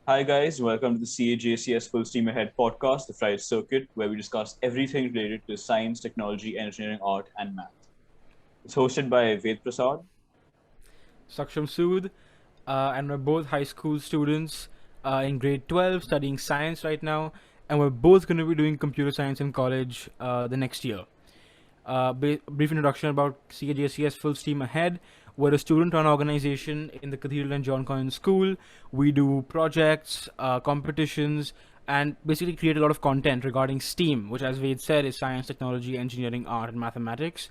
Hi guys, welcome to the CAJCS Full Steam Ahead podcast, the Friday Circuit, where we discuss everything related to science, technology, engineering, art, and math. It's hosted by Ved Prasad. Saksham Sood, and we're both high school students in grade 12 studying science right now, and we're both going to be doing computer science in college the next year. Brief introduction about CAJCS Full Steam Ahead. We're a student-run organization in the Cathedral and John Collins School. We do projects, competitions, and basically create a lot of content regarding STEAM, which, as Ved said, is science, technology, engineering, art, and mathematics.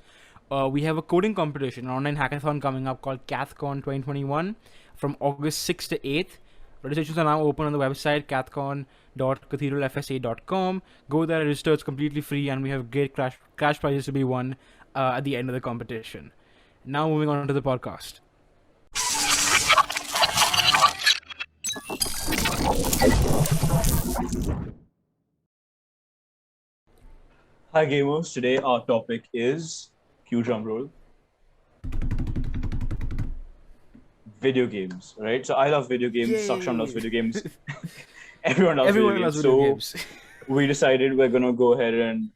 We have a coding competition, an online hackathon coming up called CathCon 2021 from August 6th to 8th. Registrations are now open on the website cathcon.cathedralfsa.com. Go there, register, it's completely free, and we have great cash prizes to be won at the end of the competition. Now, moving on to the podcast. Hi gamers, today our topic is, cue drum roll, video games, right? So I love video games, Saksham loves video games, everyone loves Everyone video loves games. video So games. we decided we're gonna go ahead and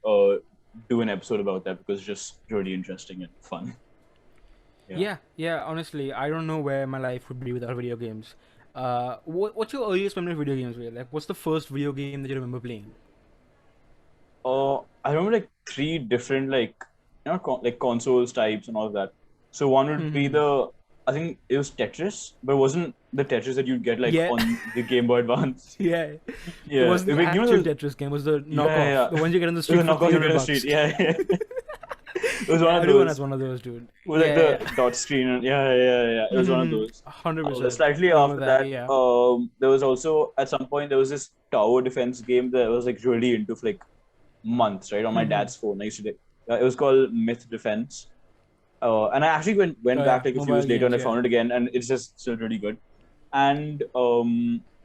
do an episode about that because it's just really interesting and fun. Yeah, honestly, I don't know where my life would be without video games. What's your earliest memory of video games? Really? Like, what's the first video game that you remember playing? I remember like three different like consoles types and all of that. So one would be I think it was Tetris, but it wasn't the Tetris that you'd get like Yeah. on the Game Boy Advance. Yeah, it Yeah, wasn't the like, actual Tetris game. It was the knockoff, the ones you get in the It was street a for knockoff you get in the $300. street. Yeah, yeah. It was one Yeah, of everyone those has one of those, dude. with like the dot screen. And, yeah. It was one of those. 100%. Slightly I remember after that, yeah. there was also at some point there was this tower defense game that I was like really into for like months, right, on my dad's phone. I used to it was called Myth Defense. And I actually went Oh back yeah, like a few mobile years later and games, I yeah. found it again, and it's just still really good. And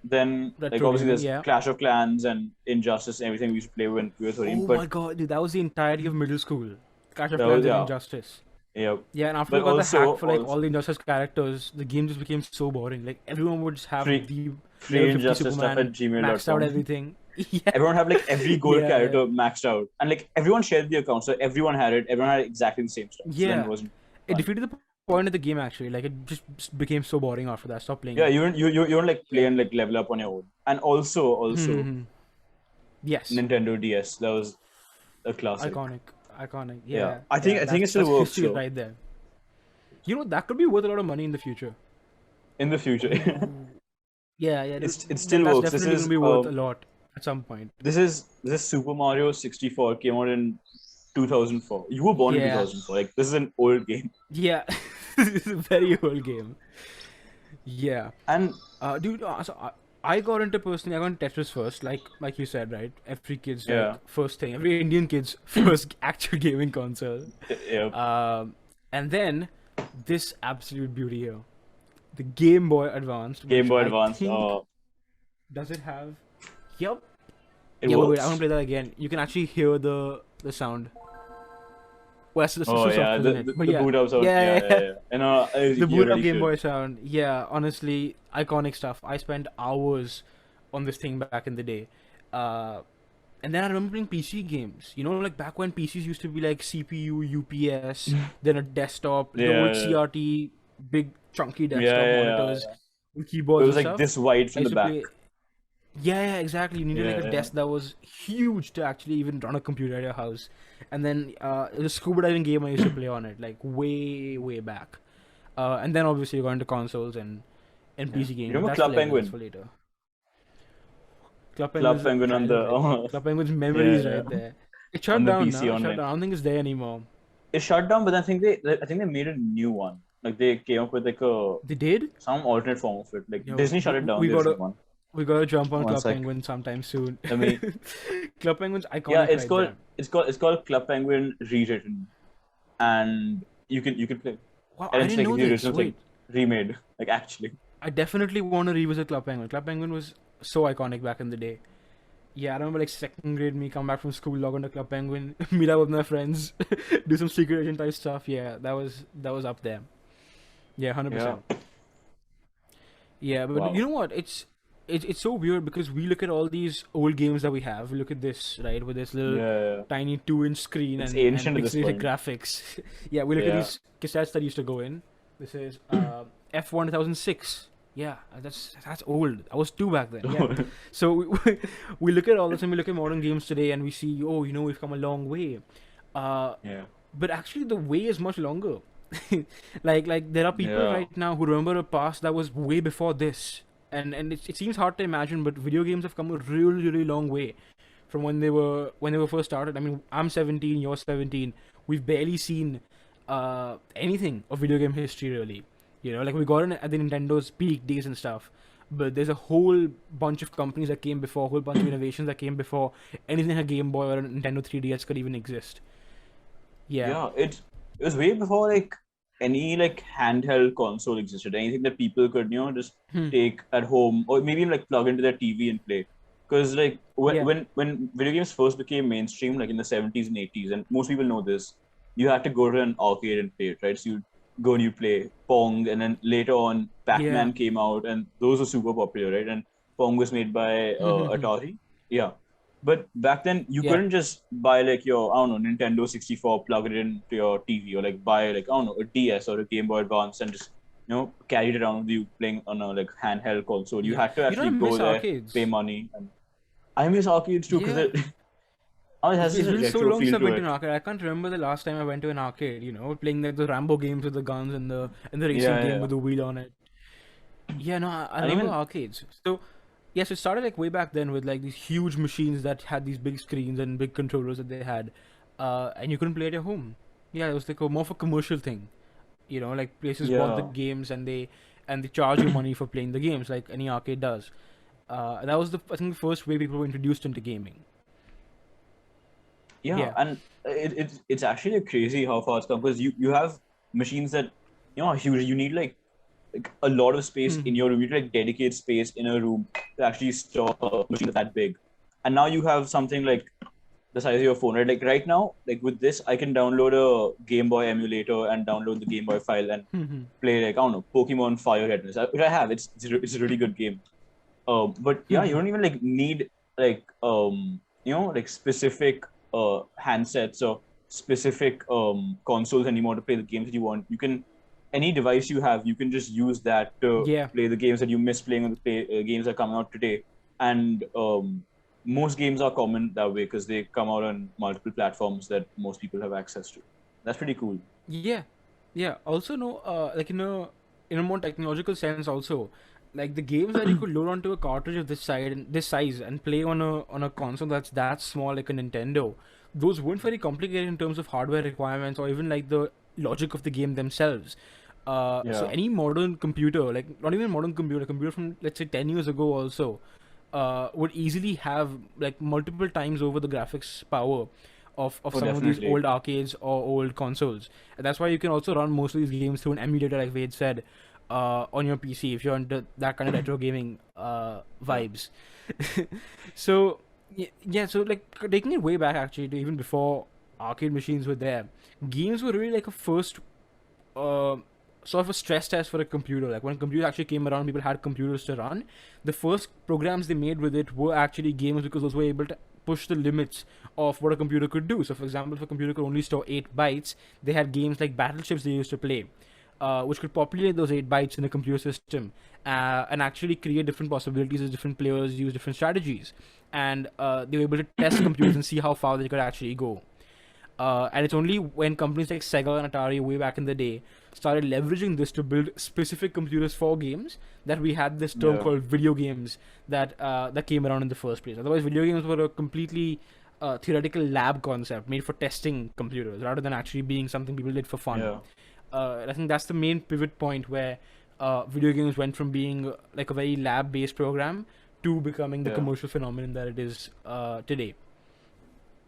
then like Retro obviously gaming, there's yeah. Clash of Clans and Injustice and everything we used to play when we were 13. Oh But my god, dude, that was the entirety of middle school. Clash of that was Clans and Injustice. yeah. Yeah, and after But we got the hack for like also all the Injustice characters, the game just became so boring. Like everyone would just have free the free level 50 injustice stuff at Superman, maxed out gmail.com. everything. Yeah, Everyone had like every gold yeah, character maxed out, and like everyone shared the account, so everyone had it. Everyone had exactly the same stuff. So then it yeah. wasn't It fun. defeated the point of the game actually. Like it just became so boring after that. Stop playing Yeah, it. you don't like play Yeah. and like level up on your own. And also Yes. Nintendo DS, that was a classic. Iconic. Yeah, Yeah, I yeah. think it still That's works history though right there. You know that could be worth a lot of money in the future. in the future. Ooh. Yeah. It still That's works. definitely gonna be worth a lot at some point. This is Super Mario 64 came out in 2004. You were born in Yeah, 2004. Like this is an old game. yeah. This is a very old game. Yeah, And dude. I got into personally. I got into Tetris first, like you said, right? Every kid's like yeah, first thing. Every Indian kid's first actual gaming console. yeah. And then this absolute beauty here, the Game Boy Advanced, Game which Boy I Advance. think does it have? Yep. It Yeah, wait. I want works. to play that again. You can actually hear the sound. Well, it's Oh so soft, yeah, isn't it? But the yeah, boot up sound. yeah. Yeah. You know, The you boot up really Game should. Boy sound. Yeah, honestly, iconic stuff. I spent hours on this thing back in the day. Uh, and then I remember playing PC games. You know, like back when PCs used to be like CPU, UPS, then a desktop, the old Yeah, CRT, big chunky desktop yeah. monitors with It keyboards was and like stuff. this wide I from the used to back. play. Yeah, exactly. You needed like a Yeah. desk that was huge to actually even run a computer at your house. And then the scuba diving game I used to play on it, like way back. And then obviously you got into consoles and Yeah. PC You games, but remember that's for Club later. That's Penguin? for later. Club Club Penguin's Penguin on the childhood, right? Club Penguin's memories yeah, right there. It on shut the down PC now. It shut online. down. I don't think it's there anymore. It shut down, but I think they made a new one. Like they came up with like a They did? some alternate form of it. Like Yo, Disney shut it down. we There's gotta one. we gotta jump on One Club sec. Penguin sometime soon. Let me. Club Penguin's Yeah, iconic right there. it's called Club Penguin rewritten, and you can play, Wow, and I it's didn't like know the this. original thing Wait. remade. Like actually. I definitely want to revisit Club Penguin. Club Penguin was so iconic back in the day. Yeah, I remember like second grade me come back from school, log on to Club Penguin, meet up with my friends, do some secret agent type stuff. Yeah, that was up there. Yeah, 100%. Yeah. Yeah, but Wow. you know what? It's it's so weird because we look at all these old games that we have. We look at this, right, with this little Yeah, tiny 2-inch screen it's and ancient at this pixelated point. graphics. Yeah, we look at Yeah. these cassettes that used to go in. This is F1006. Yeah, that's old. I was 2 back then. Yeah. So we look at all this and we look at modern games today and we see, oh, we've come a long way. Uh, Yeah. but actually the way is much longer. Like there are people Yeah. right now who remember a past that was way before this, and it seems hard to imagine, but video games have come a really long way from when they were first started. I mean, I'm 17, you're 17. We've barely seen anything of video game history really. Like we got in at the Nintendo's peak days and stuff, but there's a whole bunch of companies that came before, a whole bunch of innovations that came before anything a Game Boy or a Nintendo 3DS could even exist. Yeah. Yeah, it was way before like any like handheld console existed. Anything that people could just Hmm. take at home or maybe even like plug into their TV and play. Because like Yeah. when video games first became mainstream, like in the 70s and 80s, and most people know this, you had to go to an arcade and play it, right? So you go and you play Pong, and then later on Yeah. Pac-Man came out, and those were super popular, right? And Pong was made by Atari. Yeah. But back then, you Yeah. couldn't just buy like your, I don't know, Nintendo 64, plug it into your TV, or like buy like, I don't know, a DS or a Game Boy Advance and just, carry it around with you playing on a like handheld console. You Yeah. had to You know, I actually go miss there, pay arcades. money. And I miss arcades too because Yeah. it has such It's a been so retro long since feel I've to been to an it. arcade. I can't remember the last time I went to an arcade. Playing like the Rambo games with the guns and the racing Yeah, game yeah. with the wheel on it. Yeah, no, I And remember even, arcades. So yes, it started like way back then with like these huge machines that had these big screens and big controllers that they had, and you couldn't play at your home. Yeah, it was like more of a commercial thing. Like places bought the yeah. games and they charge you money for playing the games like any arcade does. That was I think the first way people were introduced into gaming. Yeah, Yeah. and it's actually crazy how far it's come because you have machines that are huge. You need like a lot of space in Hmm. your room. You need like dedicate space in a room to actually store a machine that big. And now you have something like the size of your phone, right? Like right now, like with this, I can download a Game Boy emulator and download the Game Boy file and Hmm. play like I don't know Pokemon Fire Red, which I have. It's a really good game. But yeah, you Hmm. don't even like need like like specific handsets or specific consoles anymore to play the games that you want. You can any device you have, you can just use that to Yeah. play the games that you miss playing on the games that are coming out today. And most games are common that way because they come out on multiple platforms that most people have access to. That's pretty cool. Yeah, yeah. Also, no, like in a more technological sense, also, like the games that you could load onto a cartridge of this size, and play on a console that's that small, like a Nintendo. Those weren't very complicated in terms of hardware requirements or even like the logic of the game themselves. So Yeah, any modern computer, like not even modern computer from let's say 10 years ago, also, would easily have like multiple times over the graphics power of oh some of these definitely. old arcades or old consoles. And that's why you can also run most of these games through an emulator, like Wade said, on your PC if you're into that kind of retro gaming Yeah, vibes. So yeah, so like taking it way back actually to even before arcade machines were there, games were really like a first uh, sort of a stress test for a computer. Like when computers actually came around, people had computers to run. The first programs they made with it were actually games because those were able to push the limits of what a computer could do. So, for example, if a computer could only store 8 bytes, they had games like Battleships they used to play, which could populate those 8 bytes in a computer system and actually create different possibilities as different players use different strategies. And they were able to test computers and see how far they could actually go. And it's only when companies like Sega and Atari, way back in the day, started leveraging this to build specific computers for games that we had this term yeah, called video games that came around in the first place. Otherwise, video games were a completely theoretical lab concept made for testing computers rather than actually being something people did for fun. yeah, I think that's the main pivot point where video games went from being like a very lab-based program to becoming the yeah, commercial phenomenon that it is today.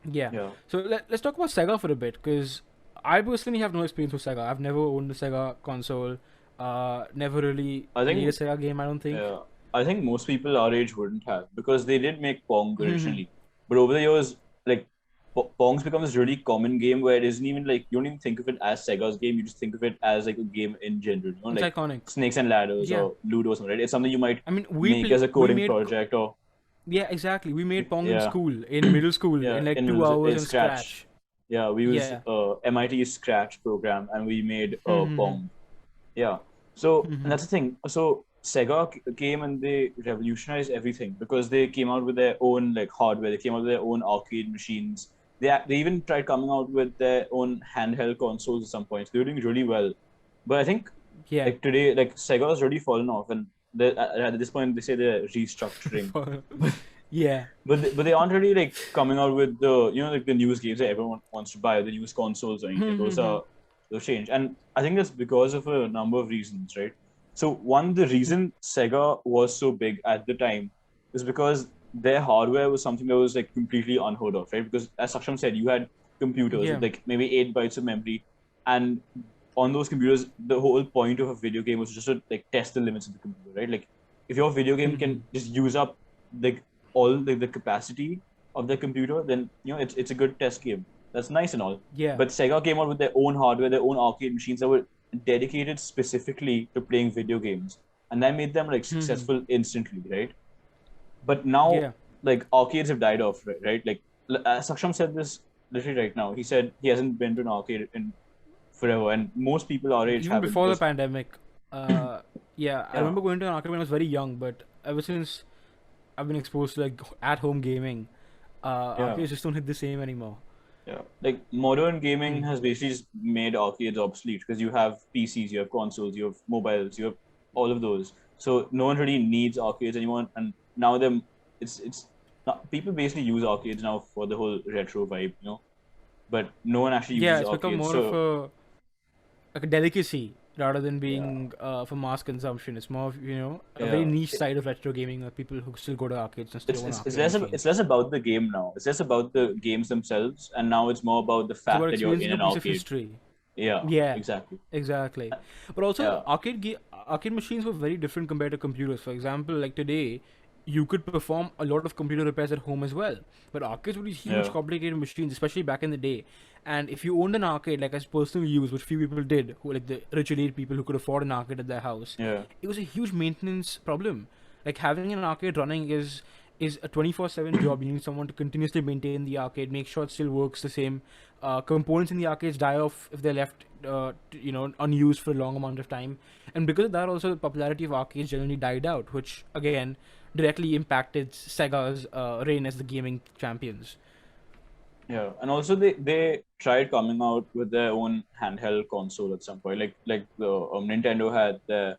Yeah. yeah. So let's talk about Sega for a bit because I personally have no experience with Sega. I've never owned a Sega console. Never really I played a think Sega game. I don't think. Yeah, I think most people our age wouldn't have because they did make Pong Mhm. originally, but over the years, like Pong's become this really common game where it isn't even like you don't even think of it as Sega's game. You just think of it as like a game in general. You know, It's like iconic. Snakes and Ladders Yeah. or Ludo or something. Right? It's something you might I mean, make as a we coding made project or yeah, exactly. We made Pong in yeah, school, in middle school, yeah, in like 2 hours in in Scratch. Scratch. Yeah, we use Yeah. MIT's Scratch program and we made Hmm. Pong. Yeah. So, and Hmm. that's the thing. So Sega came and they revolutionized everything because they came out with their own like hardware. They came out with their own arcade machines. They even tried coming out with their own handheld consoles at some points. They were doing really well. But I think Yeah. like today, like Sega has really fallen off, and at this point they say they're restructuring. But Yeah. but they aren't really like coming out with the like the newest games that everyone wants to buy, the newest consoles or anything. Those change, and I think that's because of a number of reasons, right? So one, the reason Sega was so big at the time is because their hardware was something that was like completely unheard of, right? Because as Saksham said, you had computers Yeah. with like maybe 8 bytes of memory, and on those computers, the whole point of a video game was just to like test the limits of the computer, right? Like if your video game Hmm. can just use up like all the capacity of the computer, then it's a good test game. That's nice and all. Yeah. But Sega came out with their own hardware, their own arcade machines that were dedicated specifically to playing video games, and that made them like Hmm. successful instantly, right? But now Yeah. like arcades have died off, right? Like Saksham said this literally right now. He said he hasn't been to an arcade in forever, and most people our age Even haven't before the because pandemic, yeah, I yeah, remember going to an arcade when I was very young, but ever since I've been exposed to like at home gaming, yeah. arcades just don't hit the same anymore. Yeah, like modern gaming Hmm. has basically just made arcades obsolete because you have PCs, you have consoles, you have mobiles, you have all of those. So no one really needs arcades anymore. And now it's not, people basically use arcades now for the whole retro vibe, but no one actually Yeah, uses it's become arcades. more of So a like a delicacy rather than yeah, being for mass consumption. It's more of a very yeah. niche side of retro gaming of people who still go to arcades and still own It's arcade less machines. it's less about the game now. It's less about the games themselves, and now it's more about the It's about fact that you're in experiencing a an piece of arcade. history. Yeah, Yeah, exactly. exactly. But also, Yeah, arcade machines were very different compared to computers. For example, like today, you could perform a lot of computer repairs at home as well. But arcades were these huge, yeah, complicated machines, especially back in the day. And if you owned an arcade, like as personal use, which few people did, who like the rich elite people who could afford an arcade at their house, yeah. it was a huge maintenance problem. Like having an arcade running is a 24/7 job. You need someone to continuously maintain the arcade, make sure it still works the same. Components in the arcades die off if they're left, unused for a long amount of time. And because of that, also the popularity of arcades generally died out, which again directly impacted Sega's reign as the gaming champions. Yeah, and also they tried coming out with their own handheld console at some point. Like the Nintendo had the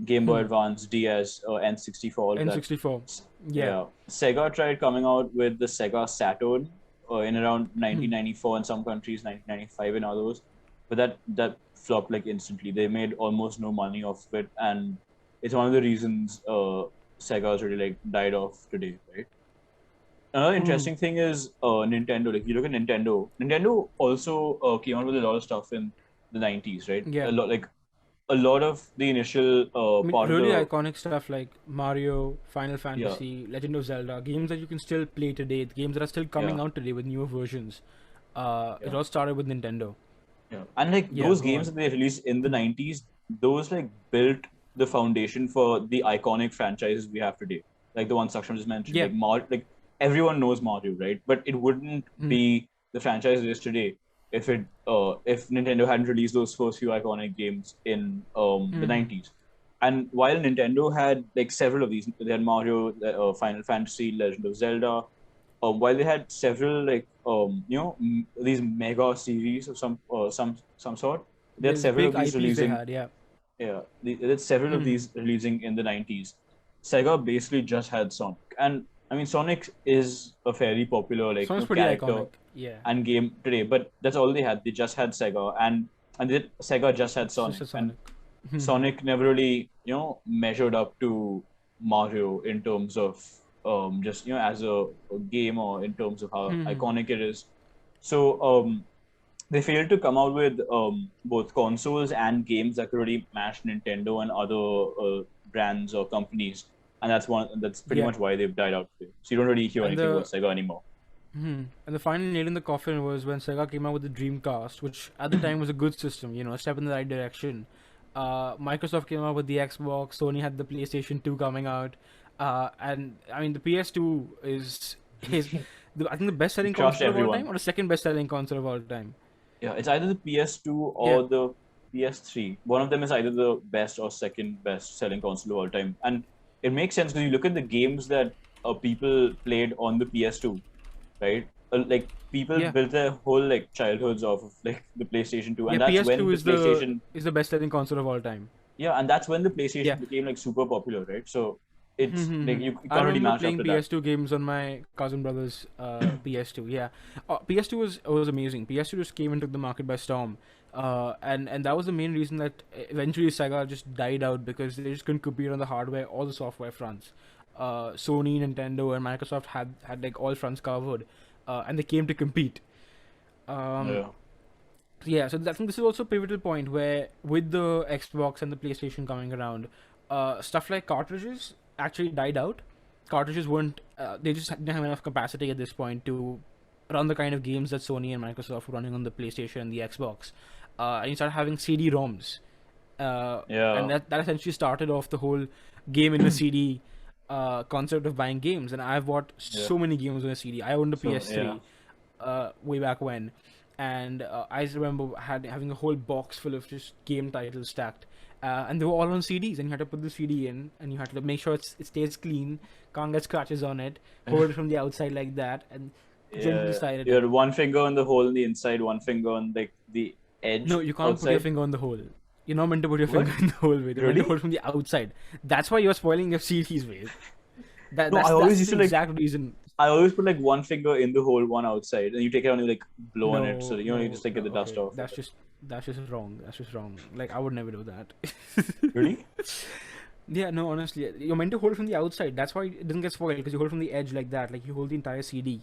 Game Boy Hmm. Advance, DS, N64, all of that. N64. Yeah. Yeah, Sega tried coming out with the Sega Saturn in around Hmm. 1994 in some countries, 1995 in others, but that flopped like instantly. They made almost no money off of it, and it's one of the reasons Sega's really like died off today, right? Another Hmm. interesting thing is Nintendo. Like you look at Nintendo. Nintendo also came out with a lot of stuff in the 90s, right? Yeah. A lot of the initial I mean, part of really the iconic stuff like Mario, Final yeah, Fantasy, Legend of Zelda, games that you can still play today, games that are still coming yeah, out today with newer versions. It yeah, all started with Nintendo. yeah. And like Yeah, those go games on. that they released in the 90s, those like built the foundation for the iconic franchises we have today. Like the one Saksham just mentioned, Yeah. Like everyone knows Mario, right? But it wouldn't Mm. be the franchise it is today if Nintendo hadn't released those first few iconic games in the Hmm. 90s. And while Nintendo had like several of these, they had Mario, Final Fantasy, Legend of Zelda, while they had several like these mega series of some sort, they had These several big of these IPs they releasing. had, yeah. Yeah, they had several of Hmm. these releasing in the 90s. Sega basically just had Sonic, and I mean Sonic is a fairly popular like Sounds pretty character iconic. Yeah. and game today, but that's all they had. They just had Sega, and Sega just had It's just Sonic, a and Sonic. Hmm. Sonic never really measured up to Mario in terms of just as a game or in terms of how Hmm. iconic it is. So they failed to come out with both consoles and games that could really match Nintendo and other brands or companies, and that's pretty Yeah. much why they've died out today. So you don't really hear And anything about the Sega anymore. And the final nail in the coffin was when Sega came out with the Dreamcast, which at the time was a good system, a step in the right direction. Microsoft came out with the Xbox, Sony had the PlayStation 2 coming out, and I mean the PS2 is I think the best-selling Crushed console of all time, everyone. or the second best-selling console of all time. Yeah, it's either the PS2 Yeah, or the PS3. One of them is either the best or second best selling console of all time. And it makes sense because you look at the games that people played on the PS2, right? Like people yeah, built their whole like childhoods off of like the PlayStation 2, yeah. and that's when PS2 the PlayStation, is the best-selling console of all time. yeah, and that's when the Yeah. PlayStation became like super popular, right? So it's like you I can't really remember match playing after that. PS2 games on my cousin brother's PS2. Yeah, PS2 was amazing. PS2 just came and took the market by storm, and that was the main reason that eventually Sega just died out because they just couldn't compete on the hardware or the software fronts. Sony, Nintendo, and Microsoft had like all fronts covered, and they came to compete. Um, Yeah, yeah, so I think this is also a pivotal point where with the Xbox and the PlayStation coming around, stuff like cartridges actually died out. Cartridges weren't they just didn't have enough capacity at this point to run the kind of games that Sony and Microsoft were running on the PlayStation and the Xbox. And you started having CD-ROMs, and yeah, that essentially started off the whole game in the CD concept of buying games. And I've bought yeah. so many games on a CD. I owned a So yeah, PS3 way back when, and I just remember having a whole box full of just game titles stacked, and they were all on CDs, and you had to put the CD in, and you had to make sure it stays clean, can't get scratches on it, hold it from the outside like that, and gently yeah. slide it You had in. one finger on the hole on the inside, one finger on like the No, edge you can't put your outside. finger on the hole. You're not meant to put your What? finger in the hole, with. You're meant to hold Really? it from the outside. That's why you're spoiling your CDs, with. That No, that's I always that's used the to like exact reason. I always put like one finger in the hole, one outside, and you take it out and you like blow on it, so No, that, you no, just like no. get the dust Okay, off of it. that's just wrong. That's just wrong. Like I would never do that. Really? Yeah, no, honestly, you're meant to hold it from the outside. That's why it doesn't get spoiled because you hold it from the edge like that. Like you hold the entire CD,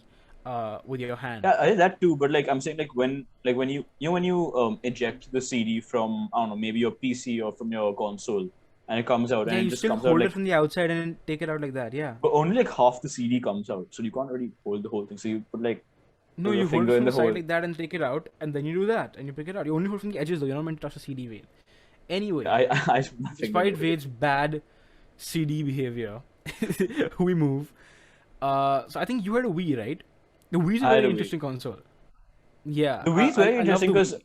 with your hand. Yeah, I did that too. But like I'm saying, like when you when you eject the CD from I don't know maybe your PC or from your console, and it comes out Yeah, and it you just still comes out hold it like from the outside and take it out like that. Yeah. but only like half the CD comes out, so you can't really hold the whole thing. So you put like No, your you hold it finger in from the the side hole. like that and take it out, and then you do that and you pick it out. You only hold from the edges though. You're not meant to touch the CD weight. Anyway, I put my finger despite over there. Vade's bad CD behavior, we move. So I think you had a Wii, right? The Wii is a I had very a Wii. interesting console. Yeah, The Wii is very I love interesting the because Wii.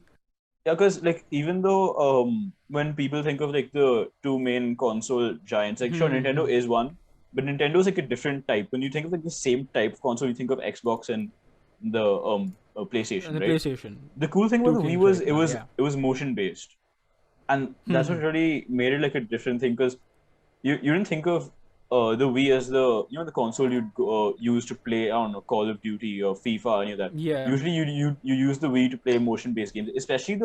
yeah, because like even though when people think of like the two main console giants, like sure Nintendo is one, but Nintendo is like a different type. When you think of like the same type of console, you think of Xbox and the And PlayStation, the right? PlayStation. The cool thing about Two the Wii kings was right now. Yeah. it was motion based, and that's what really made it like a different thing because you didn't think of the Wii as the console you'd use to play I don't know Call of Duty or FIFA or any of that. Yeah. Usually you use the Wii to play motion based games, especially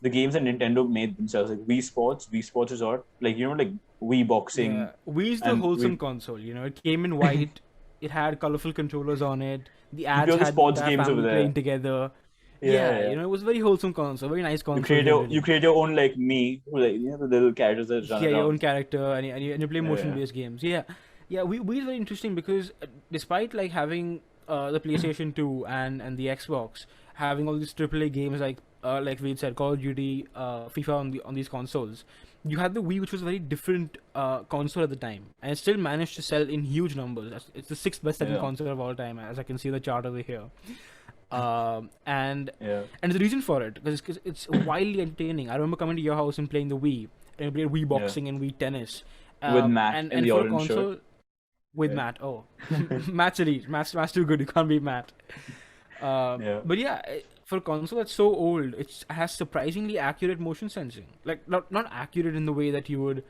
the games that Nintendo made themselves like Wii Sports Resort, like like Wii Boxing Yeah, Wii's the and wholesome Wii. console. It came in white. It had colorful controllers on it. The You play ads all the had the sports entire games over family playing there. together. Yeah, Yeah, yeah. it was a very wholesome console. Very nice You console create you generally. create your own like me, who like the little characters that run Yeah, your own around. character, and you play Yeah, yeah. motion-based games. Yeah, yeah. Wii is very interesting because despite like having the PlayStation 2 and the Xbox having all these AAA games like we said, Call of Duty, FIFA on these consoles, you had the Wii, which was a very different console at the time, and it still managed to sell in huge numbers. It's the sixth best-selling Yeah, console of all time, as I can see the chart over here. And yeah. there's a reason for it because it's wildly entertaining. I remember coming to your house and playing the Wii, and we played Wii Yeah. boxing and Wii tennis, With Matt in and the for a orange shirt. console with Yeah. Matt. Oh, Matt's elite. Matt's too good. You can't beat Matt. Yeah. But yeah, for a console that's so old, it has surprisingly accurate motion sensing. Like not accurate in the way that you would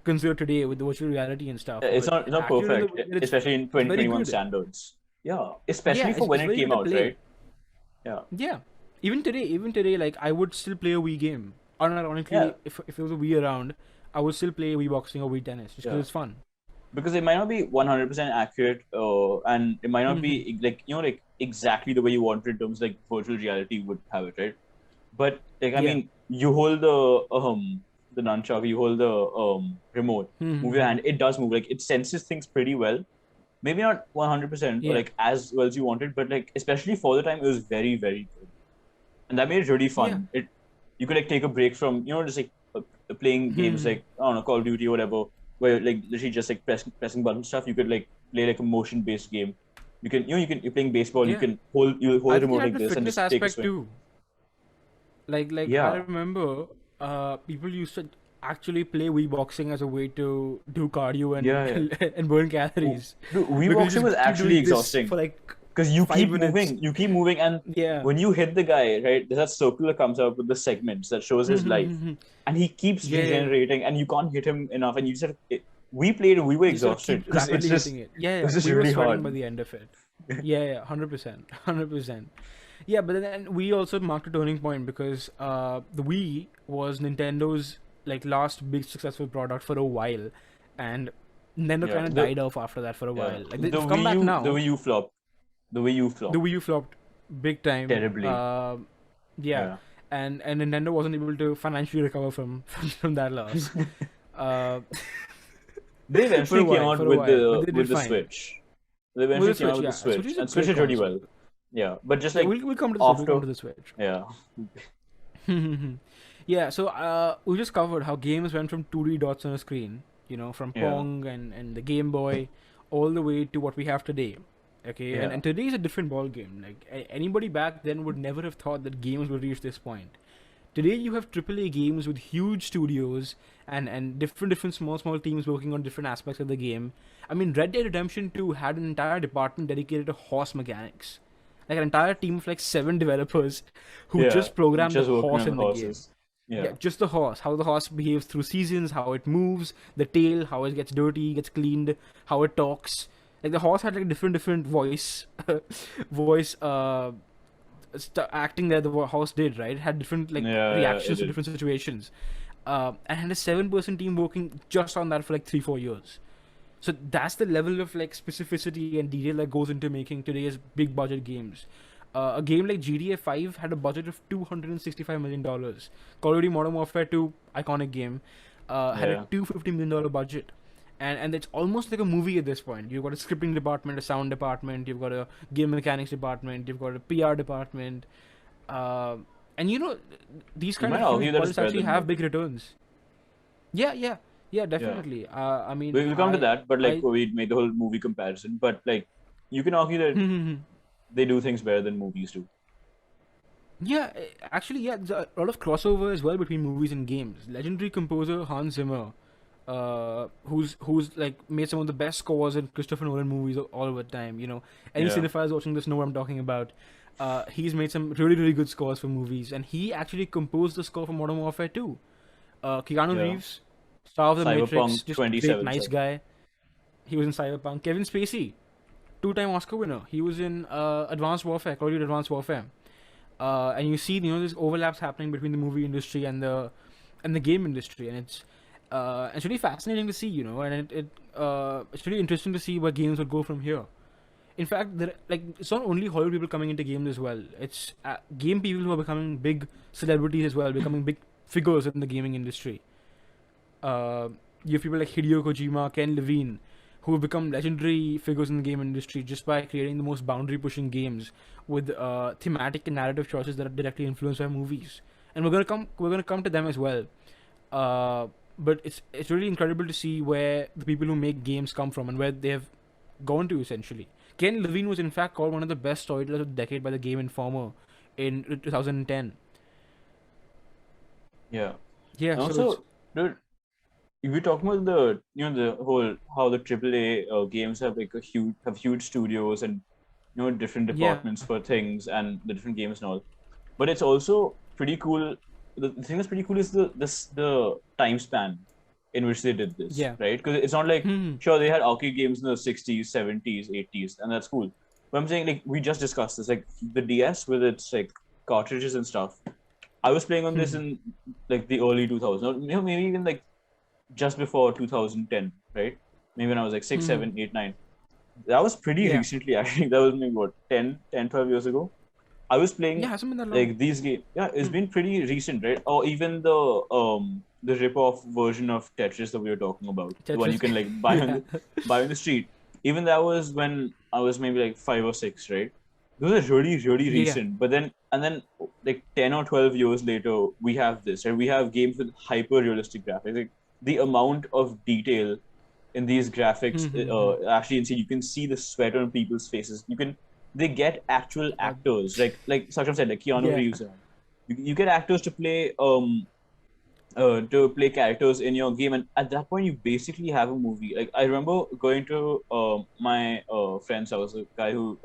consider today with the virtual reality and stuff, It's but not accurate in the perfect, way that especially in it's very 2021 good. standards. Yeah, Yeah, especially for when it's it very came good to out, play. right? Yeah, Yeah, even today, like I would still play a Wii game. yeah, Unironically, if there was a Wii around, I would still play Wii boxing or Wii tennis just because yeah. it's fun. Because it might not be 100% accurate, and it might not be like like exactly the way you want it in terms of, like virtual reality would have it, right? But like I Yeah. mean, you hold the nunchuck, you hold the remote, move your hand, it does move. Like it senses things pretty well, maybe not 100% or Yeah. like as well as you wanted, but like especially for the time, it was very, very good, and that made it really Yeah. fun. You could like take a break from just like playing games like I don't know, Call of Duty or whatever, where like literally just like pressing button stuff. You could like play like a motion based game. You can you're playing baseball. Yeah. You hold I the think it remote had like the this and fitness just take a aspect swing. too. Like I Yeah. remember, people used to actually play Wii boxing as a way to do cardio Yeah, yeah. and burn calories, Dude, Wii because you boxing was just keep actually doing this exhausting for like because five minutes. you keep moving, and Yeah. when you hit the guy, right, there's that circle that comes out with the segments that shows his life, Yeah, and he keeps yeah. regenerating, and you can't hit him enough, and you just we played, we were You just gotta exhausted keep because rapidly hitting it. it Yeah. was just We were really sweating by hard. the end of it. Yeah, 100%, 100%. Yeah, but then we also marked a turning point because the Wii was Nintendo's like last big successful product for a while, and Nintendo Yeah, kind of died off after that for a while. Like the they've come back The now. Wii U flopped, the Wii U The flopped Wii U flopped big time. terribly. Yeah, Yeah, and Nintendo wasn't able to financially recover from from that loss. Uh, they eventually came out for a while, but they did with the fine Switch. They with eventually the came out Switch. with the Yeah, Switch Switch, is a and Switch great did really console. well. Yeah, but just Yeah, like we'll come to the Switch. We'll come after, to the Switch. yeah, Yeah, so we just covered how games went from 2D dots on a screen, from yeah, Pong and the Game Boy, all the way to what we have today. Okay, and, yeah, and today is a different ball game. Like anybody back then would never have thought that games would reach this point. Today you have AAA games with huge studios and different small teams working on different aspects of the game. I mean, Red Dead Redemption 2 had an entire department dedicated to horse mechanics. Like an entire team of like 7 developers who yeah. just programmed the Just working horse on in the game. horses. Yeah, Yeah, just the horse. How the horse behaves through seasons, how it moves, the tail, how it gets dirty, gets cleaned, how it talks. Like the horse had like different voice, voice acting that the horse did, right? It had different like yeah, reactions it to did. different situations, and had a 7-person team working just on that for like 3-4 years. So that's the level of like specificity and detail that goes into making today's big budget games. A game like GTA 5 had a budget of $265 million. Call of Duty Modern Warfare 2, iconic game, had a Yeah, $250 million budget. And it's almost like a movie at this point. You've got a scripting department, a sound department, you've got a game mechanics department, you've got a PR department. Uh, and these you kind might of huge argue that it's budgets better actually than have big movies. returns. Yeah, yeah, yeah, Yeah, definitely. I mean, we'll come to that, but like I, we make the whole movie comparison. But like, you can argue that they do things better than movies do. yeah, actually, yeah, there's a lot of crossover as well between movies and games. Legendary composer Hans Zimmer, who's like made some of the best scores in Christopher Nolan movies all over time. Any Yeah, cinephiles watching this know what I'm talking about. He's made some really good scores for movies, and he actually composed the score for Modern Warfare 2. Keanu yeah. Reeves, star of the Matrix, Cyberpunk just great, 2077. nice guy. He was in Cyberpunk. Kevin Spacey, two-time Oscar winner. He was in Advanced Warfare, Call of Duty Advanced Warfare. And you see, there's overlaps happening between the movie industry and the game industry, and it's really fascinating to see, and it's really interesting to see where games would go from here. In fact, it's not only Hollywood people coming into games as well. It's game people who are becoming big celebrities as well, becoming big figures in the gaming industry. You have people like Hideo Kojima, Ken Levine, who have become legendary figures in the game industry just by creating the most boundary-pushing games with thematic and narrative choices that are directly influenced by movies. And we're gonna come to them as well. But it's really incredible to see where the people who make games come from and where they have gone to essentially. Ken Levine was in fact called one of the best storytellers of the decade by the Game Informer in 2010. Yeah. Yeah, And so it's also, dude, if we're talking about the whole how the AAA games have like huge studios and different yeah, departments for things and the different games and all, but it's also pretty cool. The thing that's pretty cool is the time span in which they did this, yeah. right? Because it's not like Hmm. sure they had arcade games in the 60s, 70s, 80s, and that's cool. But I'm saying like we just discussed this, like the DS with its like cartridges and stuff. I was playing on this Hmm. in like the early 2000s, or maybe even like just before 2010, right? Maybe when I was like 6, Hmm. 7, 8, 9. That was pretty Yeah, recently, actually. That was maybe what, 12 years ago? I was yeah. playing Hasn't been that long. like these games. Yeah, it's Hmm. been pretty recent, right? Or even the rip-off version of Tetris that we were talking about, the one you Tetris. can like Yeah. buy on the street. even that was when I was maybe like 5 or 6, right? Those are really, really Yeah. recent. But then, and then, like 10 or 12 years later, we have this, right? We have games with hyper realistic graphics. Like the amount of detail in these graphics, actually insane. You can see the sweat on people's faces. They get actual Uh, actors, like Saksham said, like Keanu yeah. Reeves. You get actors to play characters in your game, and at that point you basically have a movie. Like I remember going to my friend's house, a guy who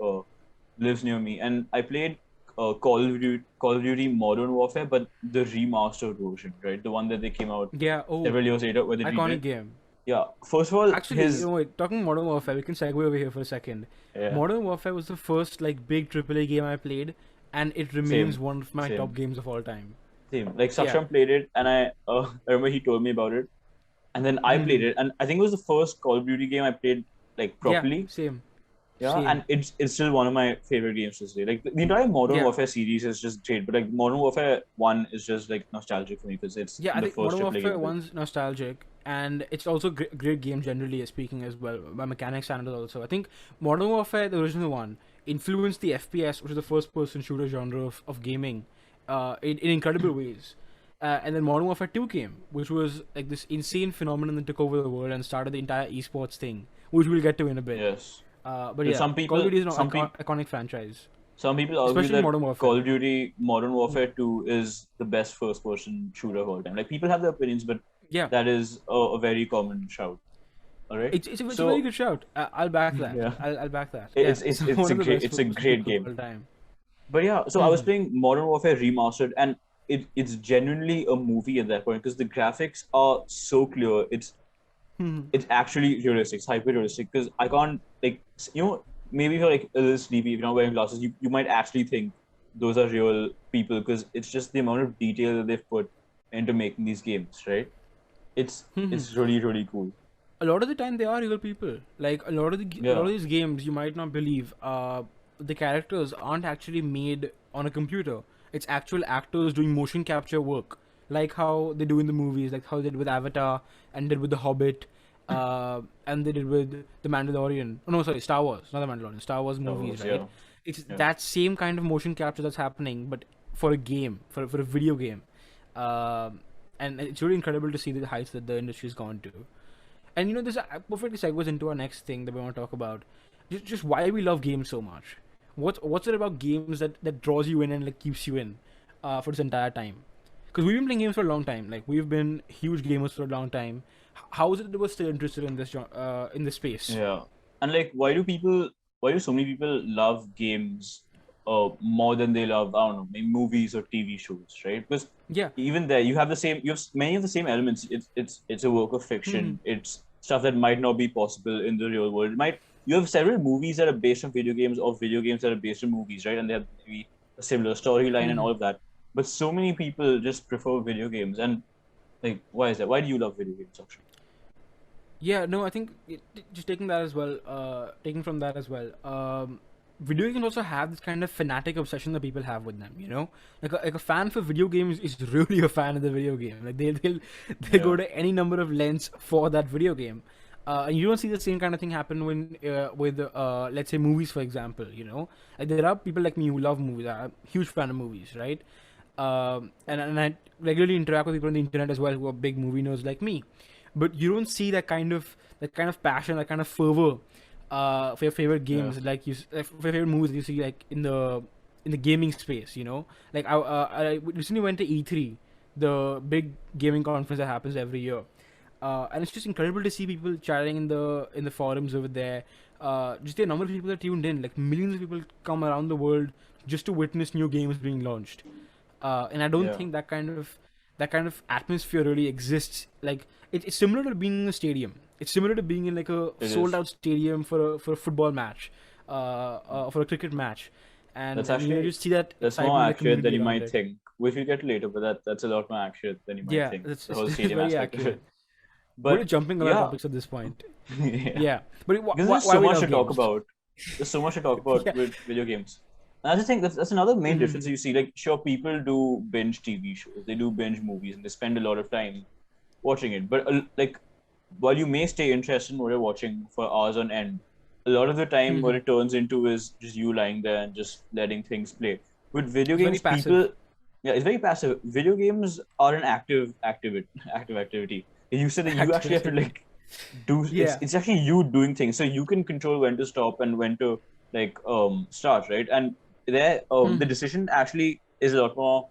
lives near me, and I played Call of Duty Modern Warfare, but the remastered version, right? The one that they came out Yeah. Oh, several years later, where they redid iconic it. game. Yeah, first of all, Actually, his wait, talking Modern Warfare, we can segue over here for a second. yeah, Modern Warfare was the first like big AAA game I played, and it remains same, one of my top same, games of all time. same. Like Yeah. Saksham played it, and I remember he told me about it, and then I played it, and I think it was the first Call of Duty game I played like Yeah. properly. Same. Yeah, and Same. it's still one of my favorite games to play. Like the entire Modern Yeah. Warfare series is just great, but like Modern Warfare 1 is just like nostalgic for me because it's Yeah, I the think first Modern AAA game Warfare I played. one's nostalgic, and it's also great game generally speaking as well. By mechanics standards also, I think Modern Warfare, the original one, influenced the FPS, which is the first-person shooter genre of gaming, in incredible ways. And then Modern Warfare 2 came, which was like this insane phenomenon that took over the world and started the entire esports thing, which we'll get to in a bit. Yes, But but yeah, Call of Duty is an some people, iconic franchise, some people argue especially that Modern Warfare. Call of Duty Modern Warfare 2 is the best first-person shooter of all time. Like people have their opinions, but Yeah, that is a very common shout. All right, it's a very so good shout. I'll back that. yeah, I'll back that. Yeah, it's it's one a of the best it's a first-person great shooters of game. all time. But yeah, so I was playing Modern Warfare Remastered, and it's genuinely a movie at that point because the graphics are so clear. It's actually realistic. It's hyper realistic because I can't like maybe if you're like a little sleepy, if you're not wearing glasses, you might actually think those are real people because it's just the amount of detail that they've put into making these games, right? It's really really cool. A lot of the time they are real people. Like a lot Yeah, of these games, you might not believe. The characters aren't actually made on a computer. It's actual actors doing motion capture work, like how they do in the movies, like how they did with Avatar and did with The Hobbit, and they did with The Mandalorian. Oh no, sorry, Star Wars, not The Mandalorian. Star Wars that movies, was right? yeah, It's yeah. that same kind of motion capture that's happening, but for a game, for a video game. And it's really incredible to see the heights that the industry's gone to. And this perfectly segues into our next thing that we want to talk about. Just why we love games so much. What's it about games that draws you in and like keeps you in, for this entire time? Because we've been playing games for a long time. Like we've been huge gamers for a long time. How is it that we're still interested in in this space? Yeah. And like, why do so many people love games more than they love, I don't know, maybe movies or TV shows, right? Because Yeah. even there, you have many of the same elements. It's a work of Hmm. fiction. It's stuff that might not be possible in the real world. You have several movies that are based on video games or video games that are based on movies, right? And they have maybe a similar storyline and Hmm. all of that. But so many people just prefer video games. And like, why is that? Why do you love video games, actually? Yeah, no, I think just taking that as well, taking from that as well. Video games also have this kind of fanatic obsession that people have with them. Like a fan for video games is really a fan of the video game. Like they go Yeah. to any number of lengths for that video game. And you don't see the same kind of thing happen with let's say movies, for example. Like there are people like me who love movies. I'm a huge fan of movies, right? And I regularly interact with people on the internet as well who are big movie nerds like me. But you don't see that kind of passion, that kind of fervor for your favorite Yeah. games, like for your favorite movies you see like in the gaming space. Like I recently went to E3, the big gaming conference that happens every year, and it's just incredible to see people chatting in the forums over there. Just the number of people that tuned in, like millions of people come around the world just to witness new games being launched. And I don't Yeah. think that kind of atmosphere really exists. Like it's similar to being in a stadium. It's similar to being in like a It sold is. out stadium for a football match, for a cricket match, That's and actually just see that that's more excitement in the accurate than community you around might it. think. Which we'll get later, but that's a lot more accurate than you might Yeah, think. it's The it's, whole it's stadium very aspect of accurate. it. We're But jumping a lot of yeah, topics at this point. yeah. Yeah, but Because why, there's why so we much love to talk games? about. There's so much to talk about Yeah. with video games. And I just think that's another main difference Mhm. you see. Like, sure, people do binge TV shows, they do binge movies, and they spend a lot of time watching it. But like, while you may stay interested in what you're watching for hours on end, a lot of the time what Mhm. it turns into is just you lying there and just letting things play. With video It's very games, passive. people, yeah, it's very passive. Video games are an active activity. You said that you Active actually have to activity. like do Yeah. it's actually you doing things, so you can control when to stop and when to like start, right? And there the Mhm. decision actually is a lot more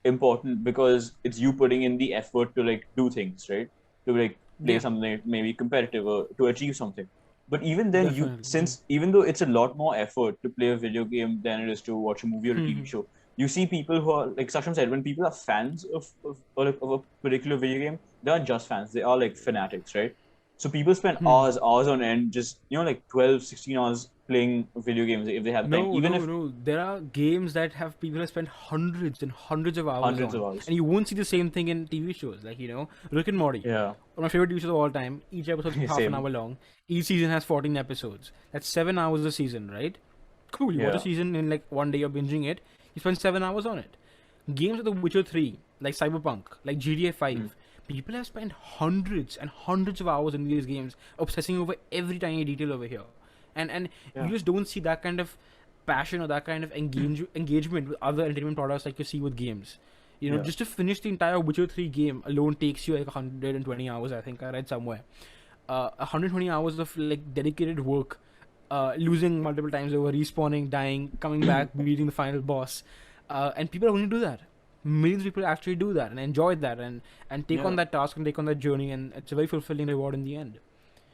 important because it's you putting in the effort to like do things, right? To like play Yeah. something maybe competitive or to achieve something. But even then, you Definitely. Yeah. since even though it's a lot more effort to play a video game than it is to watch a movie or a TV Mhm. show, you see people who are like Saksham said, when people are fans or like, of a particular video game, they aren't just fans; they are like fanatics, right? So people spend Mhm. hours on end, just like 12, 16 hours playing video games if they have time, No, even no, if no. There are games that have people have spent hundreds and hundreds of hours hundreds of on, hours. and you won't see the same thing in TV shows. Like Rick and Morty, Yeah, one of my favorite TV shows of all time. Each episode's half an same. hour long. Each season has 14 episodes. That's 7 hours a season, right? Cool. You watch a Yeah. season in like one day. You're binging it. You spend 7 hours on it. Games like The Witcher 3, like Cyberpunk, like GTA Mm. 5. People have spent hundreds and hundreds of hours in these games, obsessing over every tiny detail over here, and you Yeah. just don't see that kind of passion or that kind of engagement with other entertainment products like you see with games. Yeah. Just to finish the entire Witcher 3 game alone takes you like 120 hours. I think I read somewhere. 120 hours of like dedicated work, losing multiple times over, respawning, dying, coming back, beating the final boss, and people are going to do that. Millions of people actually do that and enjoy that and take on Yeah. that task and take on that journey, and it's a very fulfilling reward in the end.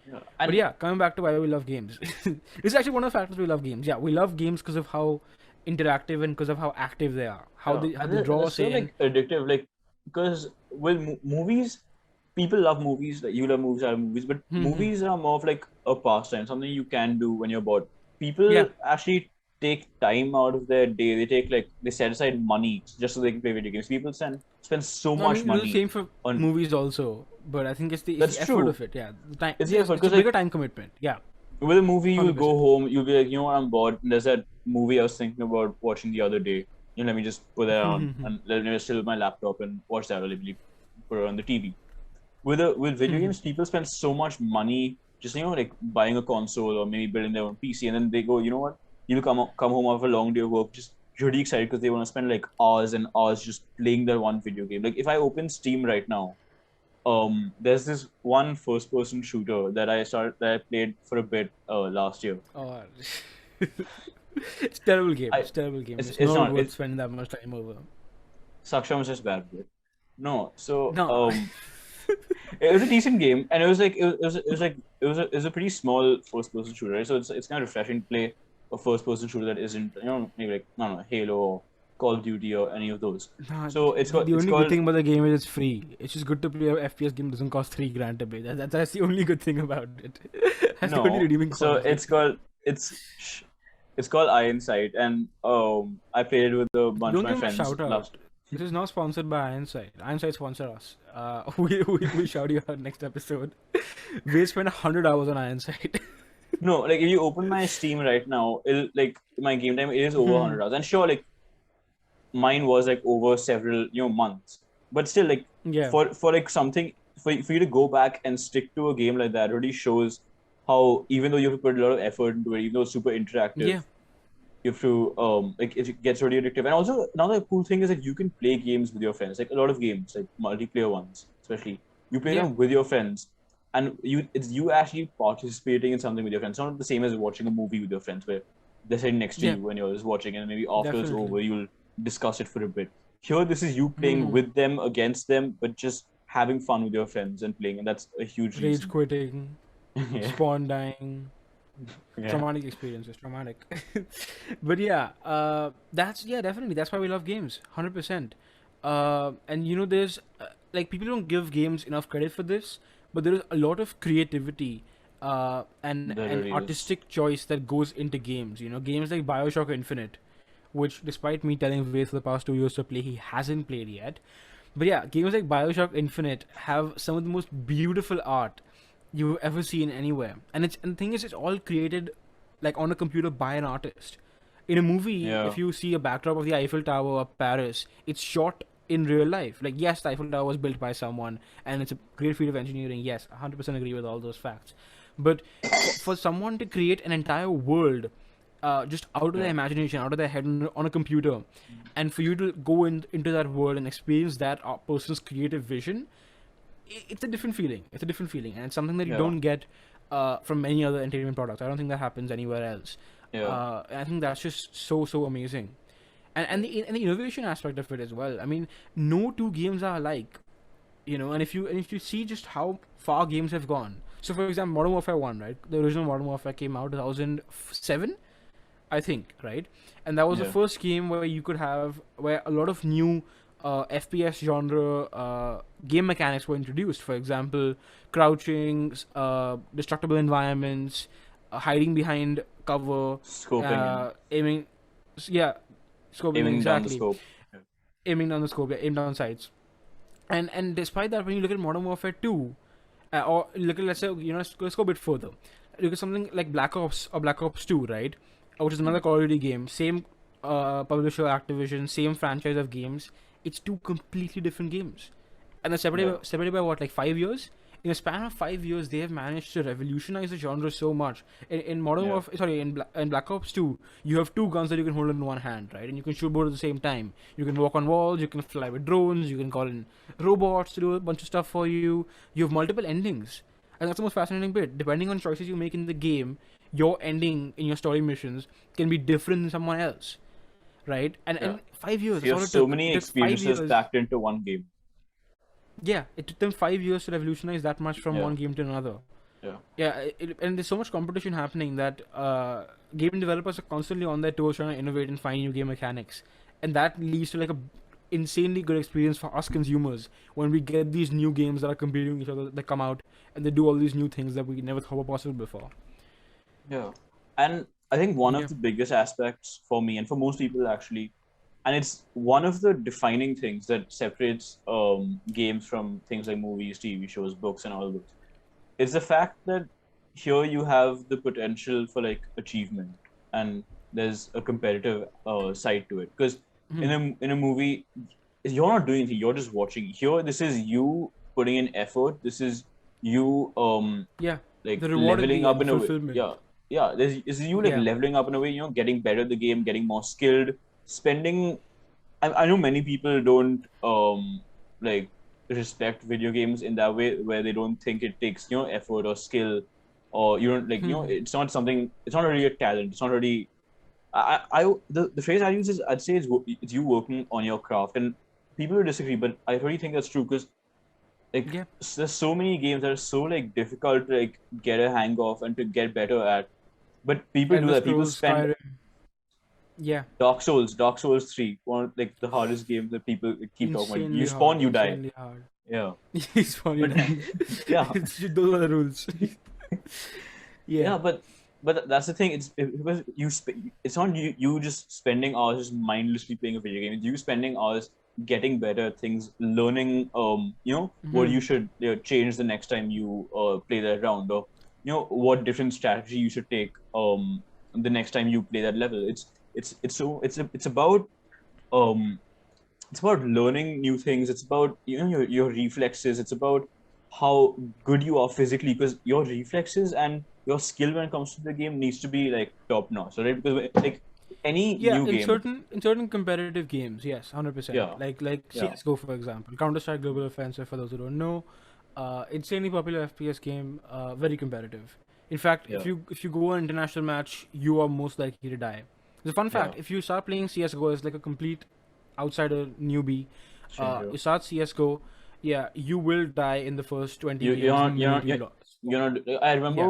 Yeah. But And yeah, coming back to why we love games, this is actually one of the factors we love games. Yeah, we love games because of how interactive and because of how active they are, yeah, how and they draw they're us so in. like addictive, like because with movies, people love movies. Like you love movies, I love movies, but Hmm. movies are more of like a pastime, something you can do when you're bored. Yeah, People actually take time out of their day. They take like they set aside money just so they can play video games. People spend so no, I much mean it's the money same for on. movies also, but I think it's the That's effort true. of it. Yeah, the time. It's the effort It's a because bigger like time commitment. Yeah, with a movie, you'll hundred go percent. home, you'll be like, you know what, I'm bored. There's that movie I was thinking about watching the other day. Let me just put that on and let me just chill with my laptop and watch that, or let me put it on the TV. With video games, people spend so much money just like buying a console or maybe building their own PC, and then they go, you know what? You'll come home after a long day of work, just really excited because they want to spend like hours and hours just playing that one video game. Like if I open Steam right now, there's this one first person shooter that I played for a bit last year. Oh, it's terrible game. I It's terrible game. It's it's not not worth it's spending that much time over. Saksham was just bad at it. No, so No. it was a decent game, and it was like it was a pretty small first person shooter, right? So it's kind of refreshing to play a first person shooter that isn't maybe like I don't know Halo or Call of Duty or any of those. Nah, So the it's only good called thing about the game is it's free. It's just good to play a FPS game that doesn't cost 3 grand to play. That's the only good thing about it. That's the only no. redeeming So quality. it's it's called Iron Sight, and I played it with a bunch of Don't my give him a friends shout out. last. This is not sponsored by Ironside. Ironside sponsor us. We shout you out next episode. We spent 100 hours on Ironside. No, like if you open my Steam right now, it'll like my game time it is over 100 hours, and sure, like mine was like over several months, but still like Yeah. for like something for you to go back and stick to a game like that really shows how even though you have to put a lot of effort into it, even though it's super interactive, Yeah. you have to like it gets really addictive. And also another cool thing is that you can play games with your friends, like a lot of games, like multiplayer ones, especially you play Yeah. them with your friends, and it's you actually participating in something with your friends. It's not the same as watching a movie with your friends where they're sitting next to Yeah. you when you're just watching, and maybe after it's Definitely. over, you'll discuss it for a bit. Here, this is you playing Hmm. with them against them, but just having fun with your friends and playing, and that's a huge Rage reason. quitting, Yeah, spawn dying, yeah, traumatic experiences, traumatic. But yeah, that's yeah, definitely that's why we love games, 100%. And there's like people don't give games enough credit for this, but there is a lot of creativity there and really is. artistic choice that goes into games. Games like Bioshock Infinite, which despite me telling Ved for the past 2 years to play, he hasn't played yet. But yeah, games like Bioshock Infinite have some of the most beautiful art you've ever seen anywhere. And the thing is, it's all created like on a computer by an artist. In a movie, Yeah, if you see a backdrop of the Eiffel Tower of Paris, it's shot in real life. Like yes, the Eiffel Tower was built by someone, and it's a great feat of engineering. Yes, 100% agree with all those facts. But for someone to create an entire world just out of their Yeah. imagination, out of their head on a computer, and for you to go into that world and experience that person's creative vision, it's a different feeling. It's a different feeling, and it's something that you Yeah. don't get from many other entertainment products. I don't think that happens anywhere else. Yeah. And I think that's just so amazing, and the innovation aspect of it as well. I mean, no two games are alike, and if you see just how far games have gone. So, for example, Modern Warfare 1, right? The original Modern Warfare came out 2007, I think, right? And that was the Yeah. first game where a lot of new FPS genre game mechanics were introduced. For example, crouching, destructible environments, hiding behind cover, Scoping and aiming, yeah, scoping aiming down the exactly, scope. Yeah. aiming down the scope, yeah, aim down sights. And despite that, when you look at Modern Warfare 2, or look at, let's say, let's go a bit further. Look at something like Black Ops or Black Ops 2, right? Which is another Call of Duty game, same publisher, Activision, same franchise of games. It's two completely different games, and they're separated by what, like 5 years. In a span of 5 years, they have managed to revolutionize the genre so much. In Modern Yeah. Warfare, sorry, in Black Ops 2, you have two guns that you can hold in one hand, right? And you can shoot both at the same time. You can walk on walls, you can fly with drones, you can call in robots to do a bunch of stuff for you. You have multiple endings. And that's the most fascinating bit. Depending on choices you make in the game, your ending in your story missions can be different than someone else, right? And 5 years, So you that's all have it so took. many It took 5 experiences years. packed into one game. Yeah, it took them 5 years to revolutionize that much from Yeah. one game to another. Yeah. Yeah, and there's so much competition happening that game developers are constantly on their toes trying to innovate and find new game mechanics, and that leads to like a insanely good experience for us consumers when we get these new games that are competing with each other, that come out and they do all these new things that we never thought were possible before. Yeah. And I think one Yeah. of the biggest aspects for me and for most people actually, and it's one of the defining things that separates games from things like movies, TV shows, books, and all those, is the fact that here you have the potential for like achievement, and there's a competitive side to it. Because in a movie, you're not doing anything; you're just watching. Here, this is you putting in effort. This is you Yeah, like the reward at leveling the up end, in a way. fulfillment. Yeah. This is you like Yeah. leveling up in a way. Getting better at the game, getting more skilled, spending. I know many people don't like respect video games in that way, where they don't think it takes effort or skill, or you don't like it's not something. It's not really a talent. It's not really. The phrase I use is, I'd say it's you working on your craft, and people will disagree, but I really think that's true, because like Yeah. there's so many games that are so like difficult to like get a hang of and to get better at, but people do Elder that. People Scrolls, spend Skyrim. Yeah. Dark Souls 3, one of like the hardest games that people keep talking about. You Insanely spawn, hard. you die. Insanely hard. Yeah. He's funny. But yeah. Those are the rules. Yeah, but that's the thing. Because it's not you just spending hours just mindlessly playing a video game. It's you spending hours getting better at things, learning what you should change the next time you play that round, or what different strategy you should take the next time you play that level. It's about it's about learning new things. It's about your reflexes. It's about how good you are physically, because your reflexes and your skill when it comes to the game needs to be like top notch, right? Because like any Yeah, new in game, certain competitive games, yes, 100%. Yeah. Like Yeah. CS:GO, for example, Counter Strike Global Offensive, for those who don't know, insanely popular FPS game, very competitive. In fact, Yeah. if you go an international match, you are most likely to die. The fun fact: Yeah. if you start playing CS:GO as like a complete outsider newbie, Stranger. you start CS:GO, yeah, you will die in the first 20 You- games. you're not- the you're minute not- you lost. I remember.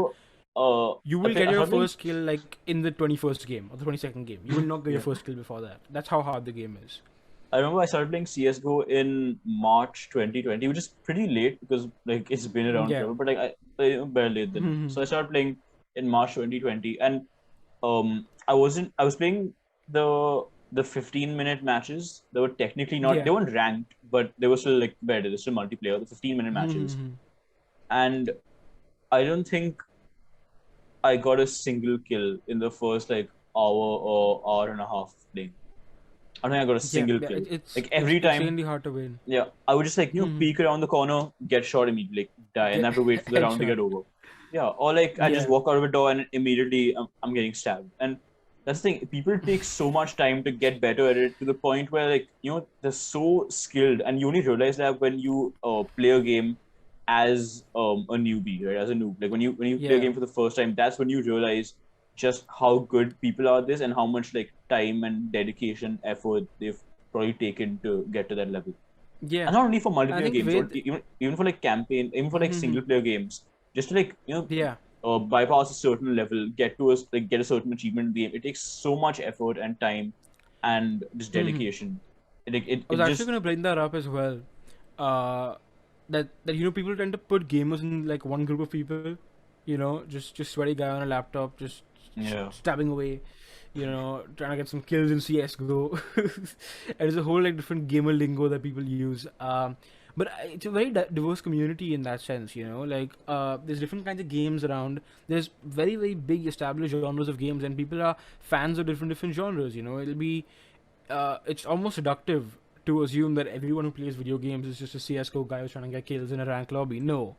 You will I get your started playing- first kill like in the 21st game or the 22nd game. You will not get your first kill before that. That's how hard the game is. I remember I started playing CS:GO in March 2020, which is pretty late because like it's been around Yeah. forever. But like I better late than Mhm. so I started playing in March 2020, and I was playing the 15-minute matches. They were technically not Yeah. they weren't ranked, but they were still like better. They're still multiplayer. The 15-minute matches, Mhm. and I don't think I got a single kill in the first like hour or hour and a half of playing. I don't think I got a single kill. It's Like every it's time, insanely hard to win. yeah, I would just like peek around the corner, get shot immediately, like die, and have to wait for the round to Headshot. get over. Yeah, or like I just Yeah. walk out of a door and immediately I'm getting stabbed. And that's the thing. People take so much time to get better at it to the point where like they're so skilled, and you only realize that when you play a game as a newbie, right? As a noob, like when you play a Yeah. game for the first time, that's when you realize just how good people are at this and how much like time and dedication, effort they've probably taken to get to that level. Yeah. And not only for I multiplayer think games, or Ved. even for like campaign, even for like Mhm. single player games, just to like Yeah. bypass a certain level, get a certain achievement in the game. It takes so much effort and time and just Mhm. dedication. It I was actually just gonna bring that up as well. Uh, that people tend to put gamers in like one group of people. Just sweaty guy on a laptop, just yeah stabbing away. Trying to get some kills in CS:GO. And there's a whole like different gamer lingo that people use. But it's a very diverse community in that sense. Like there's different kinds of games around. There's very very big established genres of games, and people are fans of different genres. It's almost seductive to assume that everyone who plays video games is just a CS:GO guy who's trying to get kills in a rank lobby. No,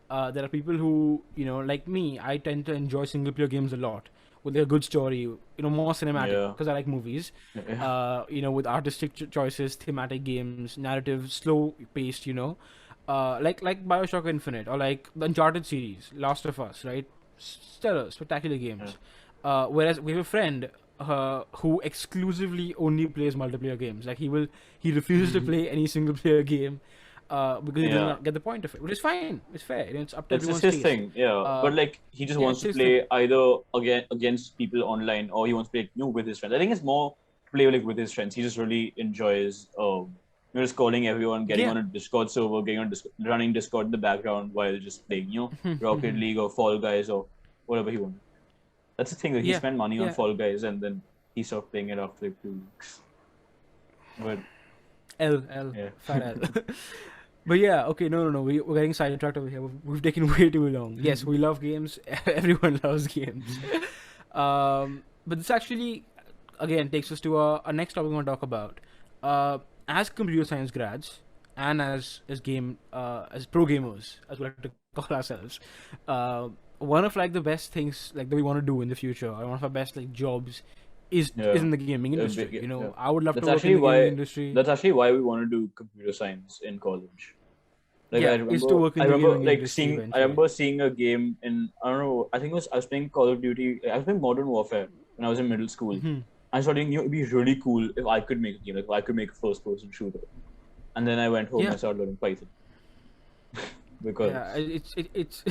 there are people who, like me, I tend to enjoy single player games a lot with a good story, more cinematic yeah because I like movies. yeah With artistic choices, thematic games, narrative, slow paced. Like Bioshock Infinite or like the Uncharted series, Last of Us, right? Stellar, spectacular yeah. games. Whereas we have a friend who exclusively only plays multiplayer games. Like he refuses to play any single player game because he does Yeah. not get the point of it, which is fine. It's fair. It's up to It's just everyone's his taste. thing, yeah. But like he just Yeah, wants it's to his thing. play either against people online, or he wants to play with his friends. I think it's more play like with his friends. He just really enjoys just calling everyone, getting Yeah. on a Discord server, running Discord in the background while just playing Rocket League or Fall Guys or whatever he wanted. That's the thing that he Yeah. spent money on Yeah. Fall Guys and then he stopped playing it after like 2 weeks. But L yeah, fat L. But yeah, okay, no. We're getting sidetracked over here. We've taken way too long. Yes, we love games. Everyone loves games. But this actually, again, takes us to our next topic we want to talk about. As computer science grads and as pro gamers, as we like to call ourselves, one of like the best things like that we want to do in the future, or one of our best like jobs, is yeah. in the gaming industry. Yeah. I would love to That's work in actually the gaming why industry. that's actually why we want to do computer science in college. Like Yeah, is to work I in the remember gaming like industry I eventually. remember seeing a game in I don't know. I think I was playing Call of Duty. I was playing Modern Warfare when I was in middle school. Hmm. I started thinking, it'd be really cool if I could make a game, like if I could make a first person shooter. And then I went home Yeah, and started learning Python yeah. because It's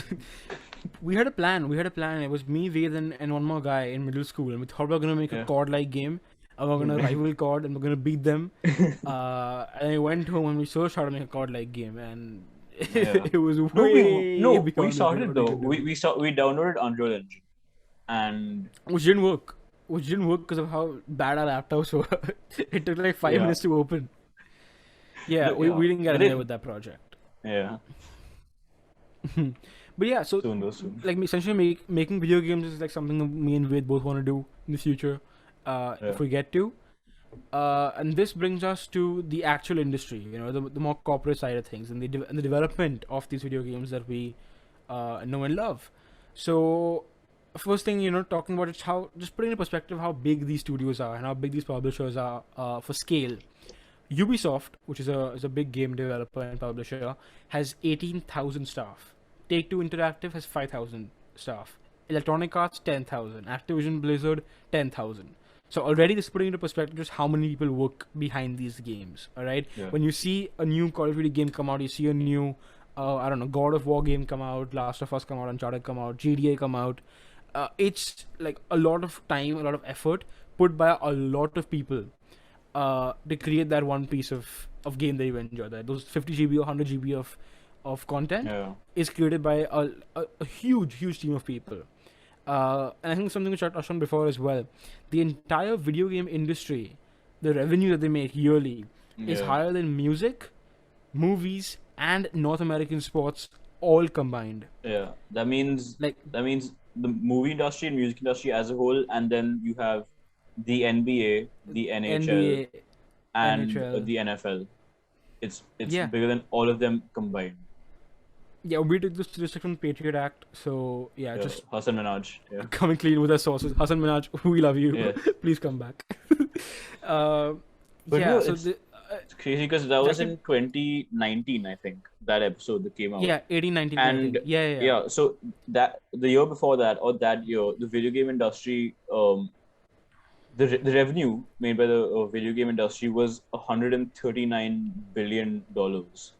we had a plan. We had a plan. It was me, Ved, and one more guy in middle school, and we thought we were gonna make a yeah. COD-like game, and we're gonna rival COD, and we're gonna beat them. And I went home and we searched how to make a COD-like game, and Yeah. it was way We beyond started what we though. could do. We downloaded Unreal Engine and Which didn't work. Which didn't work because of how bad our laptops were. It took like 5 minutes yeah. to open. Yeah, Yeah. we didn't get But anywhere then with that project. yeah. But yeah, so Soon though soon. like essentially making video games is like something that me and Ved both want to do in the future, Yeah. if we get to. And this brings us to the actual industry, the more corporate side of things, and the development of these video games that we know and love. So, first thing, talking about it's how, just putting in perspective how big these studios are and how big these publishers are for scale. Ubisoft, which is a big game developer and publisher, has 18,000 staff. Take Two Interactive has 5,000 staff. Electronic Arts 10,000. Activision Blizzard 10,000. So already this is putting into perspective just how many people work behind these games. All right, Yeah. when you see a new Call of Duty game come out, you see a new I don't know, God of War game come out, Last of Us come out, Uncharted come out, GTA come out. It's like a lot of time, a lot of effort put by a lot of people to create that one piece of game that you enjoy. That those 50 GB or 100 GB of content Yeah. is created by a huge team of people. And I think something which I touched on before as well. The entire video game industry, the revenue that they make yearly, is Yeah. higher than music, movies, and North American sports all combined. Yeah. Like That means the movie industry and music industry as a whole, and then you have the NBA, the NHL, NBA, and NHL. the NFL. It's Yeah, bigger than all of them combined. Yeah, we took this restriction from Patriot Act, so yeah, Yeah, just Hassan Minaj. Yeah. coming clean with our sources. Hassan Minaj, we love you. Yeah. Please come back. uh, But yeah, no, so it's crazy because that was Jacket, in 2019, I think, that episode that came out. yeah, 18, 19, I And think. Yeah. yeah, so that the year before that or that year, the video game industry, the revenue made by the video game industry was $139 billion, It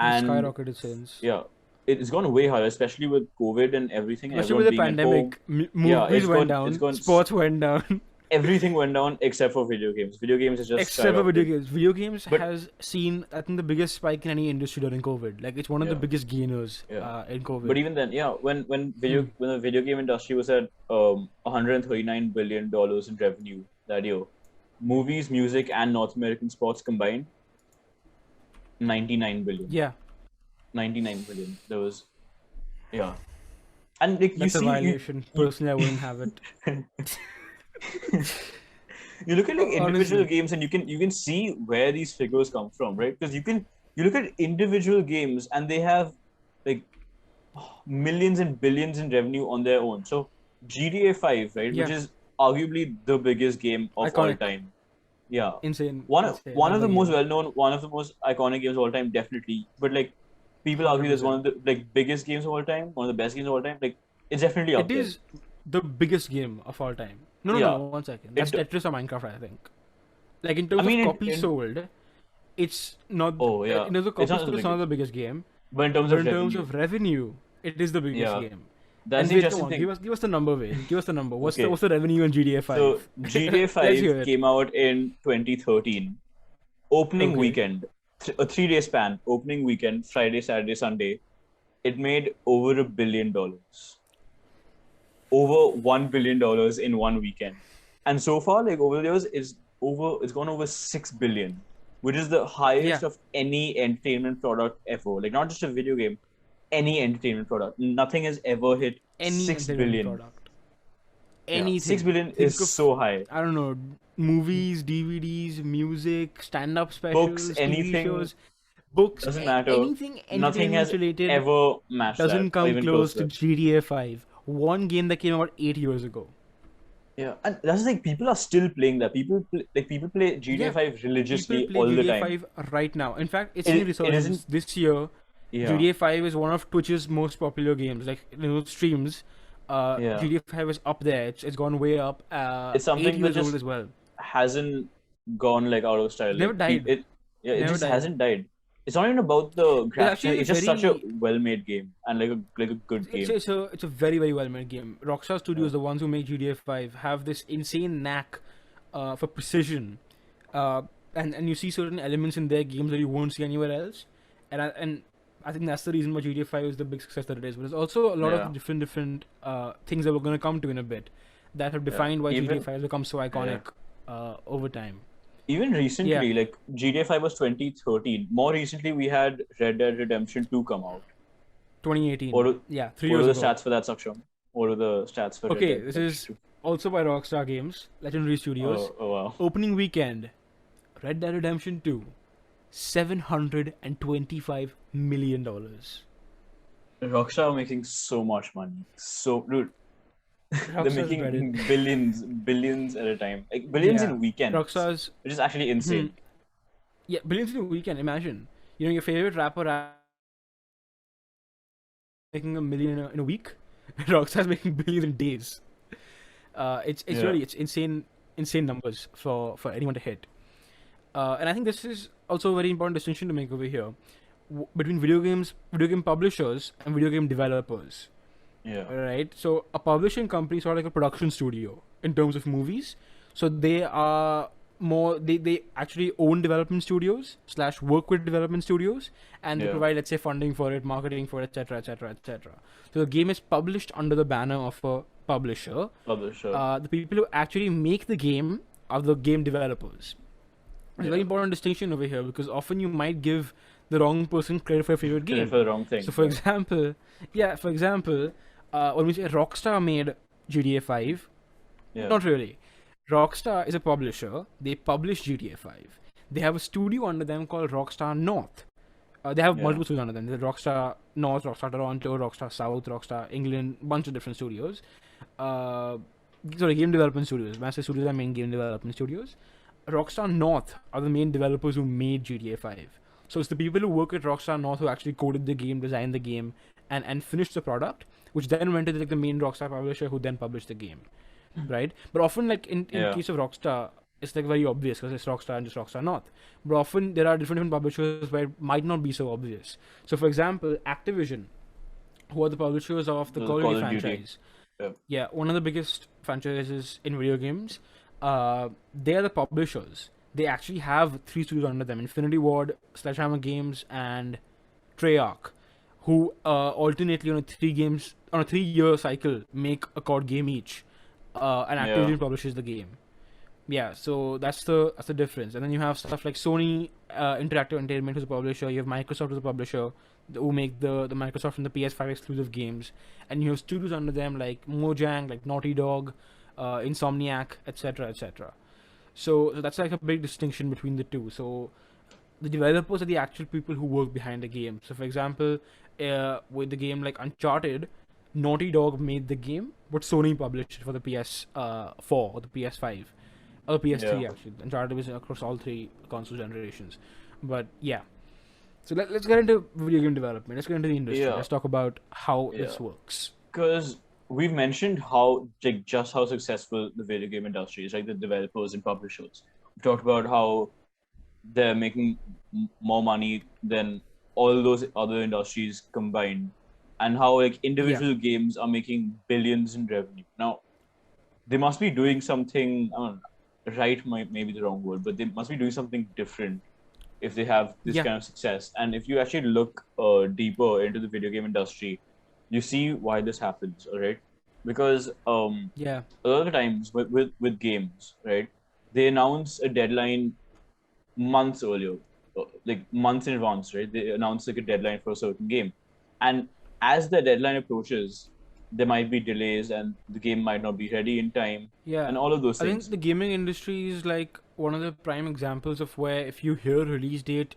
and skyrocketed since. yeah, it's gone way higher, especially with COVID and everything, and Especially with everyone the being at home. pandemic, Yeah, movies went down, sports went down. everything went down except for video games. Video games is just Except for video skyrocketed. games. Video games But has seen, I think, the biggest spike in any industry during COVID. Like, it's one of the yeah, biggest gainers yeah. in COVID. But even then, yeah, when Hmm. when the video game industry was at $139 billion in revenue that year, movies, music, and North American sports combined, 99 billion. Yeah, 99 billion. There was, yeah, and like that's a violation. Personally, I wouldn't have it. you look at like individual Honestly. games and you can see where these figures come from, right? Because you look at individual games and they have like millions and billions in revenue on their own. So GTA 5, right, which Yeah, is arguably the biggest game of all iconic. time. Yeah. Insane. Insane. One of Another the most game. well known, one of the most iconic games of all time, definitely. But like people argue that's one of 100%. the like biggest games of all time, one of the best games of all time. Like it's definitely It up there. is the biggest game of all time. No, Yeah. 1 second. That's It Tetris or Minecraft, I think. Like, in I terms of mean copies sold, it's not. oh yeah. In terms of It's copies not the sold, it's not biggest. the biggest game. But in terms But of in terms revenue, of revenue, it is the biggest yeah. game. That's And the Ved, come interesting on, thing. give us the number, Ved. Give us the number. Okay. What's the revenue in GTA 5? So GTA Let's 5 hear it. came out in 2013. Opening Okay. weekend, a 3 day span, opening weekend, Friday, Saturday, Sunday, it made over $1 billion. Over $1 billion in one weekend. And so far, like over the years, it's gone over 6 billion, which is the highest Yeah. of any entertainment product ever. Like not just a video game, any entertainment product. Nothing has ever hit Any 6 entertainment billion. product. Yeah, Anything. 6 billion Think is of, so high. I don't know, movies, DVDs, music, stand-up specials, Books, TV anything, shows, books, doesn't matter. anything Nothing entertainment has related ever matched that, doesn't or come even close to to that. GTA 5. One game that came out 8 years ago. Yeah, and that's the thing. People are still playing that. People play GTA Yeah, 5 people religiously play all the GTA time. 5 right now. In fact, it's seen It resurgence isn't. this year. Yeah, GTA 5 is one of Twitch's most popular games. Like, streams, yeah. GTA 5 is up there. It's gone way up. It's 8 something that years old just as well. hasn't gone like out of style. Never Like died. it Never just died. hasn't died. It's not even about the It's graphics. actually It's just such a very. well-made game and like a good game. It's a very very well made game. Rockstar Studios, Yeah. the ones who make GTA 5, have this insane knack for precision, and you see certain elements in their games that you won't see anywhere else, and I think that's the reason why GTA 5 is the big success that it is. But there's also a lot Yeah, of different things that we're gonna come to in a bit that have yeah. defined why GTA Even 5 has become so yeah. iconic over time. Even Yeah, recently, like GTA 5 was 2013. More recently, we had Red Dead Redemption 2 come out. 2018. What are, Yeah, 3 what are years the ago. stats for that, Saksham? What are the stats for Red Okay, Dead this Redemption is 2? also by Rockstar Games, Legendary Studios. Oh wow. Opening weekend, Red Dead Redemption 2, $725 million. Rockstar are making so much money. So, dude, they're Rockstar's making breaded. billions at a time. Like billions Yeah, in weekends, Rockstar's. which is actually insane. Yeah, billions in a weekend. Imagine, your favorite rapper making $1 million in a week. Rockstar's making billions in days. It's Yeah, really it's insane numbers for anyone to hit. And I think this is also a very important distinction to make over here between video game publishers, and video game developers. yeah, Right? So a publishing company is sort of like a production studio in terms of movies. So they are more they actually own development studios / work with development studios, and they yeah. provide, let's say, funding for it, marketing for it, etc., etc., etc. So the game is published under the banner of a publisher. Publisher. The people who actually make the game are the game developers. It's a very Yeah. important distinction over here, because often you might give the wrong person credit for your favorite Credit game. for the wrong thing. So, for example, when we say Rockstar made GTA 5, Yeah, not really. Rockstar is a publisher. They publish GTA 5. They have a studio under them called Rockstar North, They have Yeah. multiple studios under them. There's Rockstar North, Rockstar Toronto, Rockstar South, Rockstar England, bunch of different studios. Uh, Sorry, game development studios. When I say studios, I mean game development studios. Rockstar North are the main developers who made GTA 5. So it's the people who work at Rockstar North who actually coded the game, designed the game, and finished the product, which then went to like the main Rockstar publisher who then published the game, right? But often, like in Yeah. case of Rockstar, it's like very obvious because it's Rockstar and just Rockstar North. But often there are different publishers where it might not be so obvious. So, for example, Activision, who are the publishers of the The Call of Call Duty of Duty. franchise. Yeah. Yeah, one of the biggest franchises in video games. They are the publishers. They actually have 3 studios under them: Infinity Ward, Sledgehammer Games, and Treyarch, who alternately on a 3-year cycle make a COD game each, and Activision Yeah. publishes the game. Yeah, so that's the difference. And then you have stuff like Sony Interactive Entertainment, who's a publisher. You have Microsoft, who's a publisher, who make the Microsoft and the PS5 exclusive games. And you have studios under them like Mojang, like Naughty Dog, Insomniac, etc., etc. So that's like a big distinction between the two. So the developers are the actual people who work behind the game. So for example, with the game like Uncharted, Naughty Dog made the game, but Sony published it for the PS4 or the PS5. Or PS3 Yeah. actually. Uncharted was across all 3 console generations. But yeah. So let's get into video game development. Let's get into the industry. Yeah. Let's talk about how this Yeah. works. Because we've mentioned how like just how successful the video game industry is, like the developers and publishers. We talked about how they're making more money than all those other industries combined, and how like individual games are making billions in revenue. Now, they must be doing something. I don't know, right might maybe the wrong word, but they must be doing something different if they have this Yeah. kind of success. And if you actually look deeper into the video game industry, you see why this happens, all right? Because Yeah. a lot of the times with games, right, they announce a deadline months earlier, like months in advance, right? They announce like a deadline for a certain game, and as the deadline approaches, there might be delays, and the game might not be ready in time, Yeah. and all of those I think things. the gaming industry is like one of the prime examples of where if you hear release date,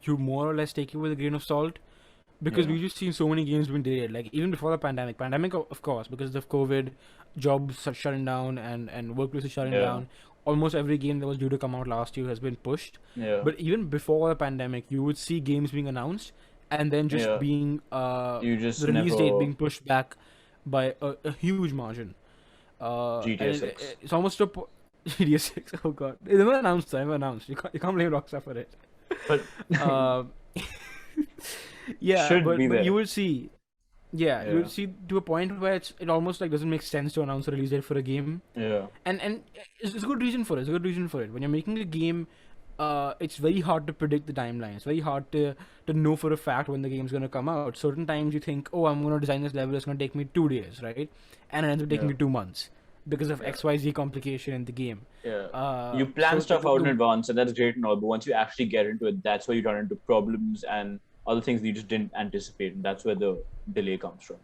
you more or less take it with a grain of salt. Because Yeah. we've just seen so many games being delayed, like even before the pandemic. Pandemic, of course, because of COVID, jobs are shutting down and workplaces shutting Yeah. down. Almost every game that was due to come out last year has been pushed. Yeah. But even before the pandemic, you would see games being announced and then just Yeah. being You just the release date never being pushed back by a huge margin. GTA And 6. it's almost a GTA 6. Oh god, they never announced. They never announced. You can't blame Rockstar for it. But Uh, yeah, Should but, be but there. you will see. Yeah, you Yeah. will see to a point where it almost like doesn't make sense to announce a release date for a game, yeah, and it's a good reason for it. It's a good reason for it. When you're making a game, it's very hard to predict the timeline. It's very hard to know for a fact when the game's gonna come out. Certain times you think, oh, I'm gonna design this level. It's gonna take me 2 days, right? And it ends up taking Yeah. me 2 months because of Yeah. XYZ complication in the game. yeah. You plan So stuff out in the- advance, and that's great and all. But once you actually get into it, that's where you run into problems and other things that you just didn't anticipate, and that's where the delay comes from.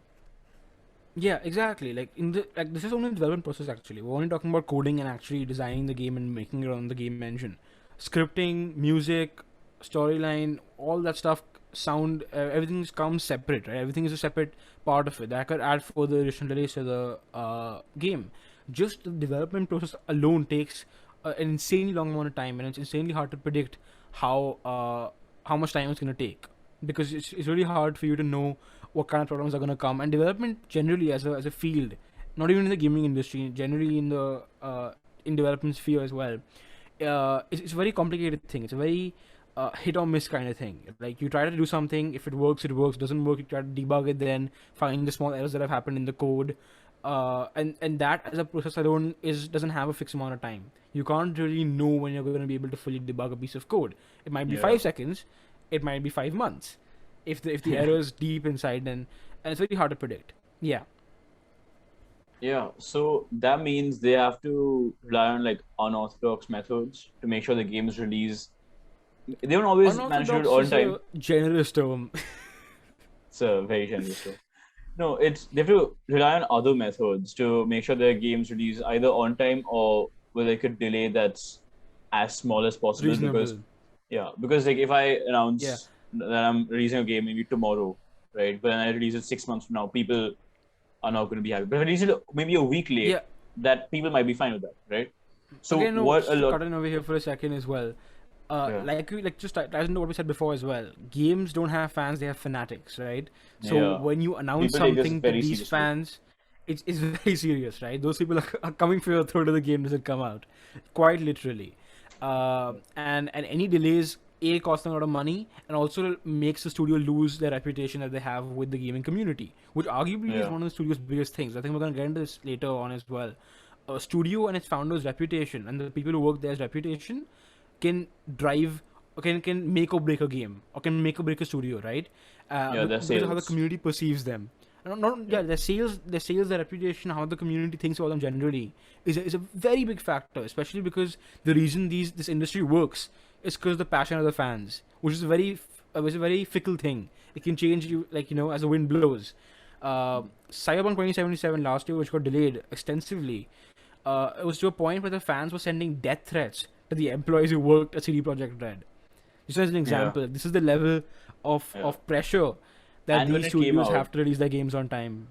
Yeah, exactly. Like this is only the development process actually. We're only talking about coding and actually designing the game and making it on the game engine. Scripting, music, storyline, all that stuff, sound, everything comes separate, right? Everything is a separate part of it. That could add further additional delays to the game. Just the development process alone takes an insanely long amount of time, and it's insanely hard to predict how much time it's gonna take because it's really hard for you to know what kind of problems are going to come. And development generally as a field, not even in the gaming industry, generally in the in development sphere as well, it's a very complicated thing. It's a very hit or miss kind of thing. Like you try to do something, if it works, it works. Doesn't work, you try to debug it, then find the small errors that have happened in the code. And that as a process alone doesn't have a fixed amount of time. You can't really know when you're going to be able to fully debug a piece of code. It might be Yeah. 5 seconds, it might be 5 months. If the error is deep inside, then and it's very hard to predict. Yeah. Yeah, so that means they have to rely on like unorthodox methods to make sure the games release. They don't always manage to do it all Unorthodox the is time. a generous term. It's a very generous term. No, they have to rely on other methods to make sure their games release either on time or with like a delay that's as small as possible. Reasonable. Because like if I announce Yeah. that I'm releasing a game maybe tomorrow, right? But then I release it 6 months from now, people are not going to be happy. But if I release it maybe a week late, Yeah. that people might be fine with that, right? So Again, no, what a just to lot, cut in over here for a second as well. yeah, Like just as to what we said before as well. Games don't have fans; they have fanatics, right? So yeah, when you announce people take this something to very these seriously. fans, it's very serious, right? Those people are coming for your throat if the game doesn't come out, quite literally. And any delays cost them a lot of money and also makes the studio lose their reputation that they have with the gaming community, which arguably is Yeah, one of the studio's biggest things. I think we're gonna get into this later on as well. A studio and its founders' reputation and the people who work there's reputation can drive or can make or break a game or can make or break a studio, right? yeah, their Because of how the sales. community perceives them. Yeah, Their reputation, how the community thinks about them generally is a very big factor, especially because the reason this industry works is because the passion of the fans, which is a very fickle thing. It can change you as the wind blows. Cyberpunk 2077 last year, which got delayed extensively, it was to a point where the fans were sending death threats to the employees who worked at CD Projekt Red. Just as an yeah, example, this is the level yeah. of pressure that And when these it came studios out, have to release their games on time.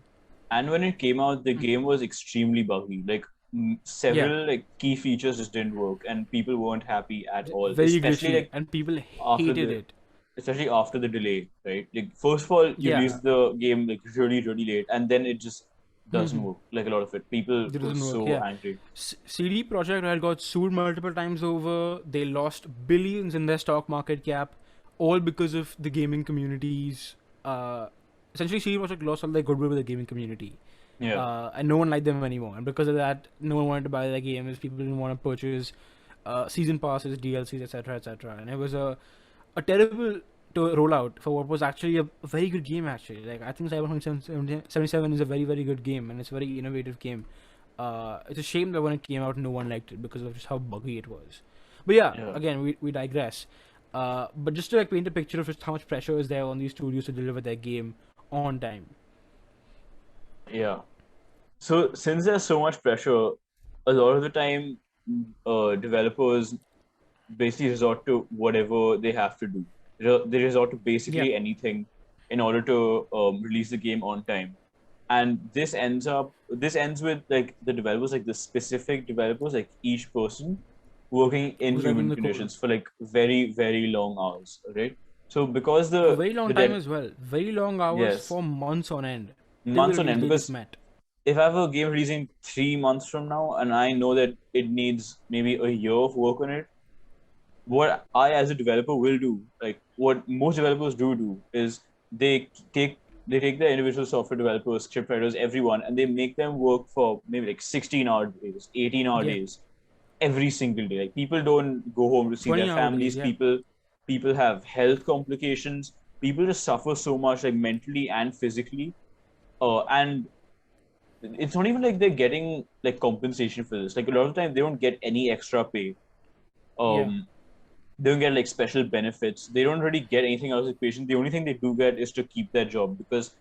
the game was extremely buggy. Like Yeah, several like key features just didn't work, and people weren't happy at all. very glitchy, and people After hated the it. especially after the delay, right? Like first of all, you release Yeah, the game like really, really late, and then it just doesn't work. Like a lot of it, people it were doesn't work. so Yeah, angry. CD Projekt Red got sued multiple times over. They lost billions in their stock market cap, all because of the gaming community's. Essentially, CD Projekt lost all their goodwill with the gaming community. Yeah, And no one liked them anymore. And because of that, no one wanted to buy their games. People didn't want to purchase season passes, DLCs, etc., etc. And it was a terrible rollout for what was actually a very good game. Actually, like I think Cyberpunk 77 is a very very good game, and it's a very innovative game. It's a shame that when it came out, no one liked it because of just how buggy it was. But yeah, yeah, again, we digress. But just to paint a picture of just how much pressure is there on these studios to deliver their game on time. yeah. So since there's so much pressure, a lot of the time, developers basically resort to whatever they have to do. They resort to Yeah. basically anything in order to release the game on time. And this ends with like the developers, like the specific developers, like each person working in Who's writing human the code conditions for like very, very long hours, right? So because for a very long the time dev as well, very long hours yes, for months on end till the months on release end, date is because met. if I have a game releasing 3 months from now and I know that it needs maybe a year of work on it, what I as a developer will do, like what most developers do is they take they take their individual software developers, script writers, everyone, and they make them work for maybe like 16-hour days, 18-hour Yeah, days every single day. Like people don't go home to see their 20-hour days. families. Yeah, People have health complications. People just suffer so much, like mentally and physically. And it's not even like they're getting like compensation for this. Like a lot of the time, they don't get any extra pay. yeah, Um, they don't get like special benefits. They don't really get anything out of the equation. The only thing they do get is to keep their job, because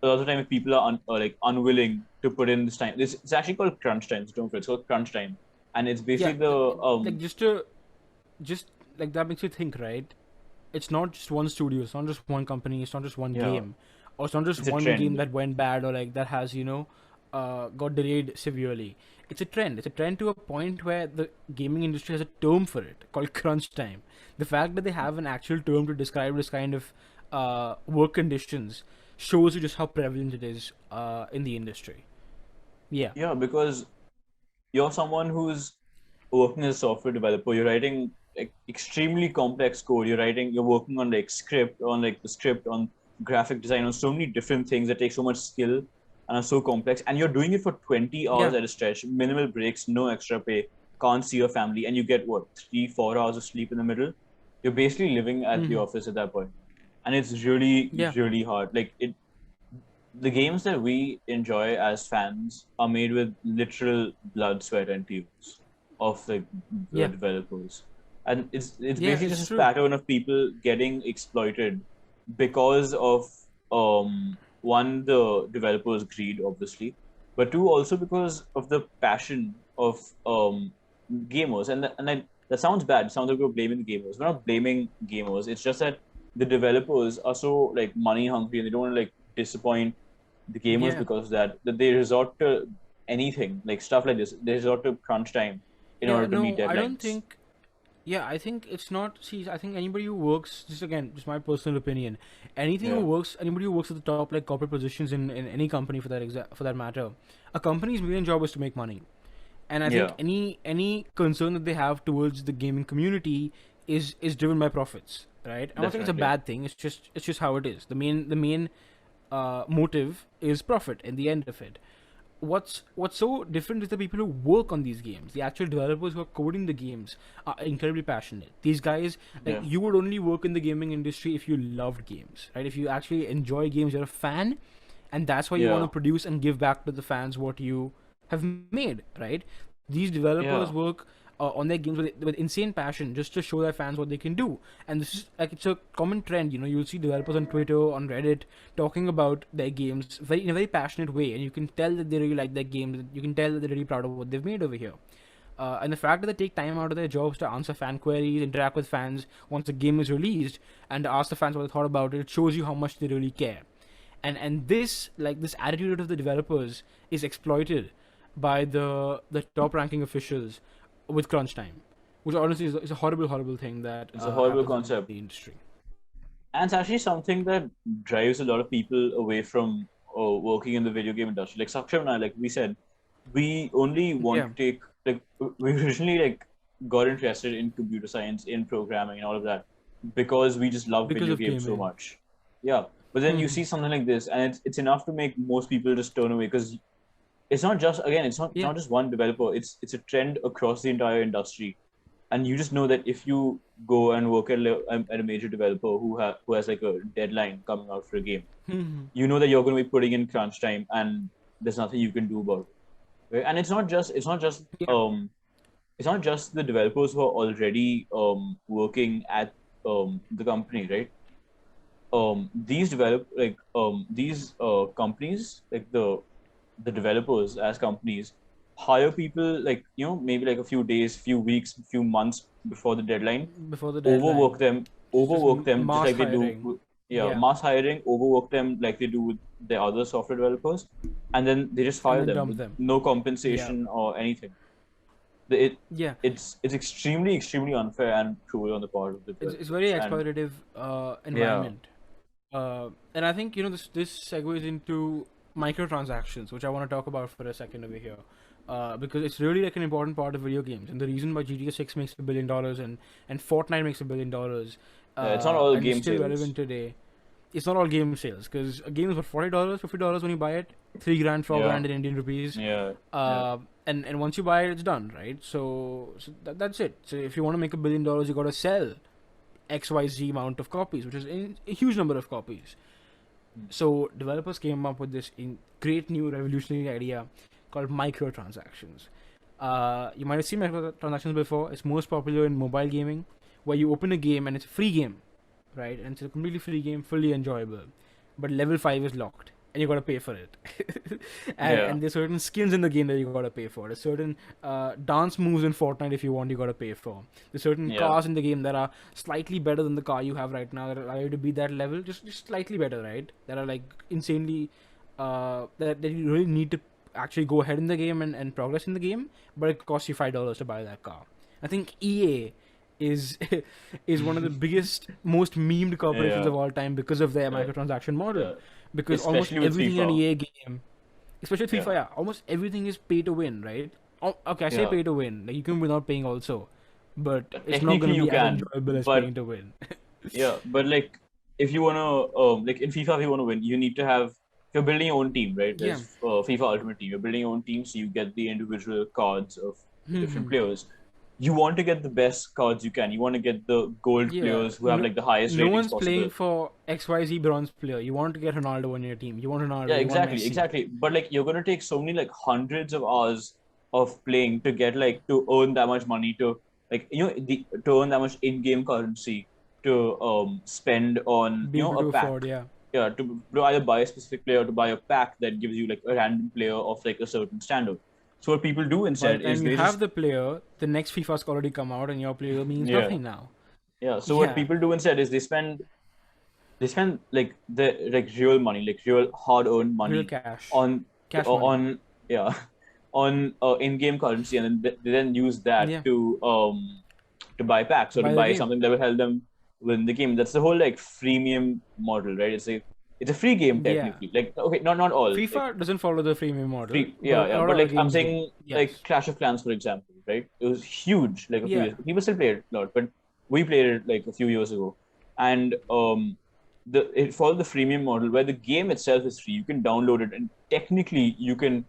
a lot of the time if people are like unwilling to put in this time, it's actually called crunch time. So don't forget, it's called crunch time, and it's basically yeah. the Like just like that makes you think, right? It's not just one studio. It's not just one company. It's not just one yeah, game, or it's not just it's a one game trend. that went bad or like that has got delayed severely. It's a trend. It's a trend to a point where the gaming industry has a term for it called crunch time. The fact that they have an actual term to describe this kind of work conditions shows you just how prevalent it is in the industry. Yeah, Yeah, because you're someone who's working as a software developer. You're writing like extremely complex code. You're working on like the script, on graphic design, on so many different things that take so much skill and are so complex. And you're doing it for 20 hours yeah, at a stretch, minimal breaks, no extra pay, can't see your family, and you get what, 3, 4 hours of sleep in the middle. You're basically living at the office at that point, and it's really, yeah, really hard. The games that we enjoy as fans are made with literal blood, sweat, and tears of the yeah, developers, and it's yeah. basically just It's this true. pattern of people getting exploited because of one, the developers' greed, obviously, but two, also because of the passion of gamers. And that sounds bad. It sounds like we're blaming the gamers. We're not blaming gamers. It's just that the developers are so like money hungry and they don't want to like disappoint the gamers Yeah. because of that they resort to anything like stuff like this. They resort to crunch time in Yeah, order to meet no, I don't deadlines. think. Yeah, I think it's not. See, I think anybody who works, just again, just my personal opinion, Yeah, anybody who works at the top like corporate positions in any company for that matter, a company's main job is to make money. And I think yeah, any concern that they have towards the gaming community is driven by profits, right? I'm not saying it's a definitely. bad thing. It's just how it is. The main motive is profit in the end of it. What's so different is the people who work on these games, the actual developers who are coding the games, are incredibly passionate. These guys, like, Yeah, you would only work in the gaming industry if you loved games, right? If you actually enjoy games, you're a fan, and that's why you want yeah, to produce and give back to the fans what you have made, right? These developers yeah, work on their games with insane passion just to show their fans what they can do. And this is like, it's a common trend. You'll see developers on Twitter, on Reddit, talking about their games in a very passionate way, and you can tell that they really like their games. You can tell that they're really proud of what they've made over here. And the fact that they take time out of their jobs to answer fan queries, interact with fans once the game is released, and ask the fans what they thought about it, it shows you how much they really care. And this attitude of the developers is exploited by the top ranking officials with crunch time, which honestly is a horrible thing that it's a horrible happens in concept. the industry. And it's actually something that drives a lot of people away from working in the video game industry. Like Saksham and I, like we said, we only want Yeah, to take like we originally like got interested in computer science, in programming, and all of that because we just love because video of games so gaming. much. Yeah, but then you see something like this, and it's enough to make most people just turn away because it's not just again, it's Yeah, not just one developer. It's a trend across the entire industry, and you just know that if you go and work at a major developer who has like a deadline coming out for a game, you know that you're going to be putting in crunch time, and there's nothing you can do about it. Right? And yeah, it's not just the developers who are already working at the company, right? These companies like the developers as companies hire people like maybe like a few days, few weeks, few months before the deadline, before the overwork deadline. them Just overwork them just mass like they do hiring. yeah, Yeah, mass hiring, overwork them like they do with the other software developers, and then they just and fire then them dump with them. no Yeah, compensation or anything. it yeah. it's extremely unfair and cruel on the part of the It's very developers. And exploitative yeah, environment. And I think this segues into microtransactions, which I want to talk about for a second over here, because it's really like an important part of video games, and the reason why GTA 6 makes $1 billion and Fortnite makes $1 billion, it's not all and is game still sales. relevant today. It's not all game sales, because a game is what, $40, $50 when you buy it, 3 grand, 4 grand Yeah, in Indian rupees. yeah, yeah, And once you buy it, it's done, right? So that's it. So if you want to make $1 billion, you gotta sell XYZ amount of copies, which is a huge number of copies. So developers came up with this great new revolutionary idea called microtransactions. You might have seen microtransactions before. It's most popular in mobile gaming, where you open a game and it's a free game, right? And it's a completely free game, fully enjoyable. But level 5 is locked, and you gotta pay for it. yeah, And there's certain skins in the game that you gotta pay for. There's certain dance moves in Fortnite if you want, you gotta pay for. There's certain yeah, cars in the game that are slightly better than the car you have right now that allow you to be that level, just slightly better, right? That are like insanely that you really need to actually go ahead in the game and progress in the game, but it costs you $5 to buy that car. I think EA is is one of the biggest, most memed corporations yeah, of all time because of their yeah, microtransaction model. yeah. Because almost Especially with everything in an FIFA. EA game, especially FIFA, Yeah, yeah, almost everything is pay to win, right? Oh, okay, I say yeah. pay to win. Like, you can win without paying also, but it's not going Technically to you be as can, enjoyable as but paying to win. yeah, but like if you wanna like in FIFA, if you wanna win, you need to have if you're building your own team, right? Yeah. There's FIFA Ultimate Team. You're building your own team, so you get the individual cards of the different players. You want to get the best cards you can. You want to get the gold Yeah, players who have like the highest no ratings one's playing possible. for XYZ bronze player. You want to get Ronaldo on your team. You want Yeah, Ronaldo. You want exactly, Messi. exactly. But like you're gonna take so many like hundreds of hours of playing to get like to earn that much money to like to earn that much in-game currency to spend on Be able a to pack. afford. Yeah. Yeah, to either buy a specific player or to buy a pack that gives you like a random player of like a certain standard. So what people do By the instead is time you they have just the player, the next FIFA's already come out, and your player means yeah nothing now. yeah. So what Yeah. people do instead is they spend they spend like real money, like real hard-earned Real money cash. on Cash money. yeah on in-game currency, and then they then use that Yeah. to buy packs or to Buy the buy game. something that will help them win the game. That's the whole like freemium model, right? It's a free game Yeah. technically. Like okay, not all like FIFA doesn't follow the freemium model, free, yeah, but a yeah. lot But of other like I'm games do. saying, like Yes. Clash of Clans, for example, right? It was huge like a few Yeah. years. People still play it a lot, but we played it like a few years ago, and it followed the freemium model where the game itself is free. You can download it, and technically you can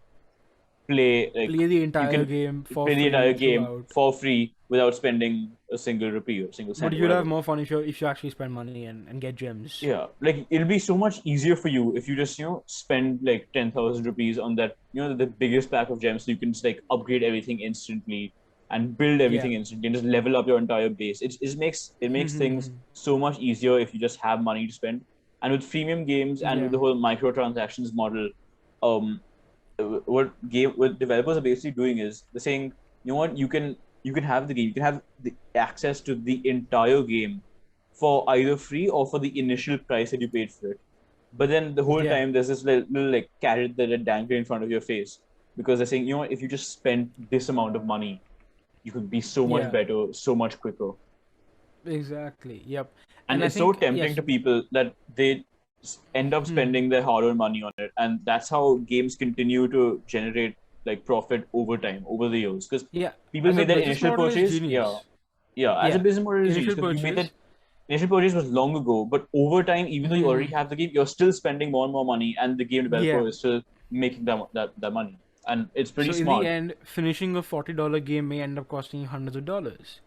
play like Play the you entire can game for play the entire free game throughout. for free without spending a single rupee or single But cent or you'd have whatever. more fun if you actually spend money and get gems. Yeah, like it'll be so much easier for you if you just spend like 10,000 rupees on that the biggest pack of gems, so you can just like upgrade everything instantly and build Yeah. everything instantly and just level up your entire base. It makes things so much easier if you just have money to spend. And with freemium games and with Yeah. the whole microtransactions model, um, what developers are basically doing is they're saying, you know what, you can have the game, you can have the access to the entire game for either free or for the initial price that you paid for it. But then the whole Yeah. time there's this little like carrot that are dangling in front of your face, because they're saying, if you just spend this amount of money, you could be so much Yeah. better, so much quicker. Exactly. Yep. And And I it's so think tempting yes. to people that they end up spending their hard-earned money on it, and that's how games continue to generate like profit over time, over the years, because Yeah. people As a made that business initial model, it's purchase. Yeah, genius. yeah, as a Yeah. business model is genius Initial because you made that purchase. initial purchase was long ago, but over time, even though you already have the game, you're still spending more and more money, and the game Yeah. developer is still making that money, and it's pretty So in the smart. end, finishing a $40 game may end up costing you hundreds of dollars.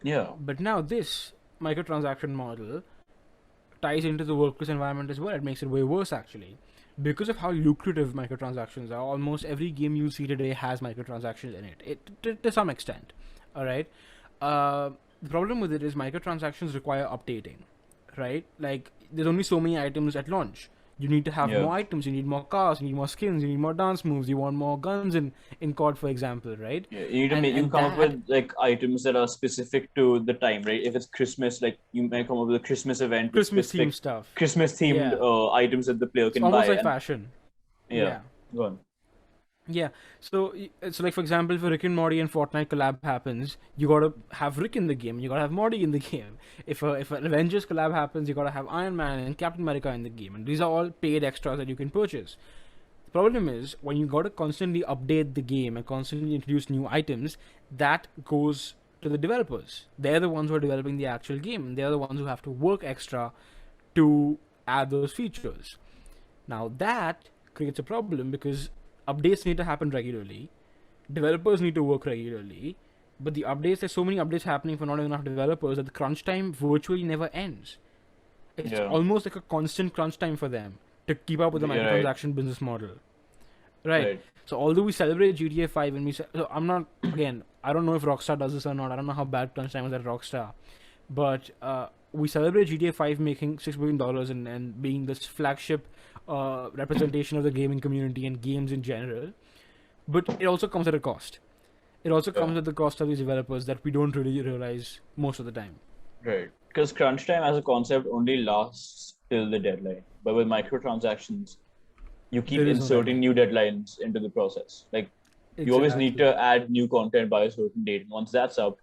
Yeah, But now this microtransaction model ties into the workplace environment as well. It makes it way worse actually. Because of how lucrative microtransactions are, almost every game you see today has microtransactions in it. To some extent. Alright? The problem with it is microtransactions require updating. Right? Like there's only so many items at launch. You need to have yeah. more items, you need more cars, you need more skins, you need more dance moves, you want more guns in COD, for example, right? Yeah, you need to And come up that with like items that are specific to the time, right? If it's Christmas, like you may come up with a Christmas event with Christmas theme specific stuff. Christmas themed Yeah. items that the player It's can buy, almost like and fashion. yeah, Yeah. go on. Yeah, so it's like, for example, if a Rick and Morty and Fortnite collab happens, you gotta have Rick in the game, you gotta have Morty in the game. If an Avengers collab happens, you gotta have Iron Man and Captain America in the game, and these are all paid extras that you can purchase. The problem is when you gotta constantly update the game and constantly introduce new items, that goes to the developers. They're the ones who are developing the actual game, and they're the ones who have to work extra to add those features. Now that creates a problem because updates need to happen regularly, developers need to work regularly, but there's so many updates happening for not enough developers that the crunch time virtually never ends. It's Yeah, almost like a constant crunch time for them to keep up with the you're right, microtransaction business model. Right. right. So although we celebrate GTA 5 and so I'm not, again, I don't know if Rockstar does this or not. I don't know how bad crunch time is at Rockstar, but we celebrate GTA 5 making $6 billion and being this flagship representation of the gaming community and games in general. But it also comes at a cost. It also Yeah, comes at the cost of these developers that we don't really realize most of the time. right. Because crunch time as a concept only lasts till the deadline, but with microtransactions, you keep There is no inserting deadline. new deadlines into the process. Like you always need Exactly. to add new content by a certain date. And once that's up,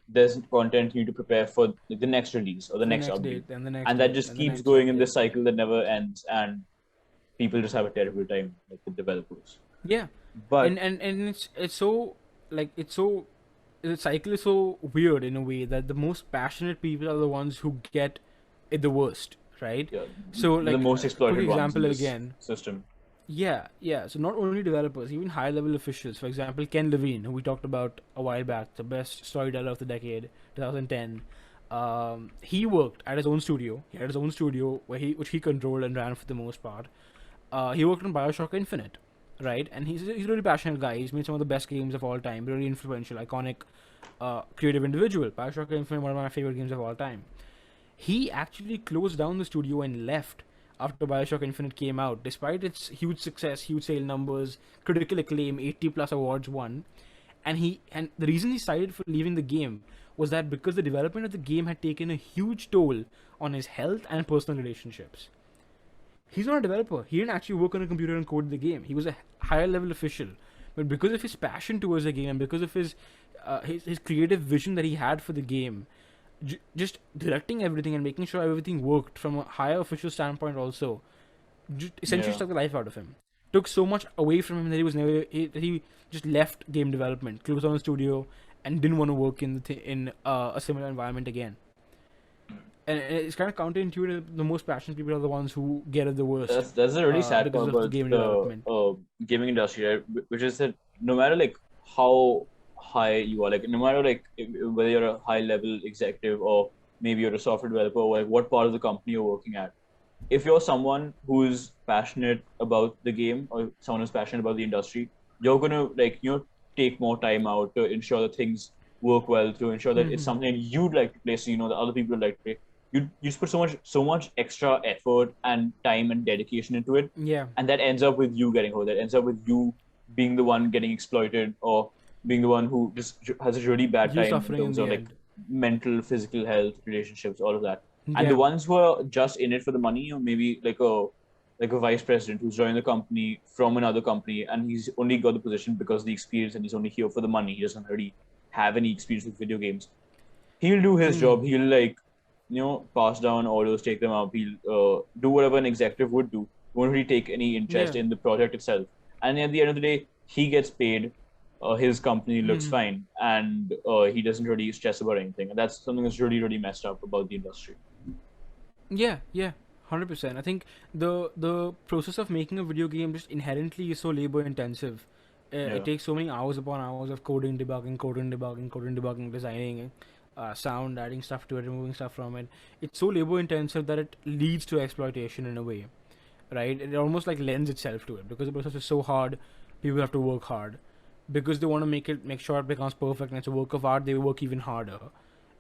there's content you need to prepare for the next release or the For the next next update. date, and the next And that date, just and the keeps next going in update. this cycle that never ends, and people just have a terrible time, like the developers. Yeah, But and it's so like it's so the cycle is so weird in a way that the most passionate people are the ones who get it the worst, right? yeah, So the like most quick exploited ones in example this again. system. Yeah. So not only developers, even high level officials. For example, Ken Levine, who we talked about a while back, the best storyteller of the decade, 2010. He worked at his own studio. He had his own studio which he controlled and ran for the most part. He worked on Bioshock Infinite, right? And he's a really passionate guy. He's made some of the best games of all time. Really influential, iconic, creative individual. Bioshock Infinite, one of my favorite games of all time. He actually closed down the studio and left after Bioshock Infinite came out, despite its huge success, huge sale numbers, critical acclaim, 80 plus awards won. And the reason he cited for leaving the game was that because the development of the game had taken a huge toll on his health and personal relationships. He's not a developer. He didn't actually work on a computer and code the game. He was a higher level official, but because of his passion towards the game and because of his creative vision that he had for the game, just directing everything and making sure everything worked from a higher official standpoint also, essentially took the life out of him. Took so much away from him that he just left game development, closed down the studio, and didn't want to work in a similar environment again. And it's kind of counterintuitive. The most passionate people are the ones who get it the worst. That's a really sad because part of about the game development. gaming industry, right? Which is that no matter like how high you are, like no matter like whether you're a high level executive or maybe you're a software developer or like what part of the company you're working at, if you're someone who's passionate about the game or someone who's passionate about the industry, you're gonna like take more time out to ensure that things work well, to ensure that it's something you'd like to play, so that other people would like to play. You just put so much extra effort and time and dedication into it, Yeah. and that ends up with you getting hurt. That ends up with you being the one getting exploited or being the one who just has a really bad You time in suffering in terms the of like end. mental, physical health, relationships, all of that. And Yeah. the ones who are just in it for the money, or maybe like a vice president who's joined the company from another company and he's only got the position because of the experience and he's only here for the money. He doesn't really have any experience with video games. He'll do his job. He'll like pass down orders, take them up. He'll do whatever an executive would do. Won't really take any interest Yeah. in the project itself. And at the end of the day, he gets paid. His company looks fine, and he doesn't really stress about anything. And that's something that's really, really messed up about the industry. Yeah. 100%. I think the process of making a video game just inherently is so labor intensive. It takes so many hours upon hours of coding, debugging, designing, sound, adding stuff to it, removing stuff from it. It's so labor intensive that it leads to exploitation in a way, right? It almost like lends itself to it because the process is so hard. People have to work hard because they want to make sure it becomes perfect and it's a work of art. They work even harder.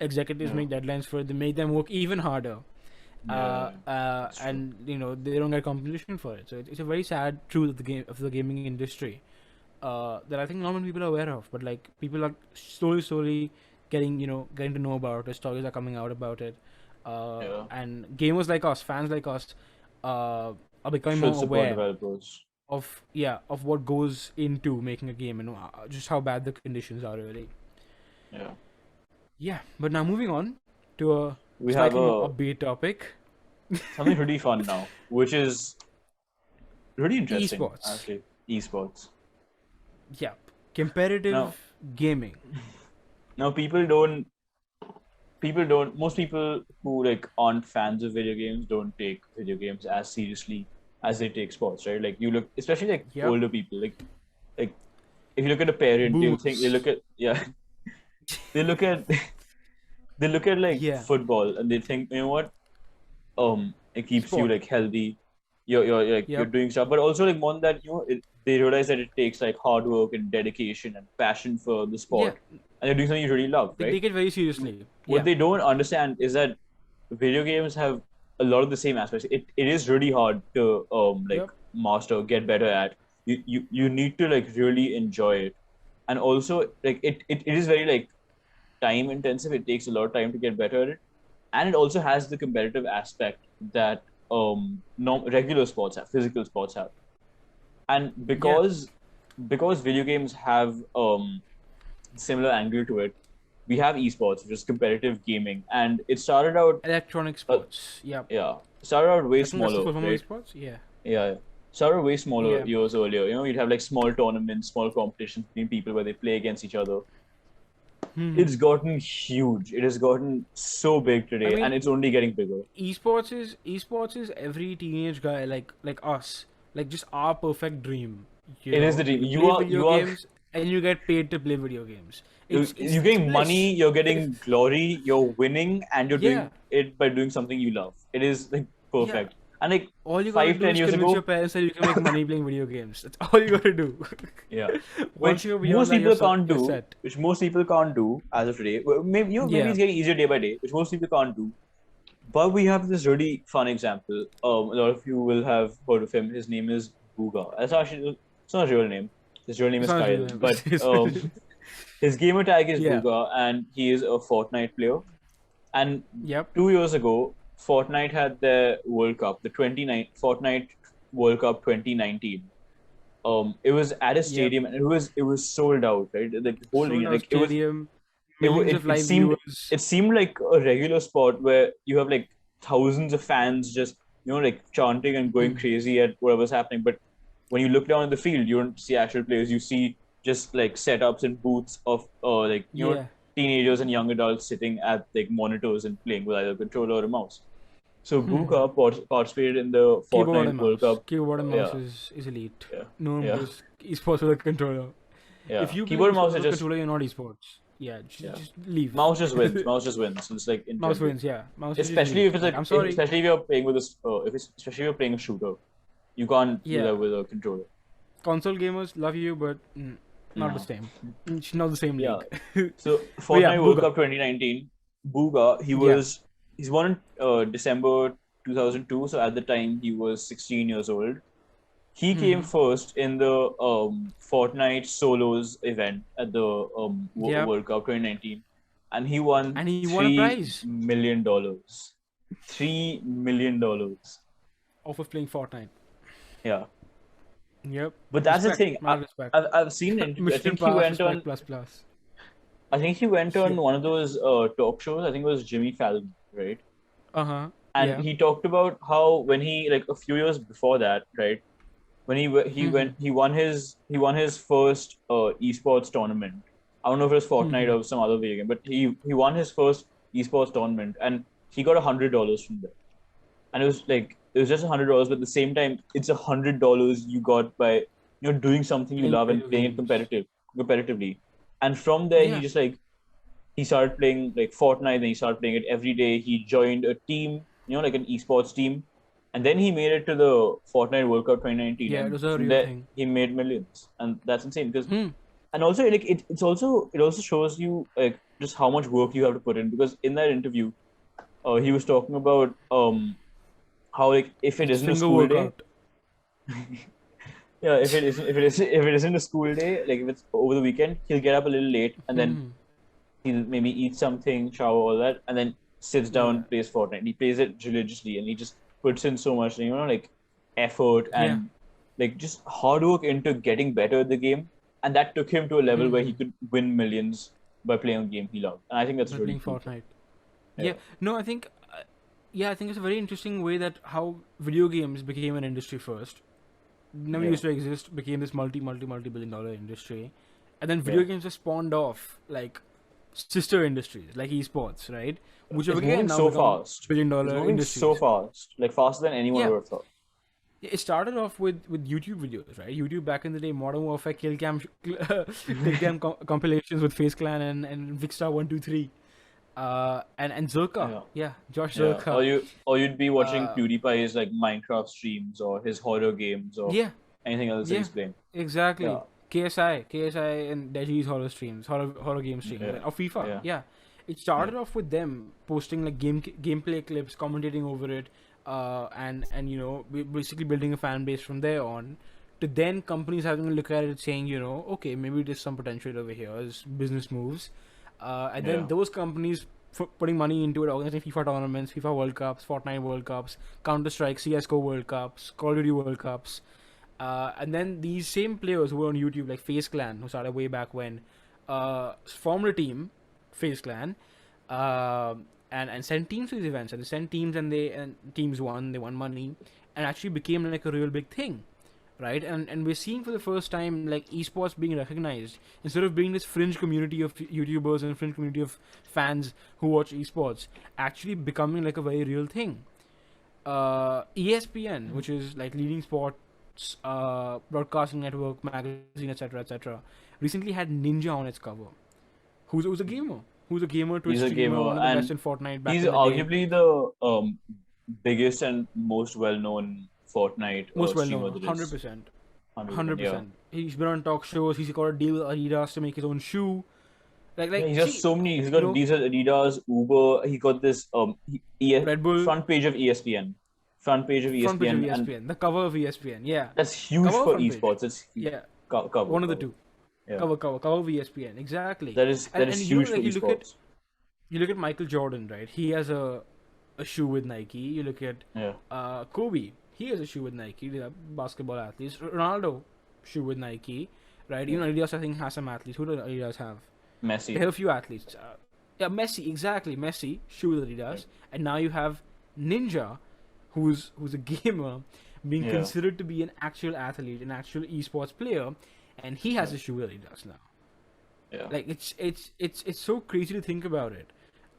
Executives make deadlines for it. They make them work even harder. And they don't get compensation for it. So it's a very sad truth of the gaming industry that I think not many people are aware of. But like people are slowly getting to know about it. Stories are coming out about it, and gamers like us, fans like us, are becoming more aware developers of what goes into making a game and just how bad the conditions are really. Yeah. But now moving on to a slightly more upbeat topic. Something really fun now, which is really interesting. Esports. Actually, esports. Yeah, competitive gaming. Now most people who like aren't fans of video games don't take video games as seriously as they take sports, right? Like you look, especially like older people, like if you look at a parent, they look at they look at like football and they think, what, it keeps you like healthy, you're doing stuff, but also like more than that, they realize that it takes like hard work and dedication and passion for the sport, and they're doing something you really love, right? They take it very seriously. What they don't understand is that video games have a lot of the same aspects. It is really hard to master, get better at. You need to like really enjoy it, and also like it is very like time intensive. It takes a lot of time to get better at it, and it also has the competitive aspect that regular sports have, physical sports have. And because video games have similar angle to it, we have esports, which is competitive gaming, and it started out electronic sports. Started out way smaller. Right? Esports? Yeah. Started way smaller years earlier. You'd have like small tournaments, small competitions between people where they play against each other. It's gotten huge. It has gotten so big today, and it's only getting bigger. Esports is every teenage guy like us, like just our perfect dream. It is the dream. You are games, and you get paid to play video games. You're getting money, you're getting glory, you're winning, and you're doing it by doing something you love. It is like perfect. And like all you gotta do is convince your parents that you can make money playing video games. That's all you gotta do. Which most people can't do. Which most people can't do as of today. Maybe it's getting easier day by day, which most people can't do. But we have this really fun example. A lot of you will have heard of him. His name is Booga. It's not his real name. His real name is Kyle. But His gamer tag is Yeah. Booga, and he is a Fortnite player. And Yep. 2 years ago, Fortnite had their World Cup, the 29 Fortnite World Cup 2019. It was at a Yep. stadium, and it was sold out, right? Like the whole Sold arena, out like stadium, it, wa- millions of it live seemed viewers. it seemed like a regular sport where you have like thousands of fans just like chanting and going Hmm. crazy at whatever's happening. But when you look down at the field, you don't see actual players. You see just like setups and booths of like Yeah. teenagers and young adults sitting at like monitors and playing with either a controller or a mouse. So Hmm. Buka participated in the Keyboard Fortnite and World mouse. Cup. Keyboard and mouse Yeah, is elite. yeah, No one yeah, plays esports with a controller. If yeah. you play Keyboard and esports mouse with is a just controller, you're not esports. Yeah, yeah. just leave. Mouse just wins. Mouse just wins. It's like in Mouse general. wins. Yeah, mouse is just Especially elite. if it's Like, like I'm sorry. especially if you're playing with especially if you're playing a shooter, you can't do Yeah, that with a controller. console gamers love you, but not the No. same. It's not the same Yeah. league. So But yeah, Fortnite World Booga. Cup 2019, Booga, Yeah. he's born in December 2002. So at the time he was 16 years old. He came Hmm. first in the Fortnite solos event at the Yep. World Cup 2019, and he won And he won a prize $3 million. $3 million. off of playing Fortnite. Yeah. Yep. But that's the Respect. thing. Mad respect. I've seen an interview. Mission pass. Respect plus plus. I think he went Yeah. on one of those talk shows. I think it was Jimmy Fallon, right? Uh huh. And Yeah. he talked about how when he like a few years before that, right? When Hmm. he won his first esports tournament. I don't know if it was Fortnite Hmm. or some other video game, but he won his first esports tournament, and he got $100 from there. And it was just $100, but at the same time, it's $100 you got by doing something you Playing love and video playing it games. competitively. And from there, Yeah. he started playing like Fortnite, and he started playing it every day. He joined a team, like an esports team, and then he made it to the Fortnite World Cup 2019, Yeah. It and was a from real there thing. he made millions, and that's insane. Because Hmm. and also like it also shows you like just how much work you have to put in. Because in that interview, he was talking about how like if it His isn't a finger school day, workout. yeah, if it isn't a school day, like if it's over the weekend, he'll get up a little late, and then Hmm. he'll maybe eat something, shower, all that, and then sits Yeah. down, plays Fortnite. He plays it religiously, and he just puts in so much, like effort Yeah. and like just hard work into getting better at the game. And that took him to a level where he Hmm. could win millions by playing a game he loved. And I think that's a By really playing cool thing. Fortnite. Yeah. Yeah, No, I think. Yeah, I think it's a very interesting way that how video games became an industry first. Never yeah, used to exist, became this multi-billion-dollar industry, and then yeah. video games just spawned off like sister industries like esports, right? Which have It's again moving now so become fast. It's billion-dollar moving so industries. fast, like faster than anyone Yeah, would have thought. it started off with YouTube videos, right? YouTube back in the day, Modern Warfare, Kill Cam, Kill Cam compilations with Face Clan and Vicstar 123, and Zerka, Yeah. yeah, Josh Yeah, or Zerka, you'd be watching uh, PewDiePie's like Minecraft streams or his horror games or yeah, anything else that yeah, he's playing. exactly. Yeah, KSI, and Deji's horror streams, horror game streams, yeah, or FIFA. yeah, Yeah, it yeah, started off with them posting like gameplay clips, commentating over it, and basically building a fan base from there on. To then companies having a look at it, saying, okay, maybe there's some potential over here as business moves, and then yeah, those companies putting money into it, organizing FIFA tournaments, FIFA World Cups, Fortnite World Cups, Counter Strike, CS:GO World Cups, Call of Duty World Cups. And then these same players who were on YouTube, like Face Clan, who started way back when, formed a team, Face Clan, uh, and sent teams to these events. And they sent teams, and teams won. They won money, and actually became like a real big thing, right? And we're seeing for the first time like esports being recognized instead of being this fringe community of YouTubers and fringe community of fans who watch esports, actually becoming like a very real thing. ESPN, which is like leading sports broadcasting network, magazine, etc., recently had Ninja on its cover, who's a gamer, Twitch he's a streamer, gamer, one of the best and in Fortnite back he's in the day, arguably the biggest and most well-known Fortnite most well streamer known, there hundred is. percent, 100%. hundred Yeah, percent. He's been on talk shows. He's got a deal with Adidas to make his own shoe. yeah. Like He's got see, so many. He's got these are Adidas, Uber. He got this Red Bull front page of ESPN, front page of front page of ESPN, and ESPN, the cover of ESPN, yeah, that's huge cover or for front page, esports. It's huge. yeah, Cover, one of the cover. two. Yeah. cover VSPN, exactly. That is And you know, huge for like esports. you look at Michael Jordan, right? He has a shoe with Nike. You look at Yeah. Kobe. He has a shoe with Nike. They are basketball athletes. Ronaldo, shoe with Nike, right? Yeah. Even Adidas, I think, has some athletes. Who does Adidas have? They Messi. have a few athletes. Yeah, Messi, exactly. Messi, shoe with Right. Adidas, and now you have Ninja, who's a gamer, being Yeah. considered to be an actual athlete, an actual esports player, and he has Yeah. a shoe with Adidas now. Yeah. Like it's so crazy to think about it.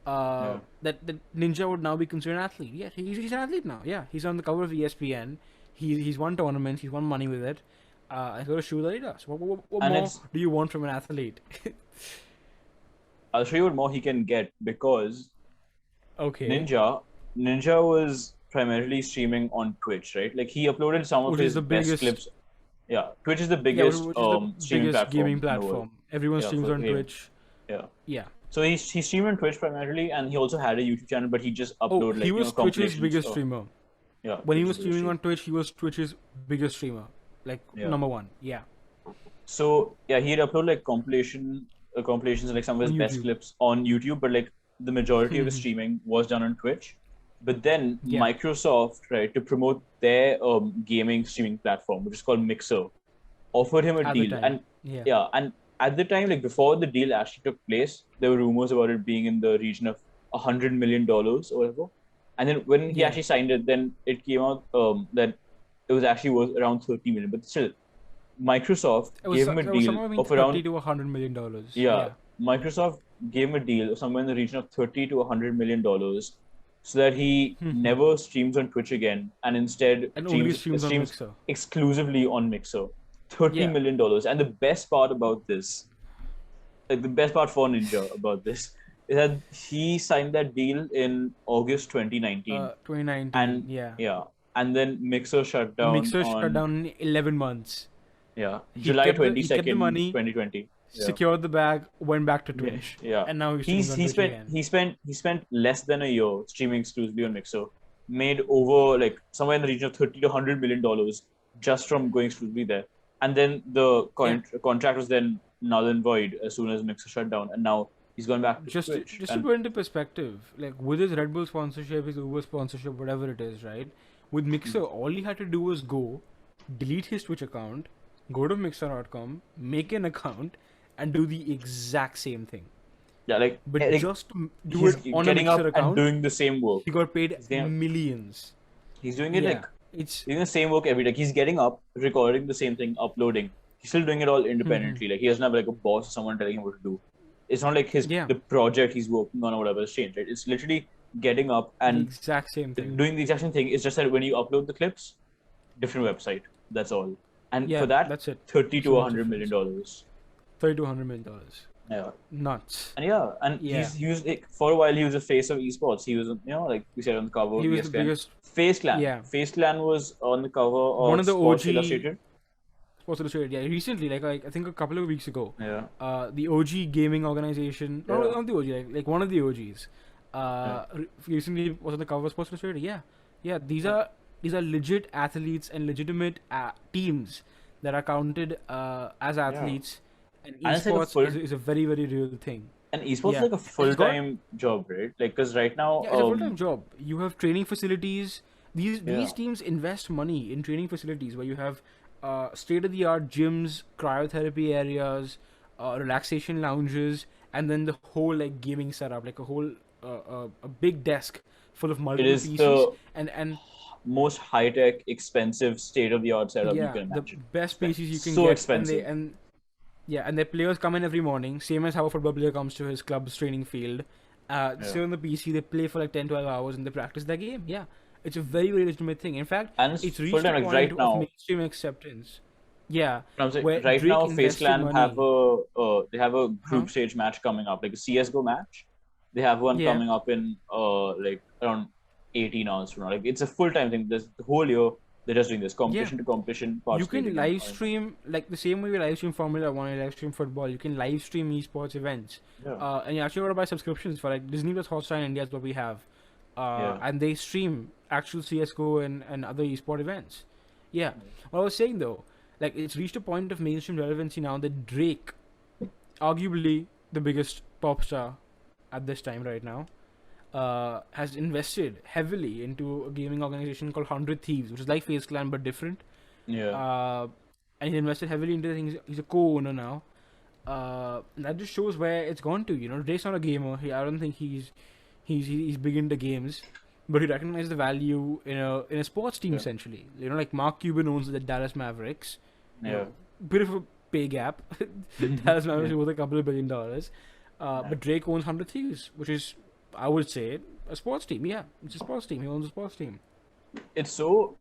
Yeah. That Ninja would now be considered an athlete. Yeah, he's an athlete now. Yeah, he's on the cover of ESPN. He's won tournaments. He's won money with it. I got a shoe that he does. What And more it's do you want from an athlete? I'll show you what more he can get because Okay, Ninja was primarily streaming on Twitch, right? Like he uploaded some of which is his the best biggest. clips. Yeah, Twitch is the Yeah, biggest which is the streaming biggest gaming platform in the world. platform. Everyone Yeah, streams for on gaming. Twitch. Yeah. Yeah. So he streamed on Twitch primarily, and he also had a YouTube channel, but he just Oh, upload he like was Twitch's compilations biggest of streamer. yeah. When he Twitch's was biggest streaming stream. on Twitch, he was Twitch's biggest streamer, like Yeah. number one. Yeah, So yeah, he'd upload like compilations of like some of his on best YouTube. clips on YouTube, but like the majority of his Mhm. streaming was done on Twitch. But then Yeah. Microsoft, right, to promote their gaming streaming platform, which is called Mixer, offered him a At the deal. time. And Yeah. yeah, and at the time, like before the deal actually took place, there were rumors about it being in the region of $100 million or whatever. And then when he Yeah. actually signed it, then it came out that it was actually worth around 30 million. But still, Microsoft gave him a It was deal somewhere between of 30 around to $100 million. yeah. Microsoft gave him a deal of somewhere in the region of 30 to $100 million, so that he never streams on Twitch again and instead And only streams on streams Mixer. exclusively on Mixer. $30 Yeah. million. And the best part about this, like the best part for Ninja about this, is that he signed that deal in August 2019. 2019. And Yeah. and then Mixer shut down Mixer shut on down in 11 months. July He kept 22nd, the money, 2020. Yeah. secured the bag, went back to Twitch. Yeah. And now he's streaming on Twitch again. He spent less than a year streaming exclusively on Mixer, made over like somewhere in the region of 30 to $100 million just from going exclusively there. And then the contract was then null and void as soon as Mixer shut down, and now he's gone back to Twitch. Just to put into perspective, like with his Red Bull sponsorship, his Uber sponsorship, whatever it is, right? With Mixer, all he had to do was go, delete his Twitch account, go to Mixer.com, make an account, and do the exact same thing. Yeah, like But like, just to do he's it on a getting up Mixer and account, doing the same work. he got paid getting- millions. He's doing it Yeah, like it's doing the same work every day. He's getting up, recording the same thing, uploading. He's still doing it all independently. Like he doesn't have like a boss or someone telling him what to do. It's not like the project he's working on or whatever has changed, right? It's literally getting up the and exact same thing. doing the exact same thing. It's just that when you upload the clips, different website. That's all. And Yeah, for that, that's it. 30 to So much $100 million. $30 to $100 million. Yeah. Nuts. And he was like, for a while he was the face of esports. He was like we said on the cover of He was ESPN. the biggest Face Clan. Yeah. Face Clan was on the cover of One of the Sports OG Illustrated. Sports Illustrated. Yeah, recently, like I think a couple of weeks ago, Yeah. the OG gaming organization, Yeah. not the OG, like one of the OGs, recently was on the cover of Sports Illustrated. Yeah. These are legit athletes and legitimate teams that are counted as athletes, and And it's like a esports is a very, very real thing. And esports Yeah. is like a And it's full-time job, right? Like, because right now, Yeah, it's a full-time job. You have training facilities. These teams invest money in training facilities where you have state-of-the-art gyms, cryotherapy areas, relaxation lounges, and then the whole like gaming setup, like a whole a big desk full of multiple is pieces, the and most high-tech, expensive, state-of-the-art setup you yeah, can the imagine. best pieces you can So get. expensive. And their players come in every morning, same as how a football player comes to his club's training field. Sit on the PC, they play for like 10-12 hours, and they practice their game. Yeah, it's a very, very legitimate thing. In fact, And it's reached full-time, a like, point right of now. mainstream acceptance. Yeah, I'm saying, where right Drake now, Face invested Clan money. have a group stage match coming up, like a CS:GO match. They have one Yeah. coming up in like around 18 hours from now. Like it's a full-time thing. This the whole year they're just doing this competition to competition. You participating can in live it. stream like the same way we live stream Formula One, you live stream football. You can live stream esports events, Yeah. and you actually got to buy subscriptions for like Disney Plus Hotstar in India is what we have, and they stream actual CS:GO and other esport events. Yeah, what I was saying though, like it's reached a point of mainstream relevancy now that Drake, arguably the biggest pop star at this time right now, has invested heavily into a gaming organization called 100 Thieves, which is like Face Clan but different. Yeah. And he invested heavily into things. He's a co-owner now. And that just shows where it's gone to. You know, Drake's not a gamer. I don't think he's big into games, but he recognizes the value in a sports team essentially. You know, like Mark Cuban owns the Dallas Mavericks. You Yeah. know, bit of a pay gap. Dallas Mavericks is worth a couple of $1 billion. But Drake owns 100 Thieves, which is, I would say, a sports team. Yeah, it's a sports team. He owns a sports team. It's so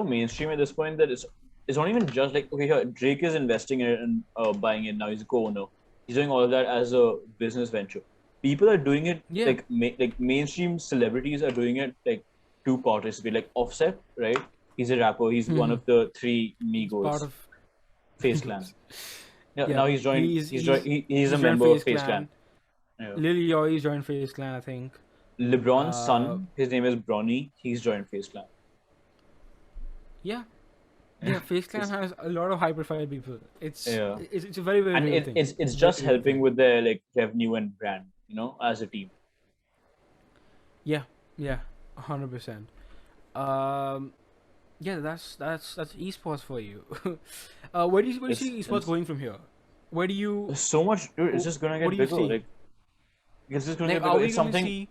mainstream at this point that it's not even just like, okay, here Drake is investing in it and buying it now. He's a co-owner. He's doing all of that as a business venture. People are doing it like like mainstream celebrities are doing it like to participate. Like Offset, right? He's a rapper. He's one of the 3 Migos. Part of Face Clan. Yeah, now he's joined. He's a joined member of Face Clan. Yeah. Lil Yoi's joined Face Clan, I think. LeBron's son, his name is Bronny. He's joined Face Clan. Yeah, Face Clan has a lot of high-profile people. It's a very and real thing. It's just helping with their like revenue and brand, you know, as a team. Yeah, 100%. Yeah, that's esports for you. Where do you see esports going from here? Where do you? So much, dude. It's just gonna get bigger. Like, it's just gonna get bigger. It's something.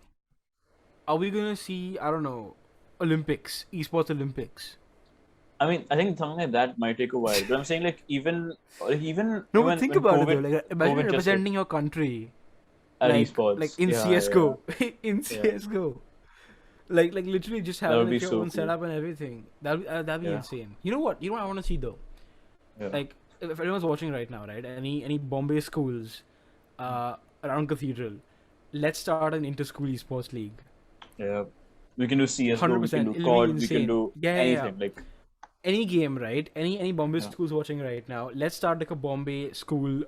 Are we gonna see? I don't know. Olympics, esports Olympics. I mean, I think something like that might take a while. But I'm saying, like, even no, but think about it though. Like, imagine representing your country at esports, like in CS:GO, in CS:GO. Like literally just having like, your own setup and everything. That'd be insane. You know what I want to see though? Yeah. Like if anyone's watching right now, right? Any Bombay schools around Cathedral, let's start an inter-school esports league. Yeah. We can do CS:GO, we can do COD, we can do anything. Like any game, right? Any Bombay schools watching right now, let's start like a Bombay school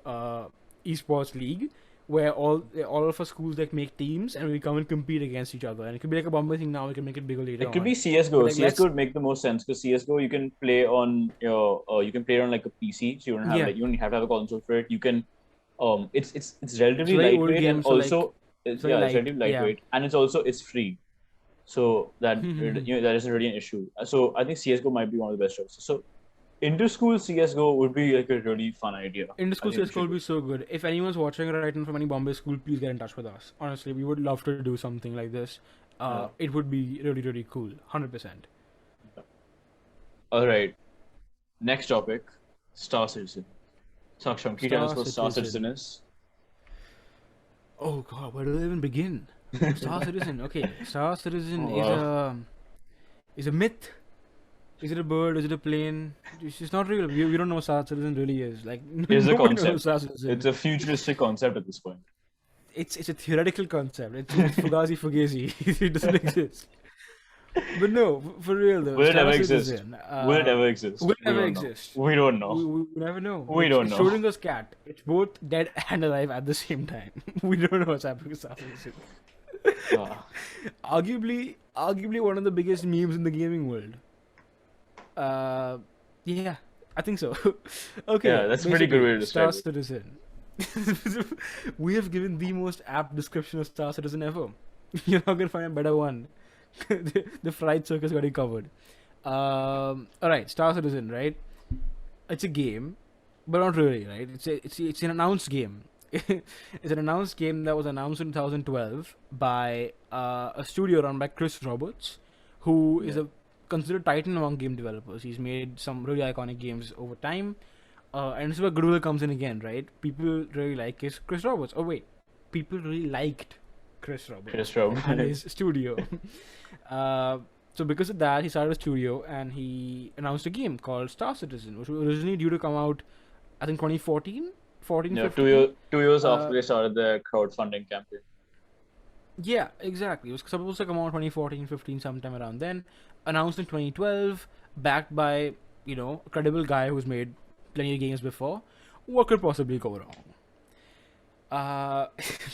esports league where all of our schools like make teams and we come and compete against each other. And it could be like a Bombay thing now. We can make it bigger later. It could be CS:GO. Like, CS:GO would make the most sense because CS:GO you can play on you can play it on like a PC, so you don't have you don't have to have a console for it. You can it's relatively lightweight and also it's relatively lightweight and it's free. So that that isn't really an issue. So I think CS:GO might be one of the best choices. So inter-school CS:GO would be like a really fun idea. Inter-school CS:GO would be so good. If anyone's watching right now from any Bombay school, please get in touch with us. Honestly, we would love to do something like this. It would be really, really cool. 100%. All right. Next topic, Star Citizen. Saksham, can you tell us what Star Citizen is? Oh God, where do they even begin? Star Citizen. Okay, Star Citizen is a myth. Is it a bird? Is it a plane? It's not real. We don't know what Star Citizen really is. Like, it's a concept. It's a futuristic concept at this point. It's a theoretical concept. It's Fugazi. It doesn't exist. But no, for real though. Will it ever exist? Will it ever exist? Will it ever exist? We don't know. We never know. We don't know. Schrodinger's cat. It's both dead and alive at the same time. We don't know what's happening with Star Citizen. Arguably one of the biggest memes in the gaming world. Yeah, I think so. Okay. Yeah, that's a pretty good way to describe Star Citizen. We have given the most apt description of Star Citizen ever. You're not gonna find a better one. The fried circus got it covered. Alright, Star Citizen, right? It's a game, but not really, right? It's an announced game. It's an announced game that was announced in 2012 by a studio run by Chris Roberts, who is a considered titan among game developers. He's made some really iconic games over time, and this is where goodwill comes in again, right? People really like Chris Roberts. Oh wait, people really liked Chris Roberts and his studio. So because of that, he started a studio and he announced a game called Star Citizen, which was originally due to come out, I think 2014. 2 years after they started their crowdfunding campaign. Yeah, exactly. It was supposed to come out 2014, 15, sometime around then. Announced in 2012, backed by, a credible guy who's made plenty of games before. What could possibly go wrong?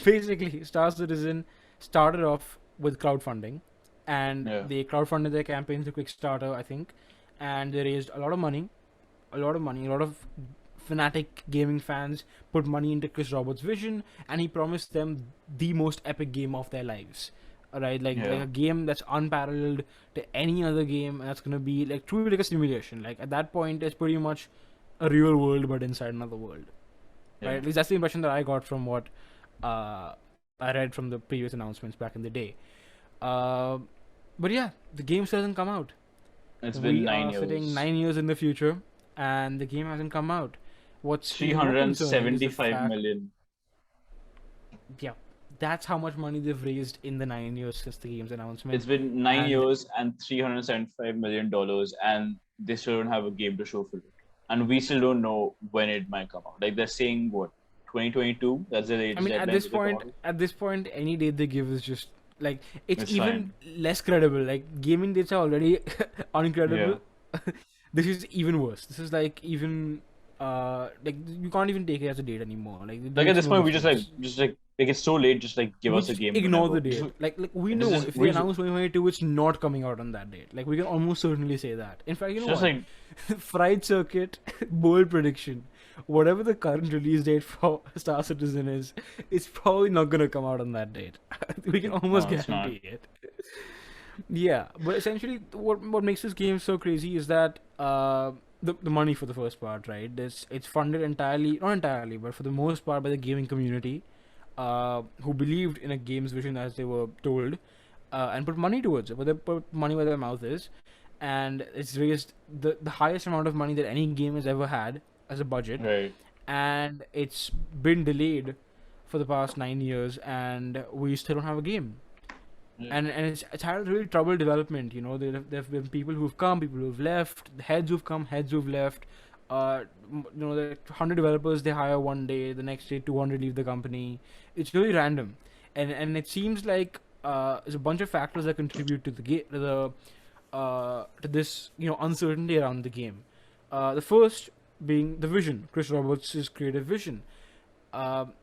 Basically, Star Citizen started off with crowdfunding, and they crowdfunded their campaign through Kickstarter, I think, and they raised a lot of money. a lot of money. A lot of fanatic gaming fans put money into Chris Roberts' vision, and he promised them the most epic game of their lives. Alright, like Yeah. a game that's unparalleled to any other game, and that's gonna be like truly like a simulation. Like at that point, it's pretty much a real world but inside another world. Right? Yeah. At least that's the impression that I got from what I read from the previous announcements back in the day. But yeah, the game still hasn't come out. It's been We 9 are sitting years. 9 years in the future, and the game hasn't come out. What's even more concerning is the 375 fact, million. yeah, that's how much money they've raised in the 9 years since the game's announcement. It's been 9 And- years and $375 million, and they still don't have a game to show for it. And we still don't know when it might come out. Like they're saying, what, 2022? That's the latest I mean, deadline at this point, any date they give is just like it's It's even less credible. Like gaming dates are already uncredible. This is even worse. This is like even like you can't even take it as a date anymore. Like Like at this point, we difference. just like it's so late. Just like give We us a just game. ignore whenever. the date. Like we It's know just- if we they just- announce 2022, it's not coming out on that date. Like we can almost certainly say that. In fact, you It's know just what? like Fried Circuit, bold prediction. Whatever the current release date for Star Citizen is, it's probably not gonna come out on that date. We can almost No, it's not. guarantee it. Yeah, but essentially, what makes this game so crazy is that the money for the first part, right? It's funded entirely, not entirely, but for the most part by the gaming community, who believed in a game's vision as they were told, and put money towards it. But they put money where their mouth is, and it's raised the highest amount of money that any game has ever had as a budget, right. and it's been delayed for the past 9 years, and we still don't have a game. Yeah. And it's had a really troubled development. You know, there've been people who've come, people who've left, heads who've come, heads who've left. You know, the 100 developers they hire one day, the next day 200 leave the company. It's really random, and it seems like there's a bunch of factors that contribute to to this uncertainty around the game. The first being the vision, Chris Roberts' creative vision.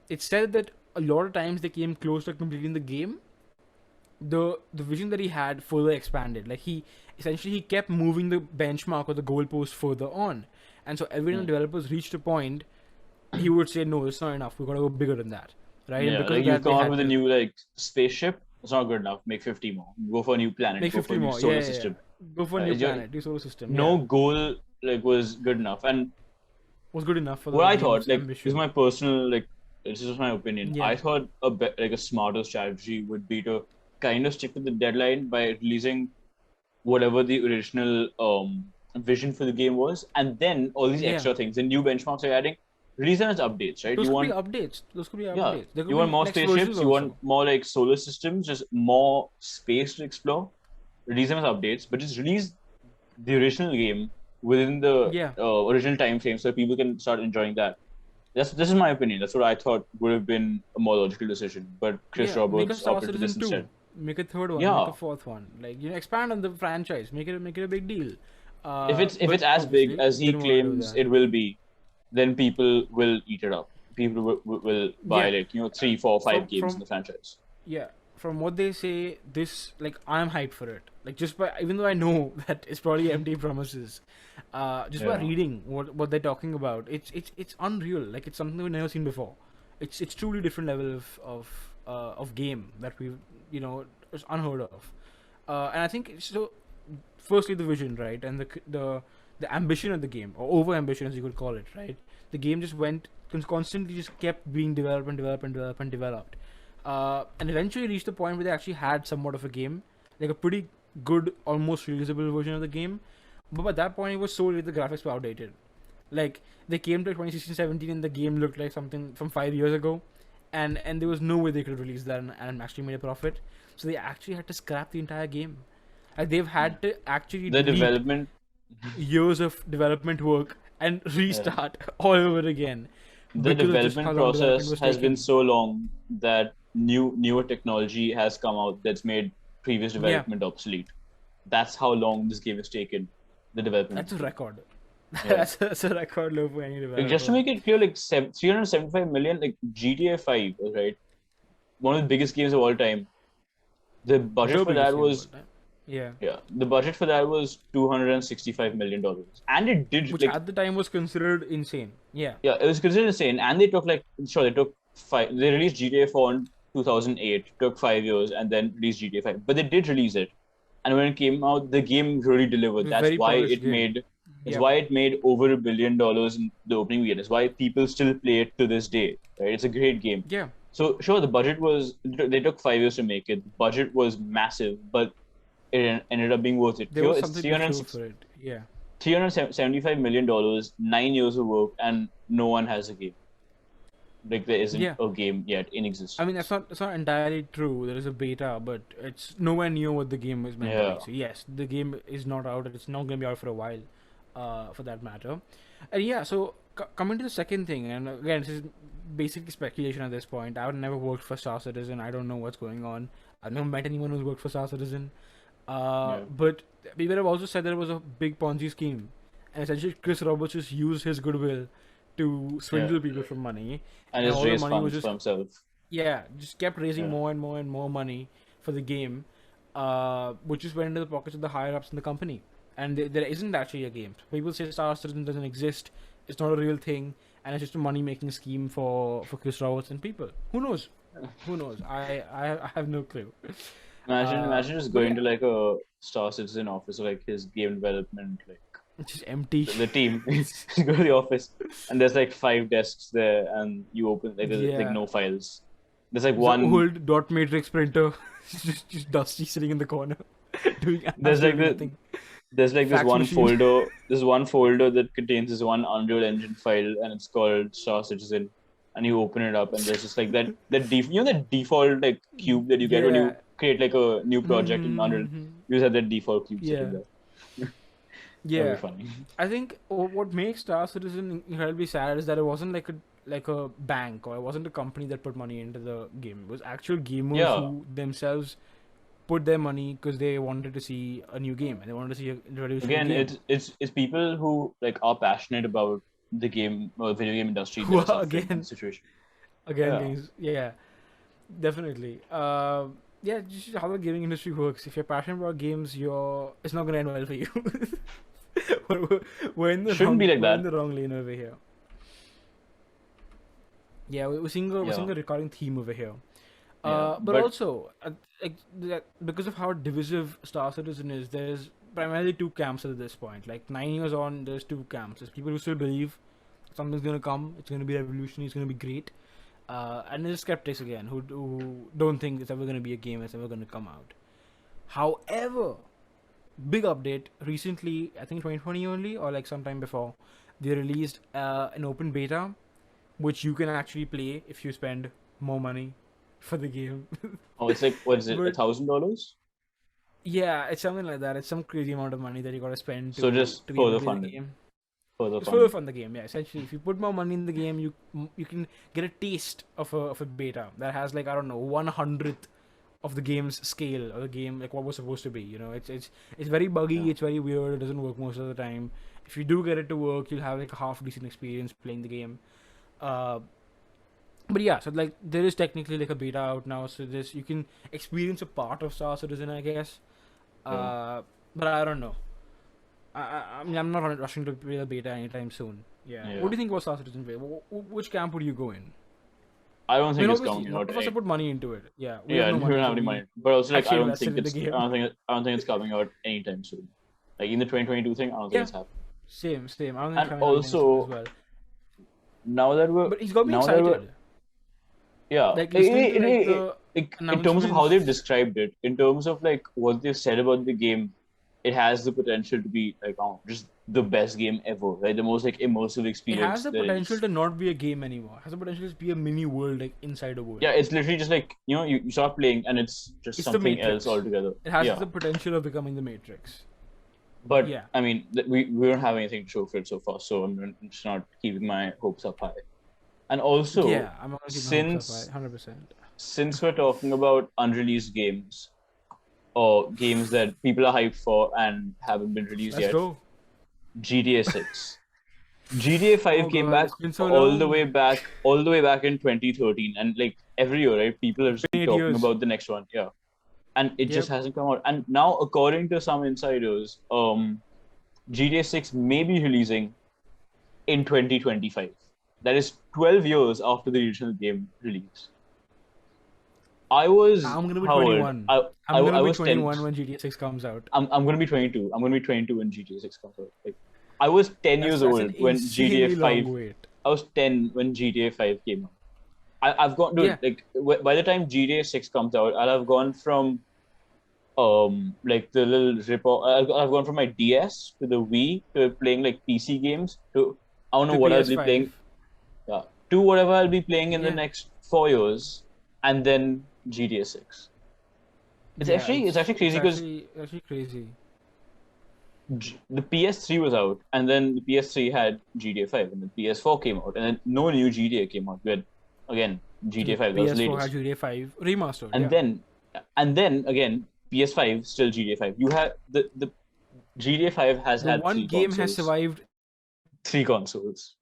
It's said that a lot of times they came close to completing the game. The vision that he had further expanded. Like he kept moving the benchmark or the goalpost further on, and so every time the developers reached a point, he would say, "No, it's not enough. We gotta go bigger than that." Right? Yeah, And because like of you that, they come out had with a to new like spaceship. It's not good enough. Make 50 more. Go for a new planet. make Go 50 for a new more. solar Yeah. system. Go for a new you- planet, new solar system. No Yeah. goal like was good enough. And Was good enough for the what I game's thought, like, ambition. this is my personal, like, this is just my opinion. Yeah. I thought like a smarter strategy would be to kind of stick to the deadline by releasing whatever the original vision for the game was, and then all these Yeah. extra things, the new benchmarks you're adding, release them as updates, right? Those You could want, be updates. Those could be yeah, updates. There could you be want more next spaceships, versions you want also. more like solar systems, just more space to explore. Release them as updates, but just release the original game within the Yeah. original time frame so people can start enjoying that. This is my opinion. That's what I thought would have been a more logical decision. But Chris Yeah, make a Roberts Star opted for this Citizen 2. instead. Make a third one. Yeah. Make a fourth one. Like expand on the franchise. Make it a big deal. If it's But as big obviously, as he didn't wanna do claims that. it will be, then people will eat it up. People will buy Yeah. like 3, 4, 5 From- games from- in the franchise. Yeah, from what they say, this like I'm hyped for it. Like just by even though I know that it's probably empty promises, just by Yeah. reading what they're talking about, it's unreal. Like it's something we've never seen before. It's truly different level of game that we've it's unheard of. And I think so. Firstly, the vision, right, and the ambition of the game, or over ambition as you could call it, right. The game just constantly just kept being developed and developed and developed and developed. And eventually reached the point where they actually had somewhat of a game, like a pretty good, almost reusable version of the game. But by that point, it was so late the graphics were outdated. Like they came to 2016-17 and the game looked like something from 5 years ago, and there was no way they could release that and actually made a profit. So they actually had to scrap the entire game. Like they've had to actually The delete development, years of development work and restart all over again. the because of just how development long development process was has been taking. so long that newer technology has come out that's made previous development obsolete. That's how long this game has taken. The development. That's a record. Yeah. That's a record low for any developer. Like, just to make it clear, like 375 million, like GTA 5, right? One of the biggest games of all time. The budget The for biggest that game was of all time. Yeah. Yeah, the budget for that was $265 million, and it did Which like at the time was considered insane. Yeah. yeah, it was considered insane. And they took like sure they took five. They released GTA 4 in 2008. Took 5 years, and then released GTA 5. But they did release it, and when it came out, the game really It delivered. was a very polished game. That's Yep. why it made over $1 billion in the opening weekend. That's why people still play it to this day. Right? It's a great game. Yeah. So sure, the budget was they took 5 years to make it. The budget was massive, but it ended up being worth it. There was It's something to show for it. Yeah. $375 million, 9 years of work, and no one has a game. Like there isn't Yeah. a game yet in I existence. mean, that's not entirely true. There is a beta, but it's nowhere near what the game is meant to Yeah. be. So yes, the game is not out. It's not going to be out for a while, for that matter. And yeah, so coming to the second thing, and again, this is basically speculation at this point. I've never worked for Star Citizen. I don't know what's going on. I've never met anyone who's worked for Star Citizen. Yeah. But people have also said that it was a big Ponzi scheme, and essentially Chris Roberts just used his goodwill to swindle people for money. And And just all the raise money was funds just for himself. yeah, just kept raising Yeah. more and more and more money for the game, which just went into the pockets of the higher ups in the company. And there isn't actually a game. People say Star Citizen doesn't exist. It's not a real thing, and it's just a money making scheme for Chris Roberts and people. Who knows? Who knows? I have no clue. Imagine just but going yeah. to like a Star Citizen office or like his game development, like It's just empty. the team. You go to the office and there's like 5 desks there, and you open like there's like Yeah. no files. There's like The one. old dot matrix printer, just dusty sitting in the corner, doing There's like absolutely the nothing. there's like this Fax one machine. folder. There's one folder that contains this one Unreal Engine file, and it's called Star Citizen. And you open it up, and there's just like that default like cube that you get when you Yeah. create like a new project in Unreal. Mhm. You just have that default cube Yeah. sitting there. That'd Yeah. be funny. I think what makes Star Citizen incredibly sad is that it wasn't like a bank, or it wasn't a company that put money into the game. It was actual gamers Yeah. who themselves put their money because they wanted to see a new game and they wanted to see a revolutionary Again, game. it's people who like are passionate about the game or video game industry Who that are are suffering in again- this situation. Again, Yeah. games, yeah, definitely. Yeah, just how the gaming industry works. If you're passionate about games, it's not gonna end well for you. we're in the Shouldn't wrong, be like we're in that. the wrong lane over here. Yeah, we're seeing we're seeing a recurring theme over here. Yeah, But but- also, because of how divisive Star Citizen is, there's primarily two camps at this point. Like 9 years on, there's two camps. There's people who still believe something's gonna come, it's gonna be revolutionary, it's gonna be great, and there's skeptics again who don't think it's ever gonna be a game that's ever gonna come out. However, big update recently, I think 2020 only, or like sometime before, they released an open beta, which you can actually play if you spend more money for the game. Oh, it's like what is it? But- $1,000? Yeah, it's something like that. It's some crazy amount of money that you gotta spend So just to further able to play fund the it. game. Further It's fun. further fun the game. Yeah, essentially, if you put more money in the game, you can get a taste of a beta that has like, I don't know, 1/100th of the game's scale, or the game like what was supposed to be. You know, it's very buggy. Yeah. It's very weird. It doesn't work most of the time. If you do get it to work, you'll have like a half decent experience playing the game. But yeah, so like there is technically like a beta out now, so this you can experience a part of Star Citizen, I guess. But I don't know. I mean, I'm not rushing to play the beta anytime soon. Yeah. Yeah. What do you think about Star Citizen? Which camp would you go in? I don't I think mean, it's obviously, coming none out. of us have put money into it. Yeah. Yeah, we don't have any money. But also, like, I actually don't invested think in the it's. game. I don't think it's coming out anytime soon. Like in the 2022 thing, I don't think Yeah. it's happening. Same. I don't think And it's coming out anytime soon also- as well. Now that we're But he's got me now that we're- excited. yeah, Like listening to like the in terms of how they've announcements- described it, in terms of like what they've said about the game, it has the potential to be like just the best game ever, right? The most like immersive It experience. has the there is. potential to not be a game anymore. It has the potential to be a mini world, like inside a world. Yeah, it's literally just like you start playing and it's just It's the something Matrix. else altogether. It has yeah. the potential of becoming the Matrix. But Yeah. I mean, we don't have anything to show for it so far, so I'm just not keeping my hopes up high. And also, Yeah, I'm not gonna keep my hopes up high, 100%. since we're talking about unreleased games or games that people are hyped for and haven't been released Let's yet, go. GTA 6. GTA 5 Oh came God, back it's been so all long. the way back in 2013, and like every year, right? People are just Been 8 talking years. about the next one. Yeah, and it just hasn't come out. And now, according to some insiders, GTA 6 may be releasing in 2025. That is 12 years after the original game release. I was I'm gonna be how old? 21. I'm I gonna be was 10. 21 when GTA 6 comes out. I'm gonna be 22. I'm gonna be 22 when GTA 6 comes out. Like, I was 10 years That's old an when GTA insanely 5. long wait. I was 10 when GTA 5 came out. I've gone to like by the time GTA 6 comes out, I'll have gone from like the little rip off. I've gone from my DS to the Wii to playing like PC games to I don't know The what I'll be PS5. playing. Yeah, to whatever I'll be playing in the Yeah. next 4 years, and then GTA 6. It's actually crazy because It's actually crazy. the PS3 was out, and then the PS3 had GTA 5, and the PS4 came out, and then no new GTA came out. We had again GTA 5. That was the PS4 had latest. GTA 5 remastered. And then again PS5 still GTA 5. You have the GTA 5 has the had one three game consoles. has survived Three consoles.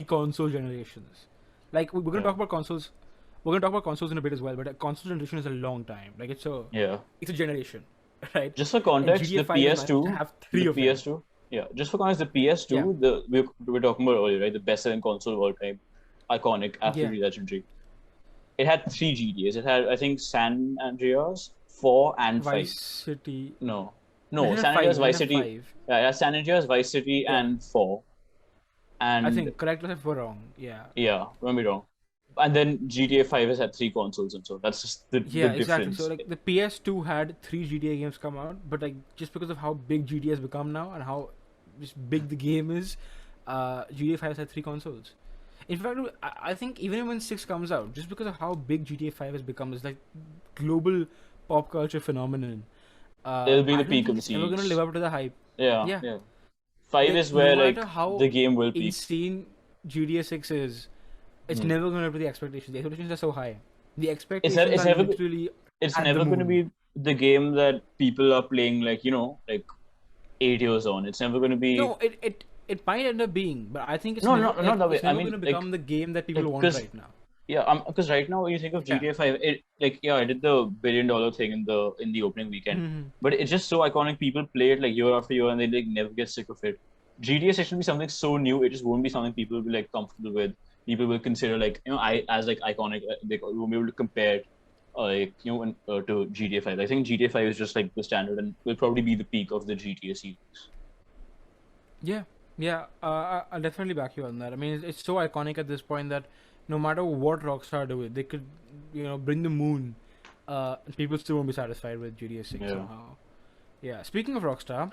console generations. Like we're gonna talk about consoles. We're gonna talk about consoles in a bit as well, but a console generation is a long time. Like it's a generation, right? Just for context, the PS2 have three the of them. PS2. Yeah, just for context, the PS2, we were talking about earlier, right? The best-selling console of all time, iconic, absolutely legendary. It had three GTAs. It had, I think, San Andreas, 4 and 5. Vice City. No, San Andreas, Vice City. Yeah, it had San Andreas, Vice City, and 4. And I think correct us if we're wrong. Yeah. Yeah, don't be wrong. And then GTA 5 has had three consoles, and so that's just the exactly. difference. So like the PS2 had three GTA games come out, but like just because of how big GTA has become now and how just big the game is, GTA 5 has had three consoles. In fact, I think even when 6 comes out, just because of how big GTA 5 has become, it's like global pop culture phenomenon. It'll be the peak of the series. It's never gonna series. live up to the hype. Yeah. 5 is where no like matter how the game will peak. insane GTA 6 is, it's never going to live up to the expectations. The expectations are so high. The expectations are literally It's never going to be the game that people are playing like 8 years on. It's never going to be. No, it might end up being, but I think it's not that way. It's never going to become the game that people want right now. Yeah, because right now when you think of GTA 5, it I did the $1 billion thing in the opening weekend, but it's just so iconic. People play it like year after year, and they like never get sick of it. GTA 6 will be something so new; it just won't be something people will be like comfortable with. People will consider like as like iconic. They won't be able to compare to GTA 5. I think GTA 5 is just like the standard, and will probably be the peak of the GTA series. Yeah. I'll definitely back you on that. I mean, it's so iconic at this point that no matter what Rockstar do, they could, bring the moon. People still won't be satisfied with GTA 6 somehow. Yeah. Speaking of Rockstar,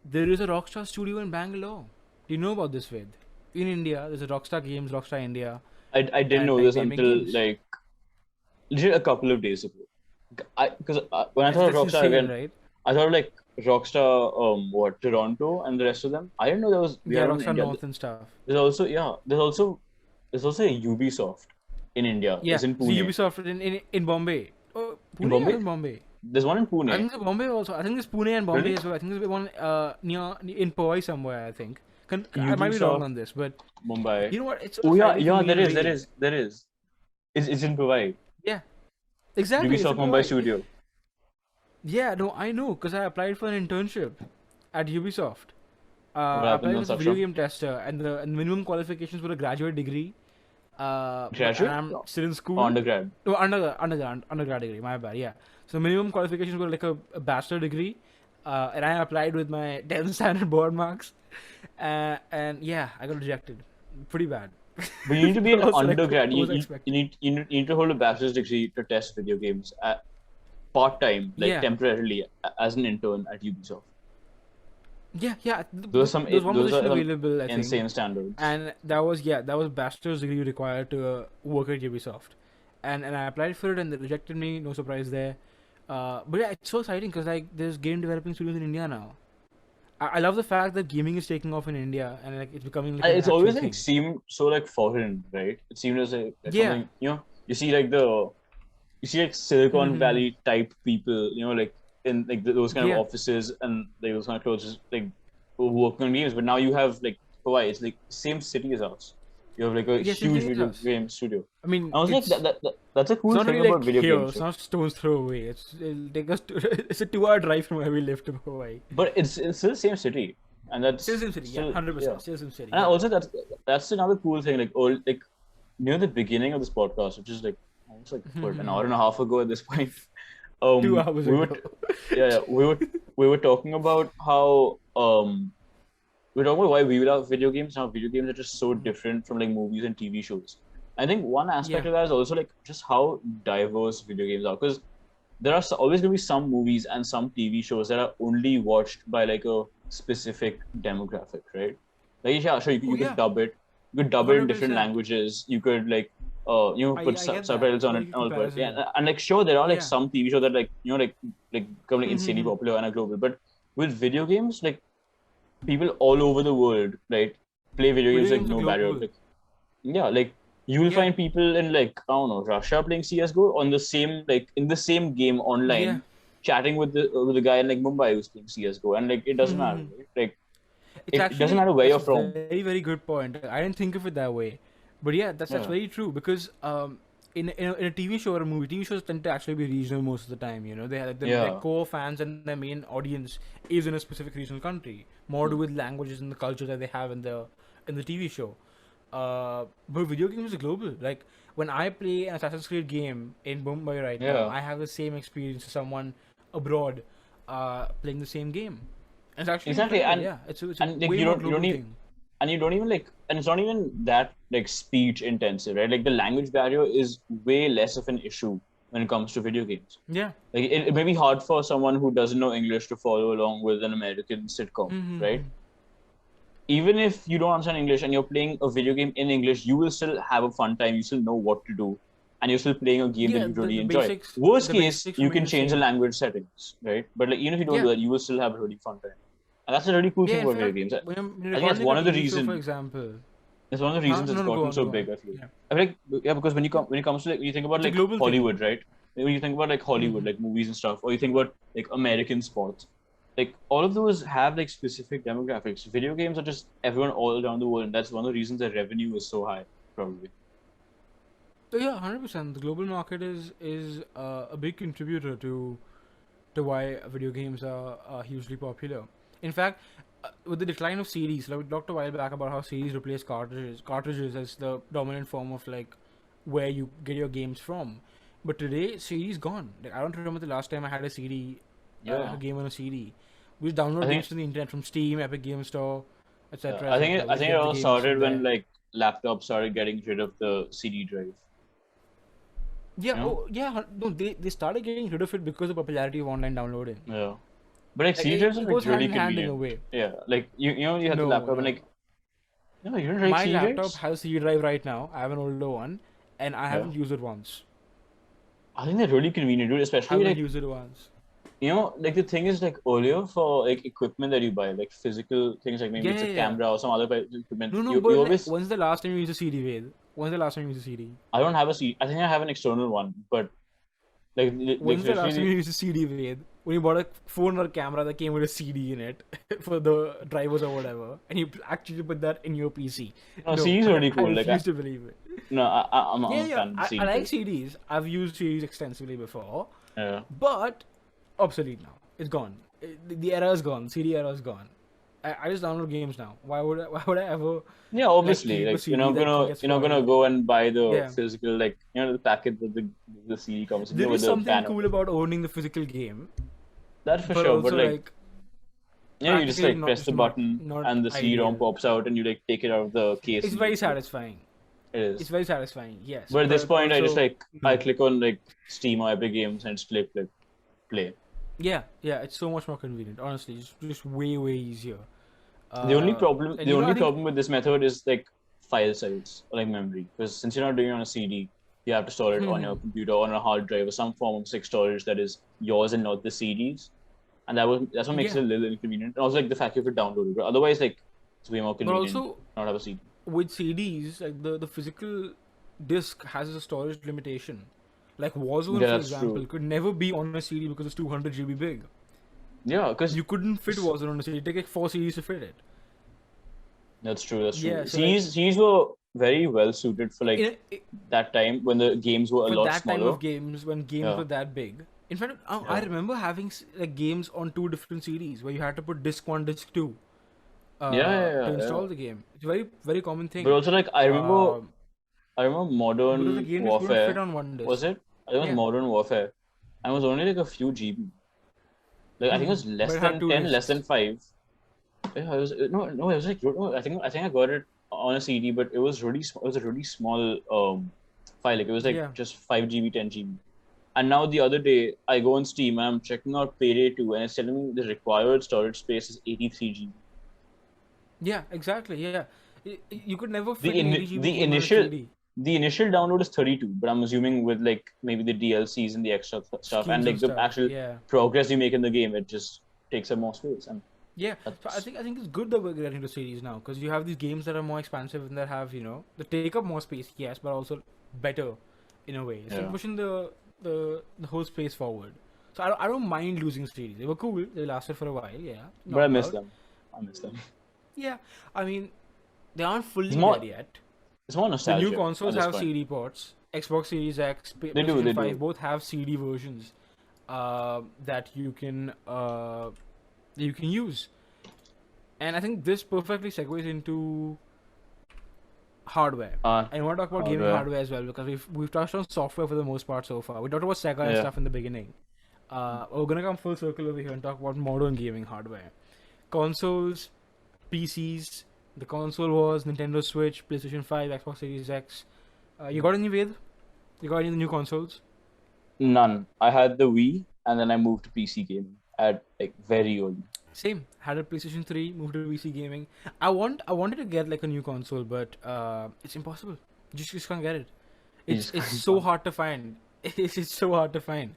there is a Rockstar studio in Bangalore. Do you know about this, Ved? In India, there's a Rockstar Games, Rockstar India. I didn't know this until like legit a couple of days ago. Because when I thought of Rockstar again, right? I thought like Rockstar, Toronto and the rest of them. I didn't know there was Rockstar North and stuff. There's also a Ubisoft in India. Yeah, it's in Pune. Ubisoft in Bombay. Oh, Pune in Bombay? or in Bombay? There's one in Pune. I think there's Bombay also. I think there's Pune and Bombay as well. I think there's one near in Powai somewhere. I think. I might be wrong on this, but Mumbai. You know what? It's there is. It's in Powai. Yeah, exactly. Ubisoft Mumbai studio. Yeah, no, I know because I applied for an internship at Ubisoft. I applied as a video game tester, and the minimum qualifications were a graduate degree. Graduate? And I'm still in school. Undergrad. No, undergrad degree. My bad. Yeah. So minimum qualifications were like a bachelor degree, and I applied with my 10th standard board marks, and yeah, I got rejected. Pretty bad. But you need to be an undergrad. You need to hold a bachelor's degree to test video games at part-time, temporarily as an intern at Ubisoft. Yeah. Those are available, I think. Insane standards. And that was bachelor's degree required to work at Ubisoft, and I applied for it and they rejected me. No surprise there. But yeah, it's so exciting because like there's game developing studios in India now. I love the fact that gaming is taking off in India and like it's becoming like it's always like seemed so like foreign, right? It seemed as like something, you see like Silicon Valley type people, like in like those kind of offices and like those kind of clothes, like working on games. But now you have like Hawaii, it's like same city as us. You have like a Yeah, same huge thing with video us. game studio. I mean, I was like, that's a it's cool not thing really about like video here. games. It's Right? not stones throw away. It'll take us to, it's a 2-hour drive from where we live to Hawaii. But it's still the same city, and Still that's Sim City, yeah, still yeah. 100%. Still Sim City, And yeah. also that's another cool thing. Like like near the beginning of this podcast, which is like almost like what, an hour and a half ago at this point. 2 hours We were ago. yeah, we were talking about how we're talking about why we love video games. Now video games are just so different from like movies and TV shows. I think one aspect Yeah. of that is also like just how diverse video games are, because there are always going to be some movies and some TV shows that are only watched by like a specific demographic, right? Like yeah, sure, Oh you could yeah, dub it, you could dub it in different 100%. languages. You could like put I get that. subtitles It's a on it very and good all, but yeah, comparison. and like sure there are like Yeah. some TV shows that like like become like insanely popular and are global, but with video games like people all over the world, right, play video games Video like games are no matter global. like yeah, like you will Yeah. find people in like I don't know Russia playing CS:GO on the same like in the same game Yeah. online, chatting with the guy in like Mumbai who's playing CS:GO, and like it doesn't matter, right? Like It's it doesn't actually matter where that's you're a from. very very good point. I didn't think of it that way, but yeah, that's Yeah, very true because in a TV show or a movie, TV shows tend to actually be regional most of the time. You know, they have their yeah, core fans and their main audience is in a specific regional country, more to do with languages and the culture that they have in the TV show. But video games are global. Like when I play an Assassin's Creed game in Mumbai right now, yeah. I have the same experience as someone abroad playing the same game. And it's actually Exactly, incredible. Yeah, it's a and like way more you don't global even thing. and you don't even like and it's not even that like speech intensive, right? Like the language barrier is way less of an issue when it comes to video games. Yeah. Like it may be hard for someone who doesn't know English to follow along with an American sitcom, right? Even if you don't understand English and you're playing a video game in English, you will still have a fun time. You still know what to do, and you're still playing a game that Yeah, you the, really the enjoy. basics Worst the case, basics you remain can the change the same. language settings, right? But like even if you don't do Yeah. that, you will still have a really fun time, and that's a really cool Yeah, thing in about video fact, games. when you're I think that's recording a one of the TV show, for reason. example. It's one of the Huh? reasons No, it's no, go gotten on, so go big. on. I feel. Yeah. I feel like yeah, because when it comes to like when you think about It's a like global thing. Hollywood, right? When you think about like Hollywood, like movies and stuff, or you think about like American sports, like all of those have like specific demographics. Video games are just everyone all around the world, and that's one of the reasons their revenue is so high, probably. So yeah, 100%. The global market is a big contributor to why video games are hugely popular. In fact, with the decline of CDs, like we talked a while back about how CDs replace cartridges as the dominant form of like where you get your games from. But today, CD's gone. Like I don't remember the last time I had a CD, Yeah, a game on a CD. We just I download think games from the internet, from Steam, Epic Game Store, yeah, etc., I think etc. it, We I just think it get the all games from started when there. like laptops started getting rid of the CD drive. Yeah, You know? oh yeah. No, they started getting rid of it because of popularity of online downloading. Yeah, but like Like CD drives are it like goes hand really in hand in a convenient. way. Yeah, like you have the No, laptop and no. like no, you don't like My CD laptop drives. has a CD drive right now. I have an older one, and I Yeah, haven't used it once. I think they're really convenient, dude. Especially Haven't like used it once. like the thing is like earlier for like equipment that you buy, like physical things, like maybe Yeah, it's a yeah, yeah. camera or some other equipment. No, no. You But like, always when's the last time you used a CD, Ved? When's the last time you used a CD? I don't have a CD. I think I have an external one, but like When's the last time you literally used a CD, Ved? When you bought a phone or a camera that came with a CD in it for the drivers or whatever, and you actually put that in your PC. no, No, CD is really I cool. Like refuse to believe it. no, I'm Yeah, a yeah. fan of the I CD like too. CDs. I've used CDs extensively before, Yeah. but obsolete now. It's gone. The era is gone. CD era is gone. I just download games now. Why would I ever Yeah, like obviously. keep a Like CD that gets you're not gonna spoiled? go and buy the Yeah. physical like the packet that the CD comes in There with is the something banner. cool about owning the physical game, That for but sure. But also like like you just practically like not press just the not button not and the CD-ROM ideal. pops out and you like take it out of the case It's and very you play. satisfying. It It's is. very satisfying. Yes, But at this but point, I just also like I no. click on like Steam or Epic Games and just click play. Yeah, yeah. It's so much more convenient. Honestly, it's just way easier. And The I only think problem with this method is like file size or like memory, because since you're not doing it on a CD, you have to store it on your computer or on a hard drive or some form of storage that is yours and not the CD's, and that's what makes yeah. it a little inconvenient. And also like the fact you have to download it, but otherwise like it's way more But convenient also not have a CD. with CDs, like the physical disc has a storage limitation. Like Warzone, Yeah, for that's example, true. could never be on a CD because it's 200 GB big. Yeah, because You couldn't fit Warzone on a CD. It'd take like 4 CDs to fit it. that's true. That's Yeah, true. so like, CDs were very well suited for like In that time when the games were a for lot that time smaller. of games when games Yeah. were that big. In fact, I Yeah. remember having like games on two different CDs where you had to put disc one, disc two, Yeah, yeah, to yeah, yeah. install the game. It's a very very common But thing. also like Um I remember because the Modern game just wouldn't fit Warfare. on one Was disc. it? I think it was Yeah, Modern Warfare. And it was only like a few GB. Like I think it was but less it had than two 10, less than discs. 5. Yeah, it was no, it was like no, I think I got it on a CD, but it was really small. It was a really small file. Like it was like Yeah, just 5 GB, 10 GB. And now the other day I go on Steam and I'm checking out Payday 2 and it's telling me the required storage space is 83 GB. yeah, exactly. Yeah, you could never The fit an in 80 GB the game on a initial CD. the initial download is 32, but I'm assuming with like maybe the DLCs and the extra stuff and Skins and like the stuff. actual Yeah. progress you make in the game, it just takes up more space. And Yeah, so I that's think I think it's good that we're getting to series now because you have these games that are more expansive and that have that take up more space, yes, but also better in a way. It's like yeah. pushing the whole space forward. So I don't mind losing series. They were cool. They lasted for a while. Yeah, But I knock miss out. them. I miss them. Yeah, I mean they aren't It's fully dead more yet. it's more The new nostalgia at consoles this have point. CD ports. Xbox Series X, They PlayStation Five do. both have CD versions that you can use. And I think this perfectly segues into hardware. I want to talk about gaming Hardware. hardware as well because we've touched on software for the most part so far. We talked about Sega and Yeah. stuff in the beginning. We're gonna come full circle over here and talk about modern gaming hardware, consoles, PCs. The console was Nintendo Switch, PlayStation 5, Xbox Series X. You got any Ved? You got any of the new consoles? None. I had the Wii and then I moved to PC gaming at like very early. Same. Had a PlayStation 3, moved to PC gaming. I wanted to get like a new console, but it's impossible. Just can't get it. You It's just it's can't so find. hard to find. It's so hard to find.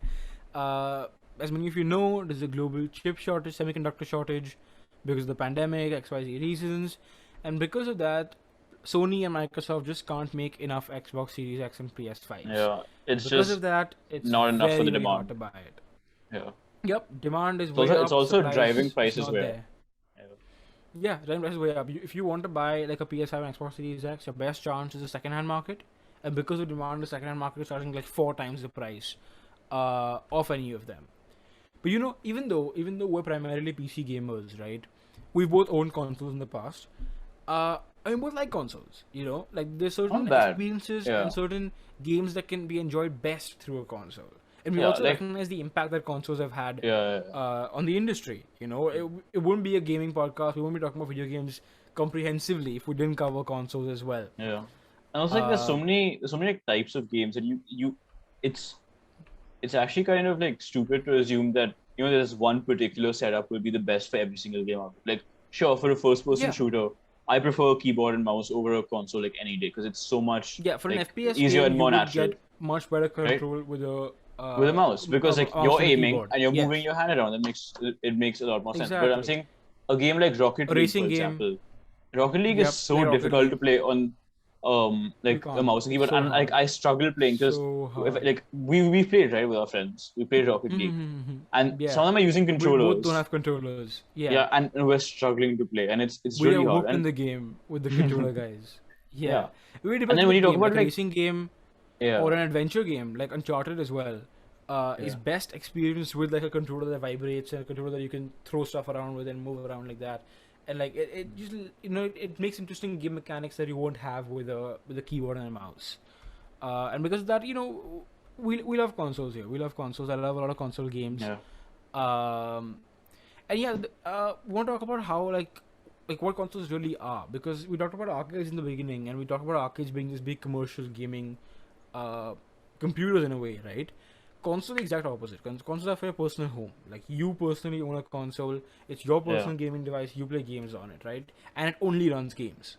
As many of you know, there's a global chip shortage, semiconductor shortage, because of the pandemic, XYZ reasons, and because of that, Sony and Microsoft just can't make enough Xbox Series X and PS5s. Yeah. It's Because of just that, it's not enough for very the very hard demand. to buy it. Yeah. Yep, demand is It's way also it's up, also supply driving is prices not where there. yeah. Yeah, selling prices way up. If you want to buy like a PS5 and Xbox Series X, your best chance is the second-hand market, and because of demand, the second-hand market is charging like 4 times the price of any of them. But even though we're primarily PC gamers, right? We both owned consoles in the past. I mean, both like consoles. Like there's Not certain bad. experiences Yeah. and certain games that can be enjoyed best through a console, and we Yeah. also Like recognize the impact that consoles have had yeah. on the industry. It wouldn't be a gaming podcast. We won't be talking about video games comprehensively if we didn't cover consoles as well. Yeah. And also like Uh, there's so many like, types of games that you it's it's actually kind of like stupid to assume that there's one particular setup will be the best for every single game out there. Like sure, for a first person yeah, shooter, I prefer a keyboard and mouse over a console like any day because it's so much yeah. For an like FPS easier game, and you more would natural, get much better right? control with With a mouse because like mouse you're and a aiming keyboard. and you're moving Yes, your hand around. It makes a lot more sense. But I'm exactly. saying a game like Rocket A League, for racing game. example, Rocket League is Yep, play so Rocket difficult to League. play on You like a can't. mouse and It's keyboard, so and like hard. I struggle playing because So if hard. like we played right with our friends, we played Rocket League, and Yeah. some of them are using We both don't controllers, have controllers. Yeah. yeah, and we're struggling to play, and it's We really are hard, hooked in and the game with the controller guys. Yeah. yeah, It really and depends then on when the you talk game. about Like a like racing game yeah, or an adventure game, like Uncharted as well, is yeah, best experienced with like a controller that vibrates and a controller that you can throw stuff around with and move around like that. And like it just it makes interesting game mechanics that you won't have with a keyboard and a mouse. And because of that, we love consoles here. We love consoles. I love a lot of console games. yeah, Um, and yeah, we want to talk about how like what consoles really are because we talked about arcades in the beginning and we talked about arcades being this big commercial gaming uh, computers in a way, right? Console the exact opposite. Consoles are for your personal home. Like you personally own a console. It's your yeah, personal gaming device. You play games on it, right? And it only runs games.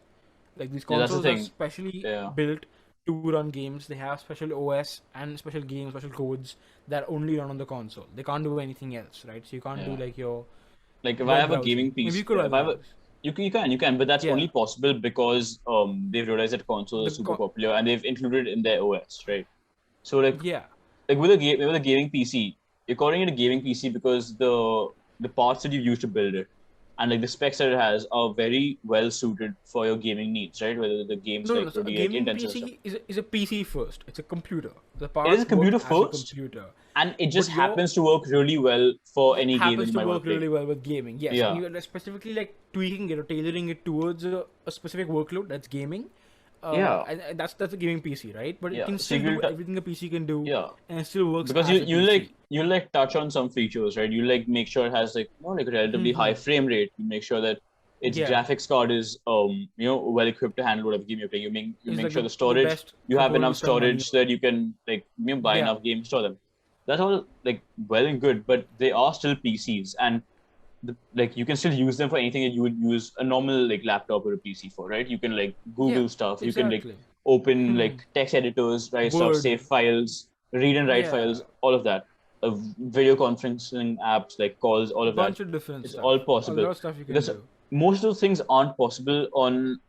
Like these yeah. That's the consoles are thing. specially Yeah, built to run games. They have special OS and special games, special codes that only run on the console. They can't do anything else, right? So you can't do yeah. like your Like if I web have a browsing. gaming Maybe PC, you could web if I have a, browse. you can, but that's Yeah. only possible because they've realized that consoles The are super popular and they've included it in their OS, right? So yeah. like with a gaming PC, you're calling it a gaming PC because the parts that you use to build it. and like the specs that it has are very well suited for your gaming needs, right? Whether the game's No, no. like So a pretty like gaming intensive and stuff. PC is a PC first. It's a computer. The It is a parts work computer as a first, computer, and it just but your happens to work really well for any game that happens you to might want work to play. really well with gaming. Yes, and Yeah, you're specifically like tweaking it or tailoring it towards a specific workload. That's gaming. yeah, And that's a gaming PC, right? But it yeah. can So still you do will, everything a PC can do, yeah, and it still works because as a PC. you like touch on some features, right? You like make sure it has like like a relatively high Hmm. frame rate. You make sure that its Yeah, graphics card is well equipped to handle whatever game you're playing. You it's make like sure the the storage, best you have component to enough spend money storage so that on. you can like buy Yeah, enough games, store them. That's all like well and good, but they are still PCs, and like you can still use them for anything that you would use a normal like laptop or a PC for, right? You can like yeah, Google stuff, you can like exactly. open like text editors, write stuff, Word, save files, read and write yeah, files, all of that. Video conferencing apps like calls, all of that. bunch of different It's stuff. all A possible lot of stuff you can because do. most of those things aren't possible on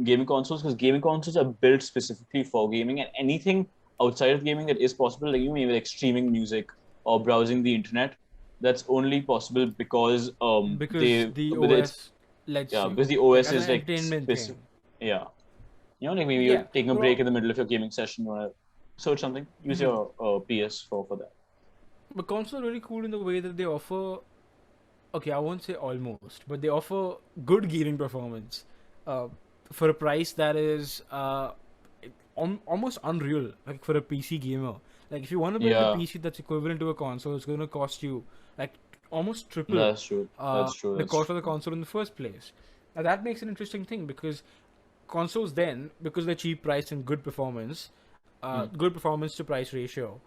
gaming consoles because gaming consoles are built specifically for gaming, and anything outside of gaming that is possible, like you maybe like streaming music or browsing the internet, that's only possible because Because they the but it's OS lets yeah you, because the like OS as an is like entertainment thing. specific. Yeah, like maybe you're Yeah, taking a but break in the middle of your gaming session, you want to search something, use your PS4 for that. consoles are really cool in the way that they offer. Okay, I won't say almost, but they offer good gaming performance, uh, for a price that is almost unreal. Like for a PC gamer, like if you want to build a Yeah, PC that's equivalent to a console, it's going to cost you like almost triple that's true. That's true. the That's cost of true. the console in the first place. Now that makes an interesting thing because consoles then, because they're cheap price and Hmm. good performance to price ratio,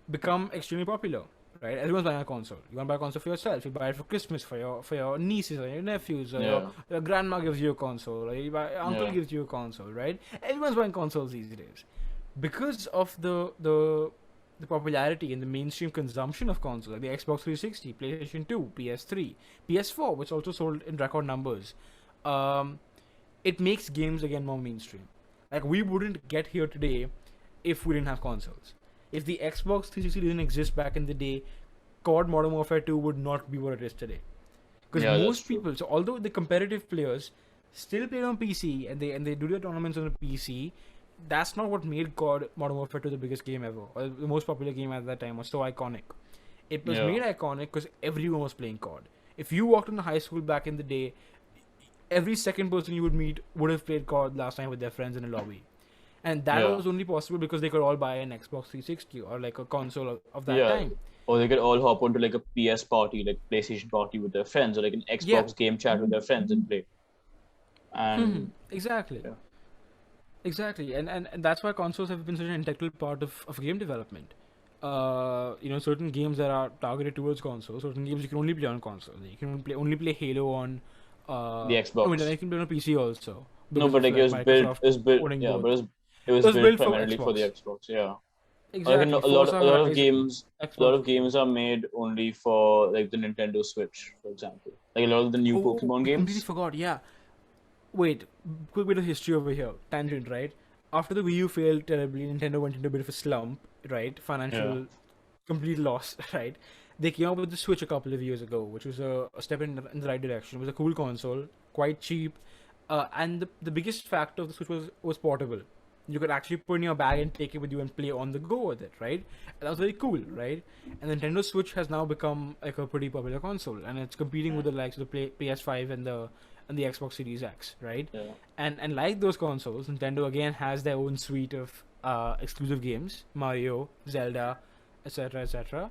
become extremely popular. Right, everyone's buying a console. You want to buy a console for yourself. You buy it for Christmas for your nieces or your nephews, or Yeah, your grandma gives you a console, or your uncle yeah, gives you a console. Right, everyone's buying consoles these days because of the popularity and the mainstream consumption of consoles, like the Xbox 360, PlayStation 2, PS3, PS4, which also sold in record numbers. Um, it makes games again more mainstream. Like we wouldn't get here today if we didn't have consoles. If the Xbox 360 didn't exist back in the day, COD Modern Warfare 2 would not be what it is today. Because yeah. That's most true. people, so although the competitive players still play on PC and they do their tournaments on the PC, that's not what made COD Modern Warfare 2 the biggest game ever, or the most popular game at that time, or so iconic. It was Yeah, made iconic because everyone was playing COD. If you walked into high school back in the day, every second person you would meet would have played COD last time with their friends in a lobby. And that yeah, was only possible because they could all buy an Xbox 360 or like a console of that yeah. time. Or they could all hop onto like a PS party, like PlayStation party with their friends, or like an Yeah, Xbox game chat with their friends and play. And exactly. yeah, Exactly. And that's why consoles have been such an integral part of game development. Certain games that are targeted towards consoles, certain games you can only play on console. You can only play Halo on, the then Xbox. you can play on PC also No, because but of like like Microsoft it was built, owning yeah, both. but it was It was built built for primarily for the Xbox. Xbox. Yeah. Like Exactly. Forza a lot of Horizon, games, a lot Xbox of games are made only for like the Nintendo Switch, for example. Like a lot of the new Oh, Pokemon I completely games. forgot. Yeah. Wait, quick bit of history over here. Tangent, right? After the Wii U failed terribly, Nintendo went into a bit of a slump, right? Yeah, Financial, complete loss, right? They came up with the Switch a couple of years ago, which was a step in the right direction. It was a cool console, quite cheap, and the biggest factor of the Switch was portable. You could actually put in your bag and take it with you and play on the go with it, right? And that was very cool, right? And the Nintendo Switch has now become like a pretty popular console, and it's competing with the likes of the PS5 and the Xbox Series X, right? yeah. And like those consoles, Nintendo again has their own suite of exclusive games, Mario, Zelda, etc., etc.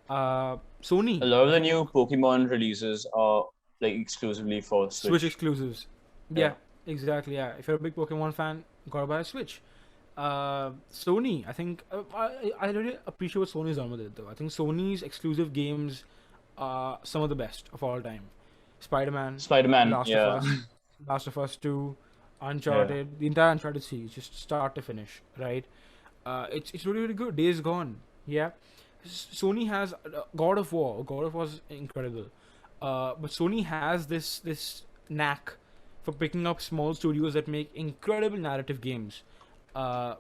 A Sony, lot of I the think new Pokemon releases are like exclusively for Switch Switch. exclusives. Yeah, Yeah, exactly. Yeah, if you're a big Pokemon fan, gotta buy a Switch. Sony, I think I really appreciate what Sony's done with it though. I think Sony's exclusive games are some of the best of all time. Spider-Man, Spider-Man. Last of Yeah, Us, Last of Us 2, yeah, Uncharted, the entire Uncharted series, just start to finish, right? It's really really good. Days Gone, yeah. Sony has God of War. God of War is incredible, but Sony has this knack for picking up small studios that make incredible narrative games.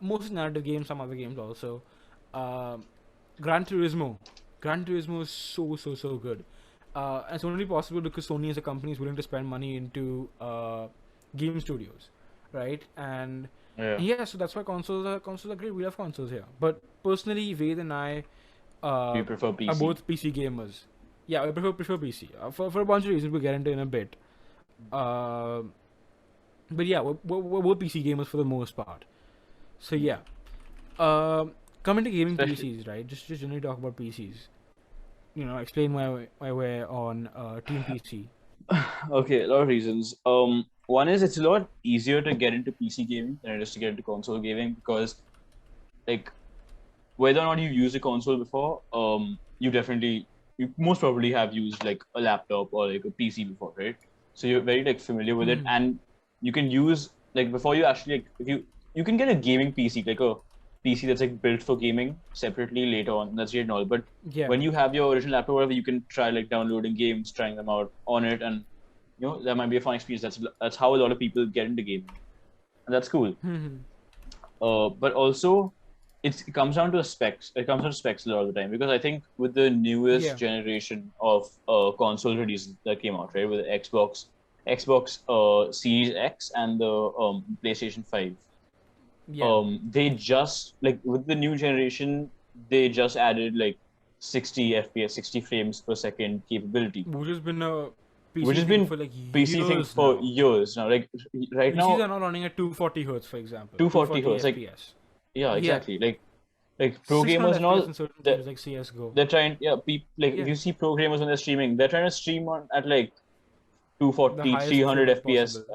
Most narrative games, some other games also. Uh, Gran Turismo. Gran Turismo is so good. and it's only possible because Sony as a company is willing to spend money into game studios, right? And Yeah. yeah, so that's why consoles are great. We love consoles here. But personally, Ved and I Do you uh, prefer are PC? both PC gamers. Yeah, I prefer PC for a bunch of reasons we'll get into in a bit. Uh, but yeah, we're both PC gamers for the most part. So yeah, um, coming to gaming Especially. PCs, right? Just generally talk about PCs. Explain why we're on Team PC. Okay, a lot of reasons. One is it's a lot easier to get into PC gaming than it is to get into console gaming because, like, whether or not you used a console before, you most probably have used like a laptop or like a PC before, right? So you're very like familiar with it, Hmm. and you can use like before you actually like if you can get a gaming PC like a PC that's like built for gaming separately later on. That's great and all, but Yeah. when you have your original laptop, or whatever, you can try like downloading games, trying them out on it, and that might be a fun experience. That's how a lot of people get into gaming, and that's cool. Hmm. But also, it comes down to specs. It comes down to specs a lot of the time because I think with the newest Yeah. generation of console releases that came out, right, with the Xbox Series X and the PlayStation 5, Yeah. they just like with the new generation, they just added like 60 FPS, 60 frames per second capability, Which has been a which PC has thing been for like PC thing years for now. years now. Like right PCs now, are now running at 240 hertz, for example, 240 240 hertz. Like FPS. yeah, Yeah, exactly. Like pro gamers 600 and FPS all, in certain that games like CS:GO. they're trying. Yeah, like if Yeah, you see pro gamers when they're streaming, they're trying to stream on at like the 240, highest 300 frame rate FPS possible.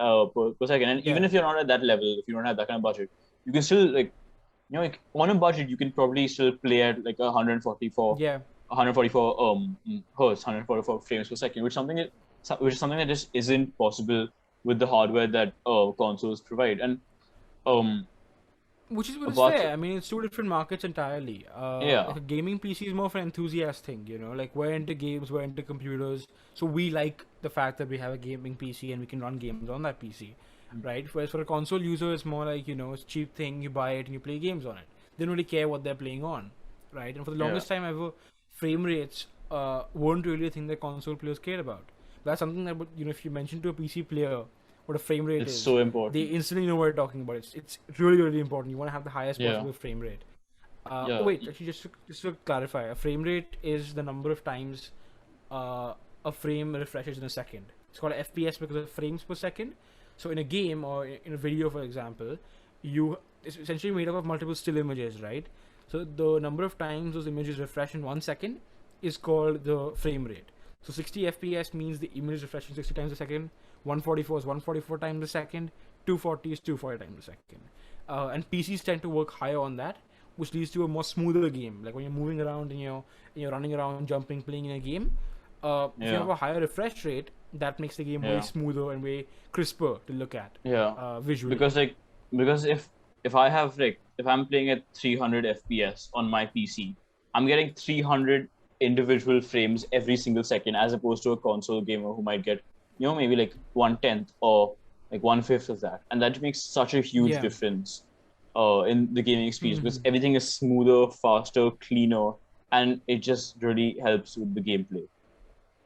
per second. And even Yeah, if you're not at that level, if you don't have that kind of budget, you can still like like on a budget, you can probably still play at like yeah, 144 hertz, 144 frames per second, which is something that just isn't possible with the hardware that consoles provide. And um which is what is apart fair. from, I mean, it's two different markets entirely. Like yeah, a gaming PC is more of an enthusiast thing, Like we're into games, we're into computers, so we like the fact that we have a gaming PC and we can run games on that PC, right? Whereas for a console user, it's more like it's a cheap thing. You buy it and you play games on it. They don't really care what they're playing on, right? And for the yeah, longest time ever, frame rates weren't really a thing that console players cared about. That's something that if you mention to a PC player what a frame rate it's is, so they important. instantly know what you're talking about. It's really really important. You want to have the highest Yeah, possible frame rate. yeah, Wait, actually, just to clarify, a frame rate is the number of times uh, a frame refreshes in a second. It's called FPS because of frames per second. So in a game or in a video, for example, it's essentially made up of multiple still images, right? So the number of times those images refresh in 1 second is called the frame rate. So 60 FPS means the image is refreshing 60 times a second. 144 is 144 times a second. 240 is 240 times a second. And PCs tend to work higher on that, which leads to a more smoother game. Like when you're moving around and you're running around, jumping, playing in a game. If you have yeah, a higher refresh rate, that makes the game way yeah, smoother and way crisper to look at yeah. visually. Because because if I have like if I'm playing at 300 FPS on my PC, I'm getting 300 individual frames every single second, as opposed to a console gamer who might get maybe like 1/10 or like 1/5 of that, and that makes such a huge Yeah. difference in the gaming experience because Hmm. everything is smoother, faster, cleaner, and it just really helps with the gameplay.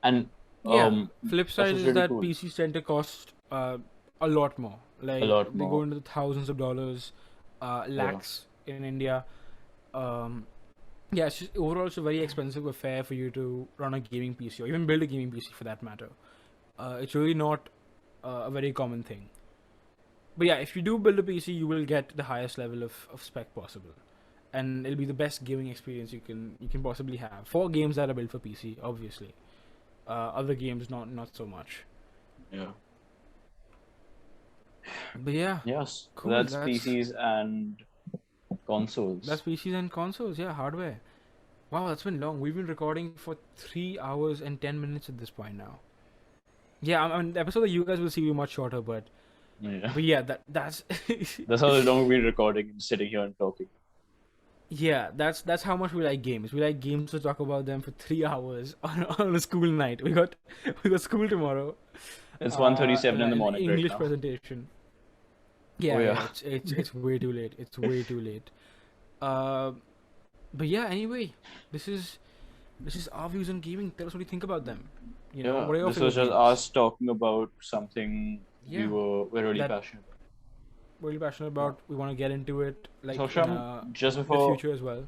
And Yeah. um, Flip that's side just is really that cool. PCs tend to cost a lot more. A Like lot they go more. into the thousands of dollars, Yeah. lakhs in India. Um, yeah, overall it's a very expensive affair for you to run a gaming PC or even build a gaming PC for that matter. It's really not a very common thing. But yeah, if you do build a PC, you will get the highest level of spec possible, and it'll be the best gaming experience you can possibly have for games that are built for PC. Obviously, other games not so much. Yeah. But yeah, Yes, cool. that's That's PCs and that's consoles. PCs and consoles. Yeah, hardware. Wow, that's been long. We've been recording for 3 hours and 10 minutes at this point now. Yeah, I mean, the episode that you guys will see will be much shorter, but Yeah. but yeah, that's That's how long we've been recording and sitting here and talking. yeah, that's how much we like games. We like games to talk about them for 3 hours on a school night. We got school tomorrow, It's 1:37 and in the an morning right English now. presentation. Oh Yeah, yeah. it's way too late. It's way too late. Uh, but yeah, anyway, this is This is our views on gaming. Tell us what you think about them. You know, Yeah, what are your this was favorite just games? us talking about something Yeah, we're really that passionate we're really passionate about. about. We want to get into it, So like in Sham, just the before future as well.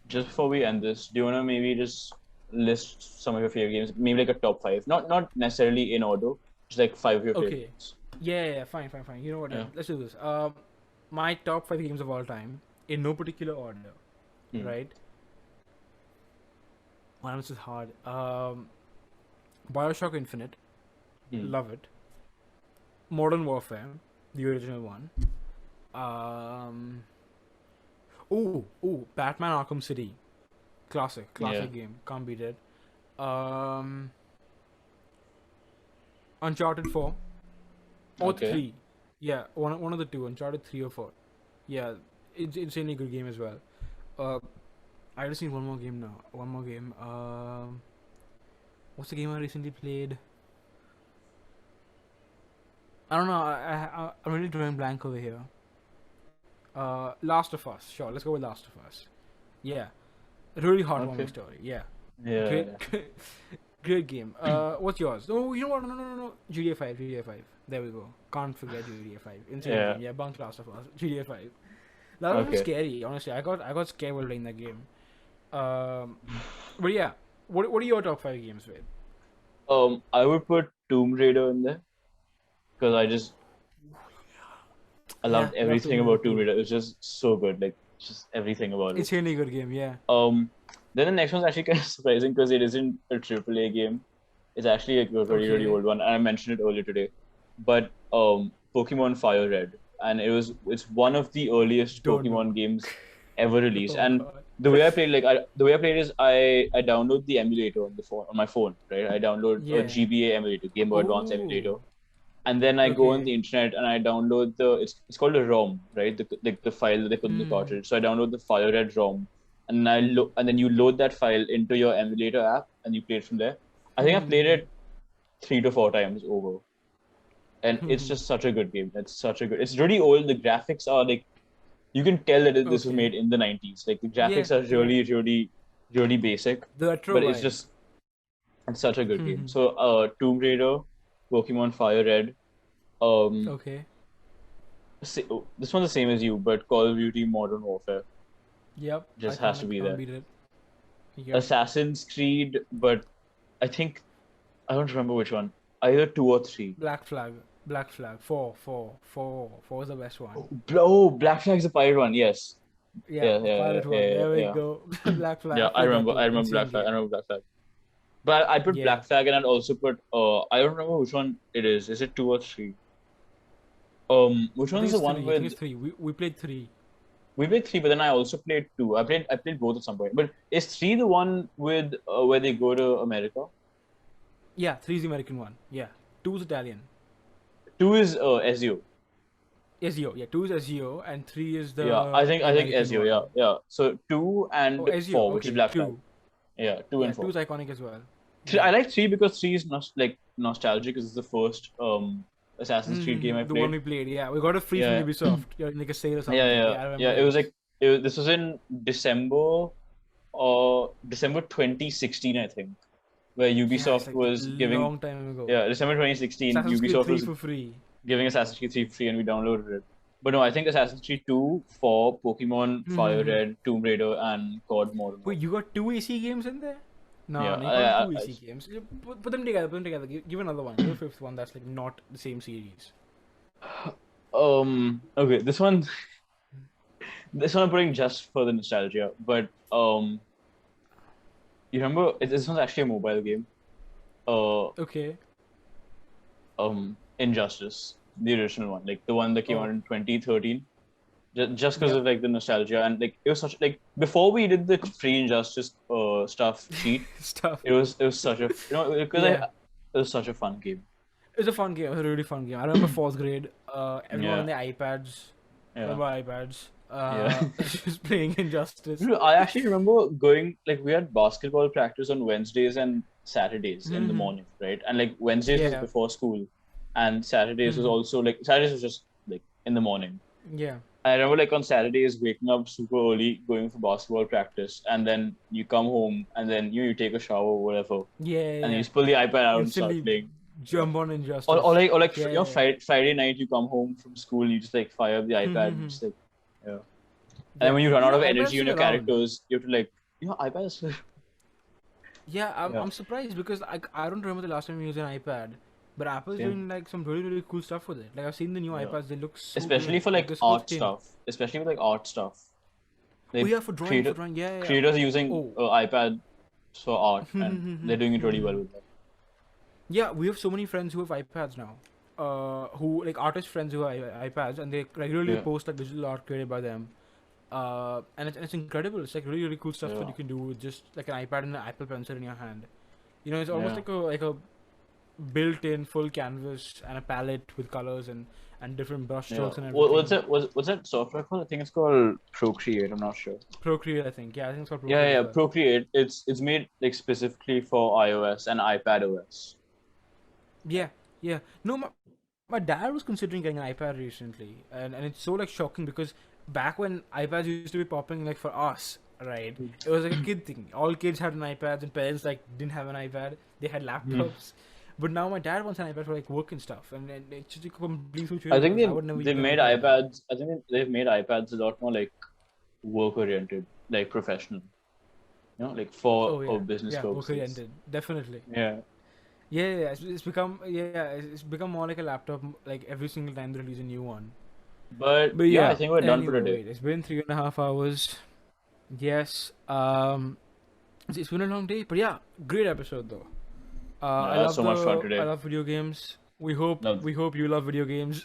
just before we end this, do you wanna maybe just list some of your favorite games? Maybe like a top five. Not necessarily in order, just like five of your favorite Okay. games. Yeah, fine. You know what? Yeah. Let's do this. My top 5 games of all time, in no particular order, Hmm. right? Wow, this is hard. Bioshock Infinite, Hmm. love it. Modern Warfare, the original one. Um, Batman Arkham City, classic Yeah. game, can't beat it. Um, Uncharted 4 or Okay. 3, yeah, one of the two, Uncharted 3 or 4. Yeah, it's insanely good game as well. Uh, I just need one more game now. One more game. What's the game I recently played? I don't know. I'm really drawing blank over here. Last of Us. Sure, let's go with Last of Us. Yeah, really heartwarming Okay. story. Yeah, Yeah. great, great game. What's yours? Oh, you know what? No. GTA 5. GTA 5. There we go. Can't forget GTA 5. Insane Yeah. game. Yeah, bunk Last of Us. GTA 5. That was Okay. scary. Honestly, I got scared while playing that game. Um, but yeah, what are your top 5 games with? I would put Tomb Raider in there because I Yeah, loved love Tomb everything Raider about Tomb too. Raider. It was just so good, like just everything about it. Insanely good game. Yeah. Um, then the next one's actually kind of surprising because it isn't a AAA game. It's actually like a very, very Okay. old one, and I mentioned it earlier today. But Pokemon Fire Red, and it's one of the earliest Don't know. Pokemon games ever released. Oh And god. the way I played is I download the emulator on my phone, right? I download a Yeah. GBA emulator, Game Boy Advance Oh. emulator, and then I go on Okay. the internet and I download it's called a ROM, right? The file that they put in the Hmm. cartridge. So I download the Fire Red ROM, and and then you load that file into your emulator app and you play it from there. I think I played Hmm. it 3 to 4 times over, and it's Hmm. just such a good game. It's such a good. It's really old. The graphics are like you can tell that this was Okay. made in the 90s. Like the Yeah. graphics are Yeah. really basic, The retro but it's vibe. just it's such a good game. Hmm. So Tomb Raider, Pokemon Fire Red, um Okay. this one's the same as you, but Call of Duty Modern Warfare Yep. just has to Iconic. be Can't there. beat it. Yep. Assassin's Creed, but I think I don't remember which one. Either two or three. Black Flag. Black Flag. Four is the best one. Oh, Black Flag's the pirate one. Yes. Yeah, Yeah, the yeah, yeah, pirate one. yeah, yeah. There we Yeah. go. Black Flag. Yeah, I played that I too. remember Insane Black Flag. I game. remember Black Flag. But I put Yeah. Black Flag and I'd also put I don't remember which one it is. Is it two or three? Which I think one's the it's one three. I think with it's three. We played three. we played three, but then I also played two. I played both at some point. But is three the one with where they go to America? Yeah, three is the American one. Yeah. Two is Italian. Two is Ezio. Ezio. Yeah, two is Ezio and three is Yeah, the I think American Ezio. Yeah, one. yeah. So two Oh, and Ezio. four, which is Okay, Black Flag. two. Yeah, two Yeah, and two four. is iconic as well. Three, Yeah. I like three because three is nostalgic because it's the first Assassin's Creed game I The one played. we played. Yeah, we got it free from Yeah, Ubisoft. Yeah, like a sale or yeah, something. yeah, Yeah, I yeah. remember this. This was in December 2016, I think, where Yeah, it's Ubisoft like was giving long time ago. yeah December 2016 Assassin's Creed Ubisoft 3 was for free. giving Assassin's Creed 3 free and we downloaded it. But no, I think Assassin's Creed 2, 4, Pokemon, Fire Hmm. Red, Tomb Raider, and COD Modern Wait, Warfare. you got two AC games in there? Yeah, No, you can't have two AC games. You put them together. Put them together. Give another one. Give a fifth one that's like not the same series. okay, this one I'm putting just for the nostalgia, but you remember this one's actually a mobile game. Uh, Okay. Injustice, the original one, like the one that came out Oh, in 2013. Just because yep. of like the nostalgia and like it was such like before we did the free Injustice stuff sheet, Stuff. it was such a because Yeah. it was such a fun game. It was a fun game. It was a really fun game. I remember fourth grade. Everyone on Yeah, their iPads. yeah, Remember iPads? yeah. Just playing Injustice. Dude, I actually remember going like we had basketball practice on Wednesdays and Saturdays in the Hmm. morning, right? And like Wednesdays was Yeah. before school, and Saturdays was Hmm. also like Saturdays was just like in the morning. Yeah. I remember like on Saturdays waking up super early, going for basketball practice, and then you come home and then you take a shower or whatever, Yeah, and you yeah. just pull the iPad out and start Instantly playing. Yeah. jump on Injustice. Or like Yeah, you know, yeah, Friday night you come home from school, you just like fire up the iPad and yeah. just like yeah. And then Yeah. when you run out of iPad's energy on still your around. characters, you have to like iPad is Yeah, I'm, yeah. I'm surprised because I don't remember the last time I used an iPad. But Apple's Same. doing like some really, really cool stuff with it. Like I've seen the new Yeah. iPads, they look so Especially good. for Like like they're super art thin. stuff. Especially with like art stuff. Oh They yeah, for drawing, creator Yeah, yeah, creators are using Oh. iPad for art and they're doing it really well with that. Yeah, we have so many friends who have iPads now. Who like artist friends who have iPads, and they regularly Yeah. post like digital art created by them. And it's incredible. It's like really, really cool stuff that Yeah. you can do with just like an iPad and an Apple Pencil in your hand. You know, it's almost Yeah. like a built-in full canvas and a palette with colors and different brush Yeah. strokes and everything. What's that software called? I think it's called Procreate. I'm not sure. Procreate, I think. Yeah, I think it's called Yeah, Procreate as yeah. well. Procreate. It's made like specifically for iOS and iPad OS. Yeah, yeah. No, my dad was considering getting an iPad recently, and it's so like shocking because back when iPads used to be popping like for us, right? It was like a kid thing. All kids had an iPad, and parents like didn't have an iPad. They had laptops. But now my dad wants an iPad for like work and stuff, and it's just a complete switch I think because I would never they use an made iPad. iPads. I think they've made iPads a lot more like work oriented, like professional. Like Oh for yeah, business yeah, work purposes. oriented, definitely. Yeah. Yeah, yeah, it's become it's become more like a laptop like every single time they release a new one. But But yeah, I yeah, think we're done for anyway, today. wait, it's been 3.5 hours. Yes, it's been a long day, but yeah, great episode though. Yeah, that's so much fun I today. love video games. We No, hope you love video games.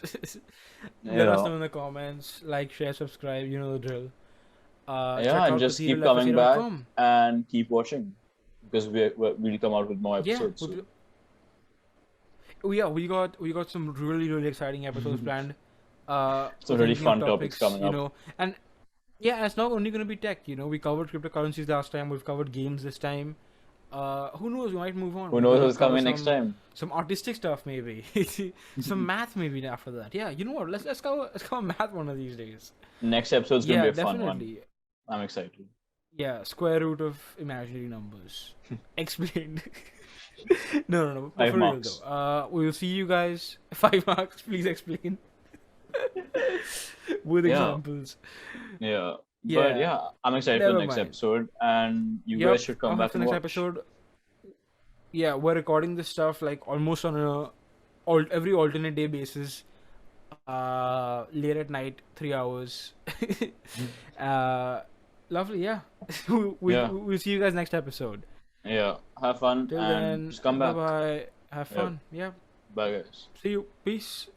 Let us yeah. know in the comments. Like, share, subscribe. You know the drill. Yeah, Check and out just keep coming back kathiralfsc.com. and keep watching because we'll come out with more Yeah, episodes soon. yeah, we got some really really exciting episodes planned. Some We're really thinking of fun topics topics, coming you up. know, and yeah, it's not only gonna be tech. You know, we covered cryptocurrencies last time. We've covered games this time. Who knows? We might move on. Who We're knows gonna what's cover coming next time? some artistic stuff maybe, some math maybe after that. Yeah, you know what? Let's cover math one of these days. Next episode's gonna be Yeah, a fun one. definitely. I'm excited. Yeah, square root of imaginary numbers. Explained. No. But 5 for real marks. though. We will see you guys. 5 marks. Please explain with Yeah. examples. Yeah. But Yeah. yeah, I'm excited for Never the next mind. episode, and you Yep. guys should come I'll back the and next watch. episode. Yeah, we're recording this stuff like almost on every alternate day basis. Late at night, 3 hours. Lovely. Yeah. Yeah. We'll see you guys next episode. Yeah. Have fun Till and then, just come bye back. bye. Have Yep. fun. Yeah. Bye, guys. See you. Peace.